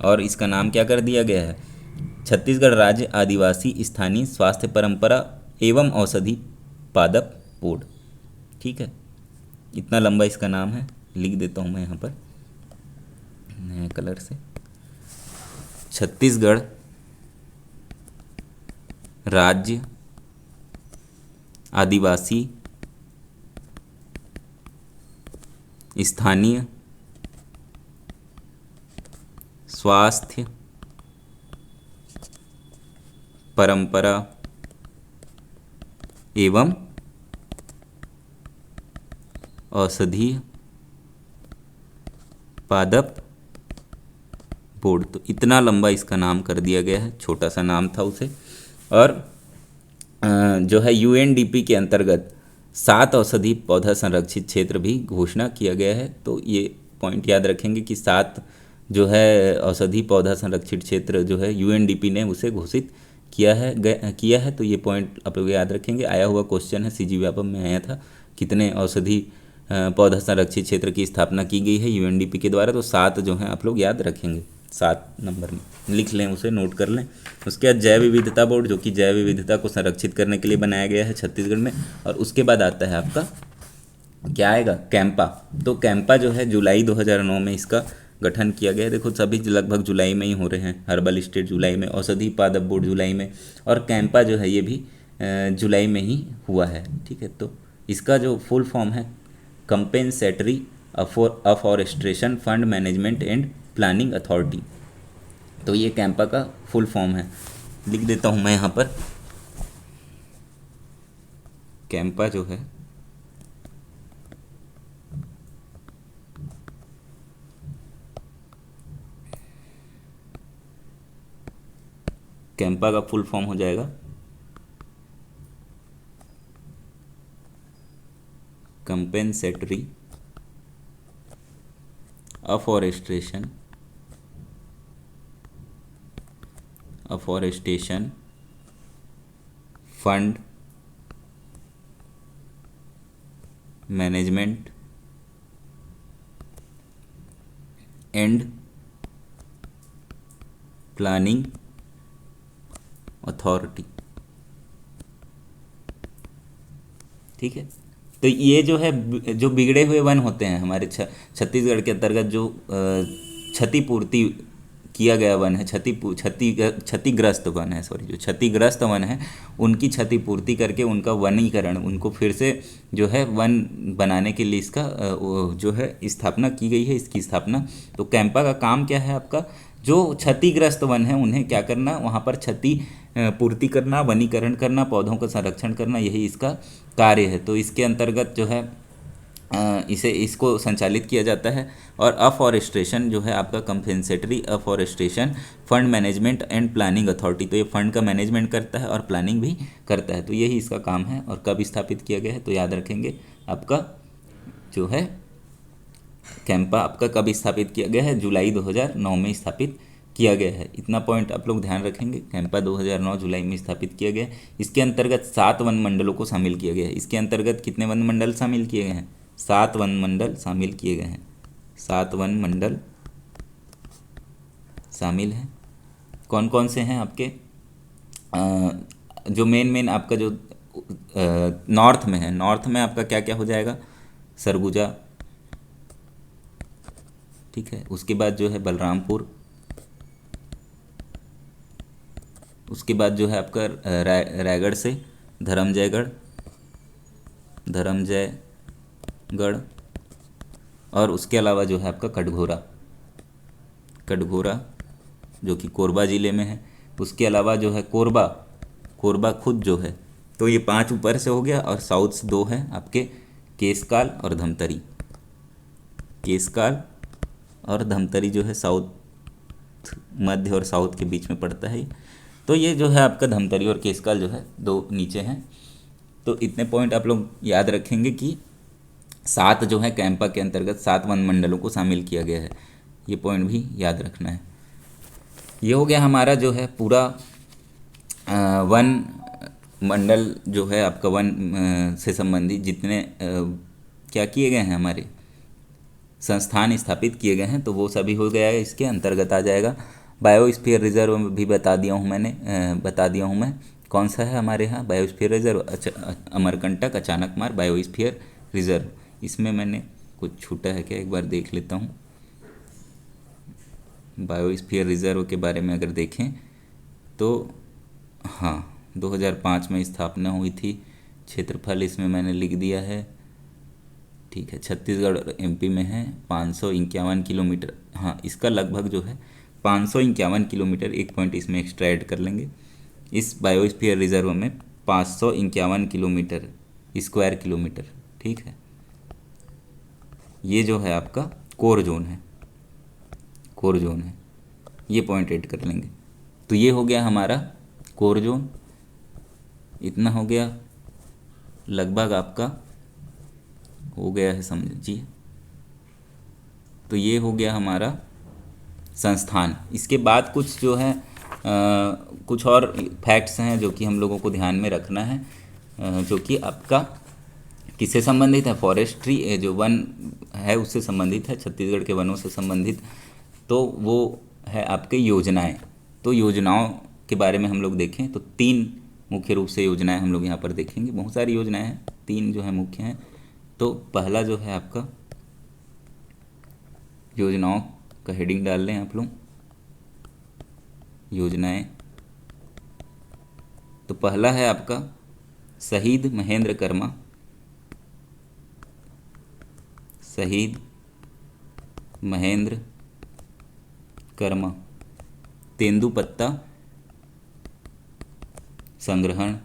और इसका नाम क्या कर दिया गया है, छत्तीसगढ़ राज्य आदिवासी स्थानीय स्वास्थ्य परंपरा एवं औषधि पादप बोर्ड। ठीक है, इतना लंबा इसका नाम है, लिख देता हूँ मैं यहाँ पर नए कलर से। छत्तीसगढ़ राज्य आदिवासी स्थानीय स्वास्थ्य परंपरा एवं औषधीय पादप बोर्ड। तो इतना लंबा इसका नाम कर दिया गया है, छोटा सा नाम था उसे। और जो है यूएनडीपी के अंतर्गत 7 औषधि पौधा संरक्षित क्षेत्र भी घोषणा किया गया है। तो ये पॉइंट याद रखेंगे कि 7 जो है औषधि पौधा संरक्षित क्षेत्र जो है यूएनडीपी ने उसे घोषित किया है। तो ये पॉइंट आप लोग याद रखेंगे। आया हुआ क्वेश्चन है, सीजी व्यापम में आया था, कितने औषधि पौधा संरक्षित क्षेत्र की स्थापना की गई है यूएनडीपी के द्वारा। तो 7 जो है आप लोग याद रखेंगे, 7 नंबर में लिख लें, उसे नोट कर लें। उसके बाद जैव विविधता बोर्ड, जो कि जैव विविधता को संरक्षित करने के लिए बनाया गया है छत्तीसगढ़ में। और उसके बाद आता है आपका क्या आएगा, कैंपा। तो कैंपा जो है जुलाई 2009 में इसका गठन किया गया है। देखो सभी लगभग जुलाई में ही हो रहे हैं, हर्बल स्टेट जुलाई में, औषधि पादप बोर्ड जुलाई में, और कैंपा जो है ये भी जुलाई में ही हुआ है। ठीक है, तो इसका जो फुल फॉर्म है compensatory afforestation fund management and planning authority. तो ये कैंपा का फुल फॉर्म है, लिख देता हूँ मैं यहाँ पर। कैंपा जो है कैंपा का फुल फॉर्म हो जाएगा compensatory afforestation fund management and planning authority. ठीक है, तो ये जो है जो बिगड़े हुए वन होते हैं हमारे छत्तीसगढ़ के अंतर्गत, जो क्षतिपूर्ति किया गया वन है, क्षतिग्रस्त वन है, सॉरी, जो क्षतिग्रस्त वन है उनकी क्षतिपूर्ति करके उनका वनीकरण, उनको फिर से जो है वन बनाने के लिए इसका जो है स्थापना की गई है, इसकी स्थापना। तो कैंपा का काम क्या है आपका, जो क्षतिग्रस्त वन है उन्हें क्या करना, वहाँ पर क्षति पूर्ति करना, वनीकरण करना, पौधों का संरक्षण करना, यही इसका कार्य है। तो इसके अंतर्गत जो है इसको संचालित किया जाता है। और अफॉरेस्ट्रेशन जो है आपका compensatory afforestation fund management and planning authority. तो ये फंड का मैनेजमेंट करता है और प्लानिंग भी करता है। तो यही इसका काम है। और कब स्थापित किया गया है, तो याद रखेंगे आपका जो है कैंपा आपका कब स्थापित किया गया है, जुलाई 2009 में स्थापित किया गया है। इतना पॉइंट आप लोग ध्यान रखेंगे। कैंपा 2009 जुलाई में स्थापित किया गया है। इसके अंतर्गत 7 वन मंडलों को शामिल किया गया है। इसके अंतर्गत कितने वन मंडल शामिल किए गए हैं, 7 वन मंडल शामिल किए गए हैं। 7 वन मंडल शामिल हैं। कौन कौन से हैं आपके, जो मेन आपका जो नॉर्थ में है, नॉर्थ में आपका क्या क्या हो जाएगा, सरगुजा, ठीक है। उसके बाद जो है बलरामपुर, उसके बाद जो है आपका रायगढ़ से धर्मजयगढ़, और उसके अलावा जो है आपका कटघोरा जो कि कोरबा ज़िले में है। उसके अलावा जो है कोरबा खुद जो है, तो ये 5 ऊपर से हो गया। और साउथ से 2 हैं आपके, केसकाल और धमतरी। केसकाल और धमतरी जो है साउथ, मध्य और साउथ के बीच में पड़ता है। तो ये जो है आपका धमतरी और केसकाल जो है 2 नीचे हैं। तो इतने पॉइंट आप लोग याद रखेंगे कि 7 जो है कैंपा के अंतर्गत 7 वन मंडलों को शामिल किया गया है। ये पॉइंट भी याद रखना है। ये हो गया हमारा जो है पूरा वन मंडल जो है आपका वन से संबंधित जितने क्या किए गए हैं, हमारे संस्थान स्थापित किए गए हैं, तो वो सभी हो गया है। इसके अंतर्गत आ जाएगा बायोस्फीयर रिजर्व भी बता दिया हूँ मैं कौन सा है हमारे यहाँ biosphere reserve, Amarkantak Achanakmar biosphere reserve. इसमें मैंने कुछ छूटा है क्या, एक बार देख लेता हूँ। बायोस्फीयर रिजर्व के बारे में अगर देखें तो हाँ, 2005 में स्थापना हुई थी। क्षेत्रफल इसमें मैंने लिख दिया है, ठीक है। छत्तीसगढ़ और एमपी में है, 551 किलोमीटर। हाँ, इसका लगभग जो है 551 किलोमीटर, एक पॉइंट इसमें एक्स्ट्रा ऐड कर लेंगे। इस बायोस्फीयर रिजर्व में 551 किलोमीटर स्क्वायर किलोमीटर, ठीक है। ये जो है आपका कोर जोन है, कोर जोन है, ये पॉइंट ऐड कर लेंगे। तो ये हो गया हमारा कोर जोन, इतना हो गया लगभग आपका हो गया है, समझिए। तो ये हो गया हमारा संस्थान। इसके बाद कुछ जो है कुछ और फैक्ट्स हैं जो कि हम लोगों को ध्यान में रखना है, जो कि आपका किससे संबंधित है, फॉरेस्ट्री जो वन है उससे संबंधित है, छत्तीसगढ़ के वनों से संबंधित। तो वो है आपके योजनाएं। तो योजनाओं के बारे में हम लोग देखें तो 3 मुख्य रूप से योजनाएं हम लोग यहाँ पर देखेंगे। बहुत सारी योजनाएं हैं, 3 जो है मुख्य हैं। तो पहला जो है आपका योजनाओं का हेडिंग डाल लें आप लोग, योजनाएं। तो पहला है आपका शहीद महेंद्र कर्मा, शहीद महेंद्र कर्मा तेंदुपत्ता संग्रहण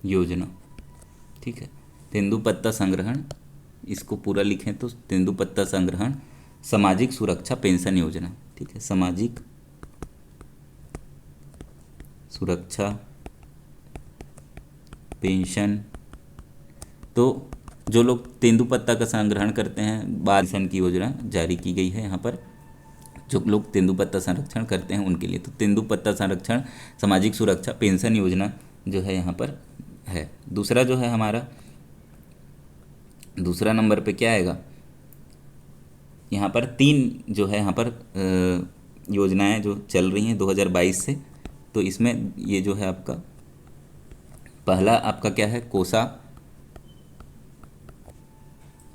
योजना, ठीक है। तेंदुपत्ता संग्रहण, इसको पूरा लिखें तो तेंदुपत्ता संग्रहण सामाजिक सुरक्षा पेंशन योजना, ठीक है। सामाजिक सुरक्षा पेंशन। तो जो लोग तेंदुपत्ता का संग्रहण करते हैं, बाल पेंशन की योजना जारी की गई है यहाँ पर, जो लोग तेंदुपत्ता संरक्षण करते हैं उनके लिए। तो तेंदुपत्ता संरक्षण सामाजिक सुरक्षा पेंशन योजना जो है यहाँ पर है। दूसरा जो है हमारा, दूसरा नंबर पे क्या आएगा, यहाँ पर 3 जो है यहाँ पर योजनाएं जो चल रही हैं 2022 से। तो इसमें ये जो है आपका पहला आपका क्या है, कोसा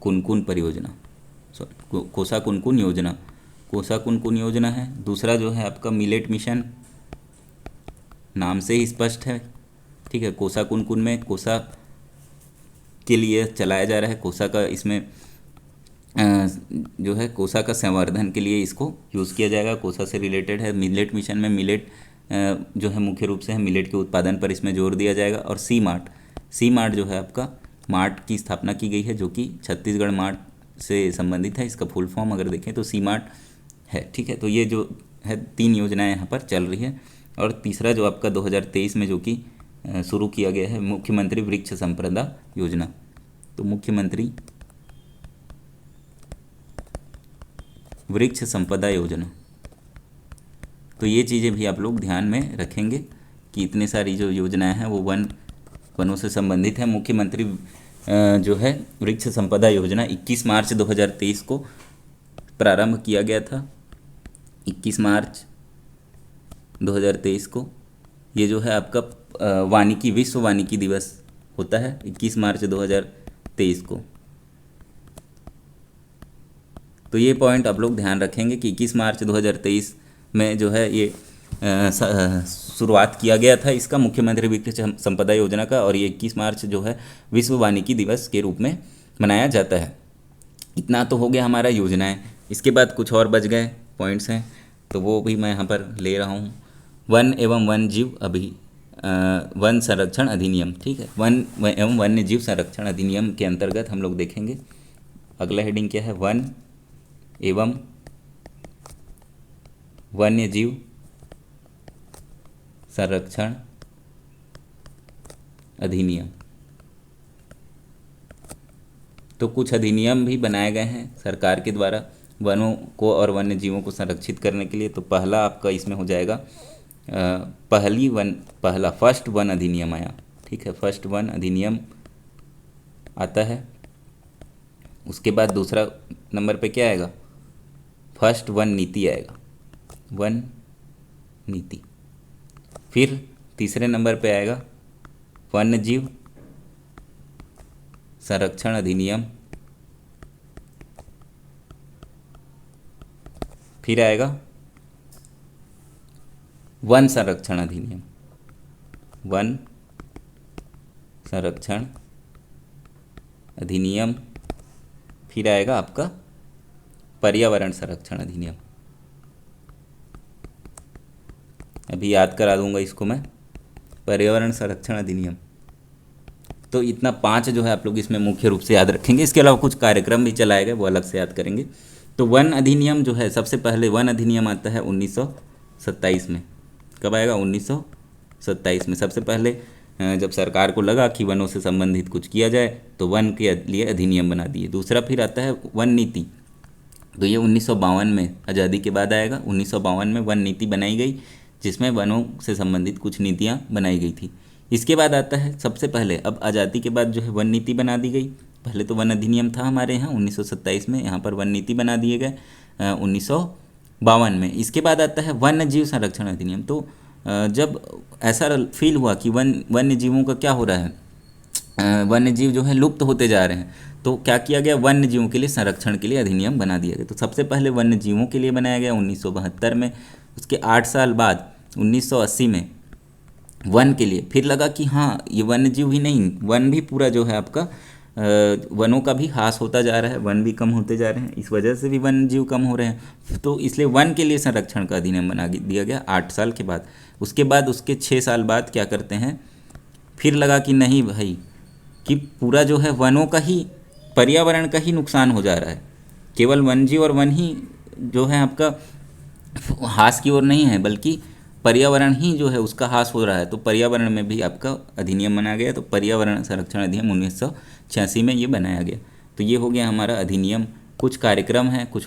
कुनकुन परियोजना, सॉरी कोसा कुनकुन योजना, कोसा कुनकुन योजना है। दूसरा जो है आपका मिलेट मिशन, नाम से ही स्पष्ट है, ठीक है। कोसा कुनकुन में कोसा के लिए चलाया जा रहा है, कोसा का इसमें जो है कोसा का संवर्धन के लिए इसको यूज़ किया जाएगा, कोसा से रिलेटेड है। मिलेट मिशन में मिलेट जो है मुख्य रूप से है मिलेट के उत्पादन पर इसमें जोर दिया जाएगा। और सी मार्ट जो है आपका मार्ट की स्थापना की गई है, जो कि छत्तीसगढ़ मार्ट से संबंधित है। इसका फुल फॉर्म अगर देखें तो सी मार्ट है, ठीक है। तो ये जो है 3 योजनाएं यहाँ पर चल रही है। और तीसरा जो आपका 2023 में जो कि शुरू किया गया है, मुख्यमंत्री वृक्ष संपदा योजना। तो मुख्यमंत्री वृक्ष संपदा योजना, तो ये चीज़ें भी आप लोग ध्यान में रखेंगे कि इतने सारी जो योजनाएं हैं वो वनों से संबंधित है। मुख्यमंत्री जो है वृक्ष संपदा योजना 21 मार्च 2023 को प्रारंभ किया गया था, 21 मार्च 2023 को। ये जो है आपका वानिकी, विश्व वानिकी दिवस होता है 21 मार्च 2023 को। तो ये पॉइंट आप लोग ध्यान रखेंगे कि 21 मार्च 2023 में जो है ये शुरुआत किया गया था इसका, मुख्यमंत्री वृक्ष संपदा योजना का। और ये 21 मार्च जो है विश्व वानिकी दिवस के रूप में मनाया जाता है। इतना तो हो गया हमारा योजनाएं। इसके बाद कुछ और बच गए पॉइंट्स हैं, तो वो भी मैं यहाँ पर ले रहा हूँ। वन एवं वन जीव वन संरक्षण अधिनियम, ठीक है। वन एवं वन्य जीव संरक्षण अधिनियम के अंतर्गत हम लोग देखेंगे, अगला हेडिंग क्या है, वन एवं वन्य जीव संरक्षण अधिनियम। तो कुछ अधिनियम भी बनाए गए हैं सरकार के द्वारा वनों को और वन्य जीवों को संरक्षित करने के लिए। तो पहला आपका इसमें हो जाएगा पहला फर्स्ट वन अधिनियम आया, ठीक है। फर्स्ट वन अधिनियम आता है। उसके बाद दूसरा नंबर पे क्या आएगा, फर्स्ट वन नीति आएगा, वन नीति। फिर तीसरे नंबर पे आएगा वन्य जीव संरक्षण अधिनियम। फिर आएगा वन संरक्षण अधिनियम, वन संरक्षण अधिनियम। फिर आएगा आपका पर्यावरण संरक्षण अधिनियम। अभी याद करा दूंगा इसको मैं, पर्यावरण संरक्षण अधिनियम। तो इतना 5 जो है आप लोग इसमें मुख्य रूप से याद रखेंगे। इसके अलावा कुछ कार्यक्रम भी चलाए गए, वो अलग से याद करेंगे। तो वन अधिनियम जो है, सबसे पहले वन अधिनियम आता है 1927 में। कब आएगा? 1927 में। सबसे पहले जब सरकार को लगा कि वनों से संबंधित कुछ किया जाए तो वन के लिए अधिनियम बना दिए। दूसरा फिर आता है वन नीति, तो ये 1952 में आज़ादी के बाद आएगा। 1952 में वन नीति बनाई गई, जिसमें वनों से संबंधित कुछ नीतियाँ बनाई गई थी। इसके बाद आता है सबसे पहले, अब आज़ादी के बाद जो है वन नीति बना दी गई। पहले तो वन अधिनियम था हमारे यहाँ 1927 में, यहाँ पर वन नीति बना दिए गए 1952 में। इसके बाद आता है वन्य जीव संरक्षण अधिनियम। तो जब ऐसा फील हुआ कि वन्य जीवों का क्या हो रहा है, वन्य जीव जो है लुप्त होते जा रहे हैं, तो क्या किया गया? वन्य जीवों के लिए संरक्षण के लिए अधिनियम बना दिया गया। तो सबसे पहले वन्य जीवों के लिए बनाया गया 1972 में। उसके 8 साल बाद 1980 में वन के लिए फिर लगा कि हाँ, ये वन्य जीव ही नहीं, वन भी पूरा जो है आपका वनों का भी ह्रास होता जा रहा है, वन भी कम होते जा रहे हैं, इस वजह से भी वन्य जीव कम हो रहे हैं। तो इसलिए वन के लिए संरक्षण का अधिनियम बना दिया गया 8 साल के बाद। उसके बाद उसके 6 साल बाद क्या करते हैं, फिर लगा कि नहीं भाई, कि पूरा जो है वनों का ही, पर्यावरण का ही नुकसान हो जा रहा है। केवल वन जीव और वन ही जो है आपका ह्रास की ओर नहीं है, बल्कि पर्यावरण ही जो है उसका ह्रास हो रहा है। तो पर्यावरण में भी आपका अधिनियम बनाया गया। तो पर्यावरण संरक्षण अधिनियम 1986 में ये बनाया गया। तो ये हो गया हमारा अधिनियम। कुछ कार्यक्रम हैं, कुछ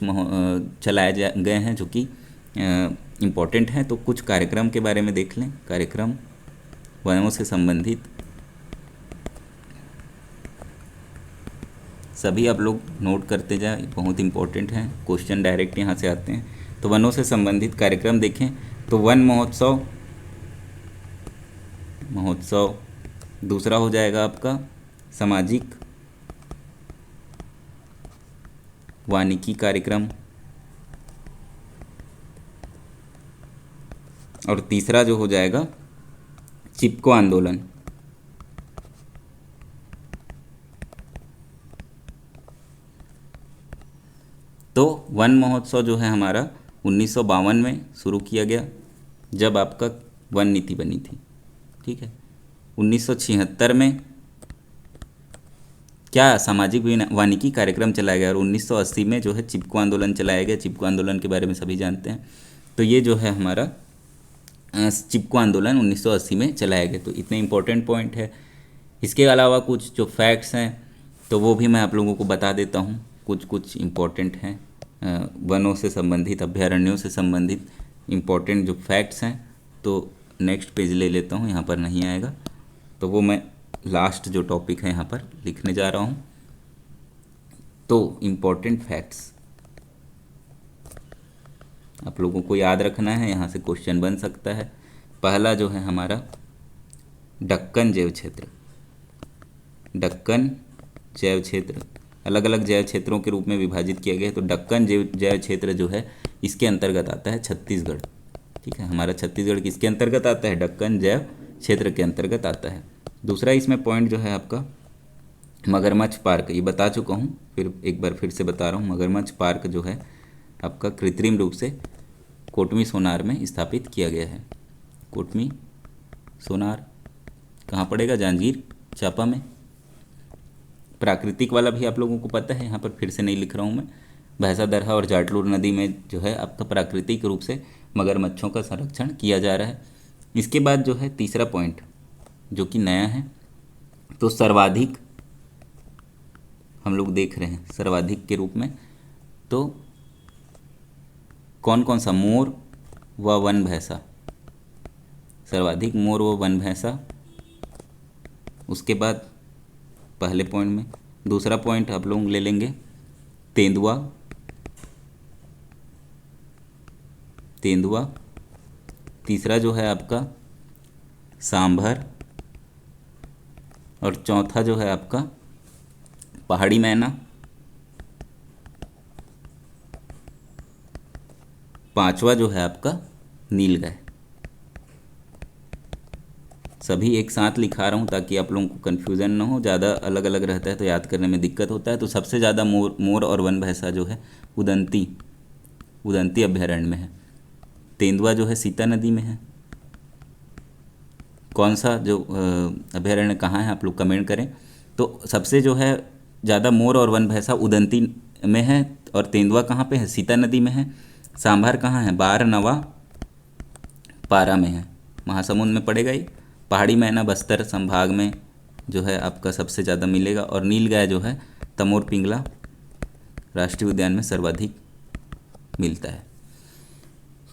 चलाए गए हैं जो कि इम्पोर्टेंट हैं। तो कुछ कार्यक्रम के बारे में देख लें। कार्यक्रम वनों से संबंधित सभी आप लोग नोट करते जाए, बहुत इम्पोर्टेंट हैं, क्वेश्चन डायरेक्ट यहाँ से आते हैं। तो वनों से संबंधित कार्यक्रम देखें तो वन महोत्सव, दूसरा हो जाएगा आपका सामाजिक वानिकी कार्यक्रम, और तीसरा जो हो जाएगा चिपको आंदोलन। तो वन महोत्सव जो है हमारा 1952 में शुरू किया गया, जब आपका वन नीति बनी थी। ठीक है। 1976 में क्या सामाजिक वानिकी कार्यक्रम चलाया गया, और 1980 में जो है चिपको आंदोलन चलाया गया। चिपको आंदोलन के बारे में सभी जानते हैं। तो ये जो है हमारा चिपको आंदोलन 1980 में चलाया गया। तो इतने इम्पोर्टेंट पॉइंट है। इसके अलावा कुछ जो फैक्ट्स हैं तो वो भी मैं आप लोगों को बता देता हूँ। कुछ इम्पोर्टेंट हैं वनों से संबंधित, अभ्यारण्यों से संबंधित इम्पोर्टेंट जो फैक्ट्स हैं। तो नेक्स्ट पेज ले लेता हूँ, यहाँ पर नहीं आएगा, तो वो मैं लास्ट जो टॉपिक है यहाँ पर लिखने जा रहा हूँ। तो इम्पोर्टेंट फैक्ट्स आप लोगों को याद रखना है, यहाँ से क्वेश्चन बन सकता है। पहला जो है हमारा दक्कन जैव क्षेत्र। दक्कन जैव क्षेत्र अलग अलग जैव क्षेत्रों के रूप में विभाजित किया गया है। तो दक्कन जैव क्षेत्र जो है इसके अंतर्गत आता है छत्तीसगढ़। ठीक है, हमारा छत्तीसगढ़ किसके अंतर्गत आता है? दक्कन जैव क्षेत्र के अंतर्गत आता है। दूसरा इसमें पॉइंट जो है आपका मगरमच्छ पार्क, ये बता चुका हूँ, फिर एक बार फिर से बता रहा हूँ। मगरमच्छ पार्क जो है आपका कृत्रिम रूप से कोटमी सोनार में स्थापित किया गया है। कोटमी सोनार कहाँ पड़ेगा? जांजगीर चांपा में। प्राकृतिक वाला भी आप लोगों को पता है, यहाँ पर फिर से नहीं लिख रहा हूँ मैं। भैंसा दरहा और जाटलूर नदी में जो है आपका प्राकृतिक रूप से मगरमच्छों का संरक्षण किया जा रहा है। इसके बाद जो है तीसरा पॉइंट जो कि नया है, तो सर्वाधिक हम लोग देख रहे हैं सर्वाधिक के रूप में। तो कौन कौन सा? मोर व वन भैंसा, सर्वाधिक मोर व वन भैंसा। उसके बाद पहले पॉइंट में दूसरा पॉइंट आप लोग ले लेंगे तेंदुआ। तीसरा जो है आपका सांभर, और चौथा जो है आपका पहाड़ी मैना। पांचवा जो है आपका नीलगाय। सभी एक साथ लिखा रहा हूँ ताकि आप लोगों को कन्फ्यूज़न ना हो। ज़्यादा अलग अलग रहता है तो याद करने में दिक्कत होता है। तो सबसे ज़्यादा मोर और वन भैंसा जो है उदंती अभ्यारण्य में है। तेंदुआ जो है सीता नदी में है। कौन सा जो अभयारण्य कहाँ है, आप लोग कमेंट करें। तो सबसे जो है ज़्यादा मोर और वन भैंसा उदंती में है, और तेंदुआ कहाँ पे है, सीता नदी में है। सांभर कहाँ है, बारनवा पारा में है, महासमुंद में पड़ेगा ये। पहाड़ी मैना बस्तर संभाग में जो है आपका सबसे ज़्यादा मिलेगा। और नीलगाय जो है तमोर पिंगला राष्ट्रीय उद्यान में सर्वाधिक मिलता है।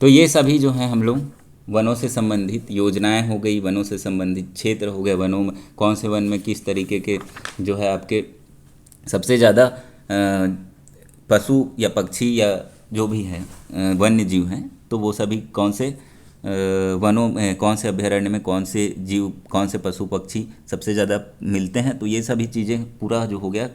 तो ये सभी जो है हम लोग वनों से संबंधित योजनाएं हो गई, वनों से संबंधित क्षेत्र हो गए, वनों में कौन से वन में किस तरीके के जो है आपके सबसे ज़्यादा पशु या पक्षी या जो भी है वन्य जीव हैं, तो वो सभी कौन से वनों में, कौन से अभयारण्य में कौन से जीव, कौन से पशु पक्षी सबसे ज़्यादा मिलते हैं। तो ये सभी चीज़ें पूरा जो हो गया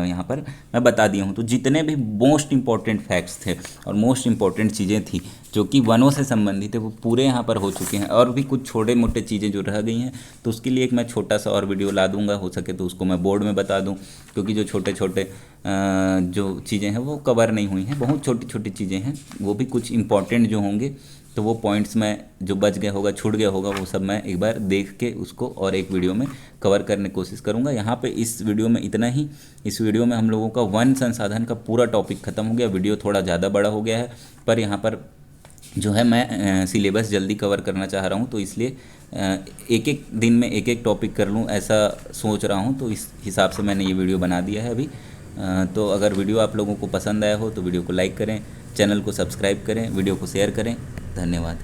यहाँ पर मैं बता दिया हूँ। तो जितने भी मोस्ट इम्पॉर्टेंट फैक्ट्स थे और मोस्ट इम्पॉर्टेंट चीज़ें थी जो कि वनों से संबंधित है, वो पूरे यहाँ पर हो चुके हैं। और भी कुछ छोटे मोटे चीज़ें जो रह गई हैं, तो उसके लिए एक मैं छोटा सा और वीडियो ला दूँगा, हो सके तो उसको मैं बोर्ड में बता दूँ, क्योंकि जो छोटे छोटे जो चीज़ें हैं वो कवर नहीं हुई हैं, बहुत छोटी छोटी चीज़ें हैं, वो भी कुछ इंपॉर्टेंट जो होंगे तो वो पॉइंट्स में जो बच गया होगा, छूट गया होगा, वो सब मैं एक बार देख के उसको और एक वीडियो में कवर करने की कोशिश करूँगा। यहाँ पे इस वीडियो में इतना ही। इस वीडियो में हम लोगों का वन संसाधन का पूरा टॉपिक ख़त्म हो गया। वीडियो थोड़ा ज़्यादा बड़ा हो गया है, पर यहाँ पर जो है मैं सिलेबस जल्दी कवर करना चाह रहा हूँ, तो इसलिए एक एक दिन में एक एक टॉपिक कर लूँ ऐसा सोच रहा हूँ। तो इस हिसाब से मैंने ये वीडियो बना दिया है अभी। तो अगर वीडियो आप लोगों को पसंद आया हो तो वीडियो को लाइक करें, चैनल को सब्सक्राइब करें, वीडियो को शेयर करें। धन्यवाद।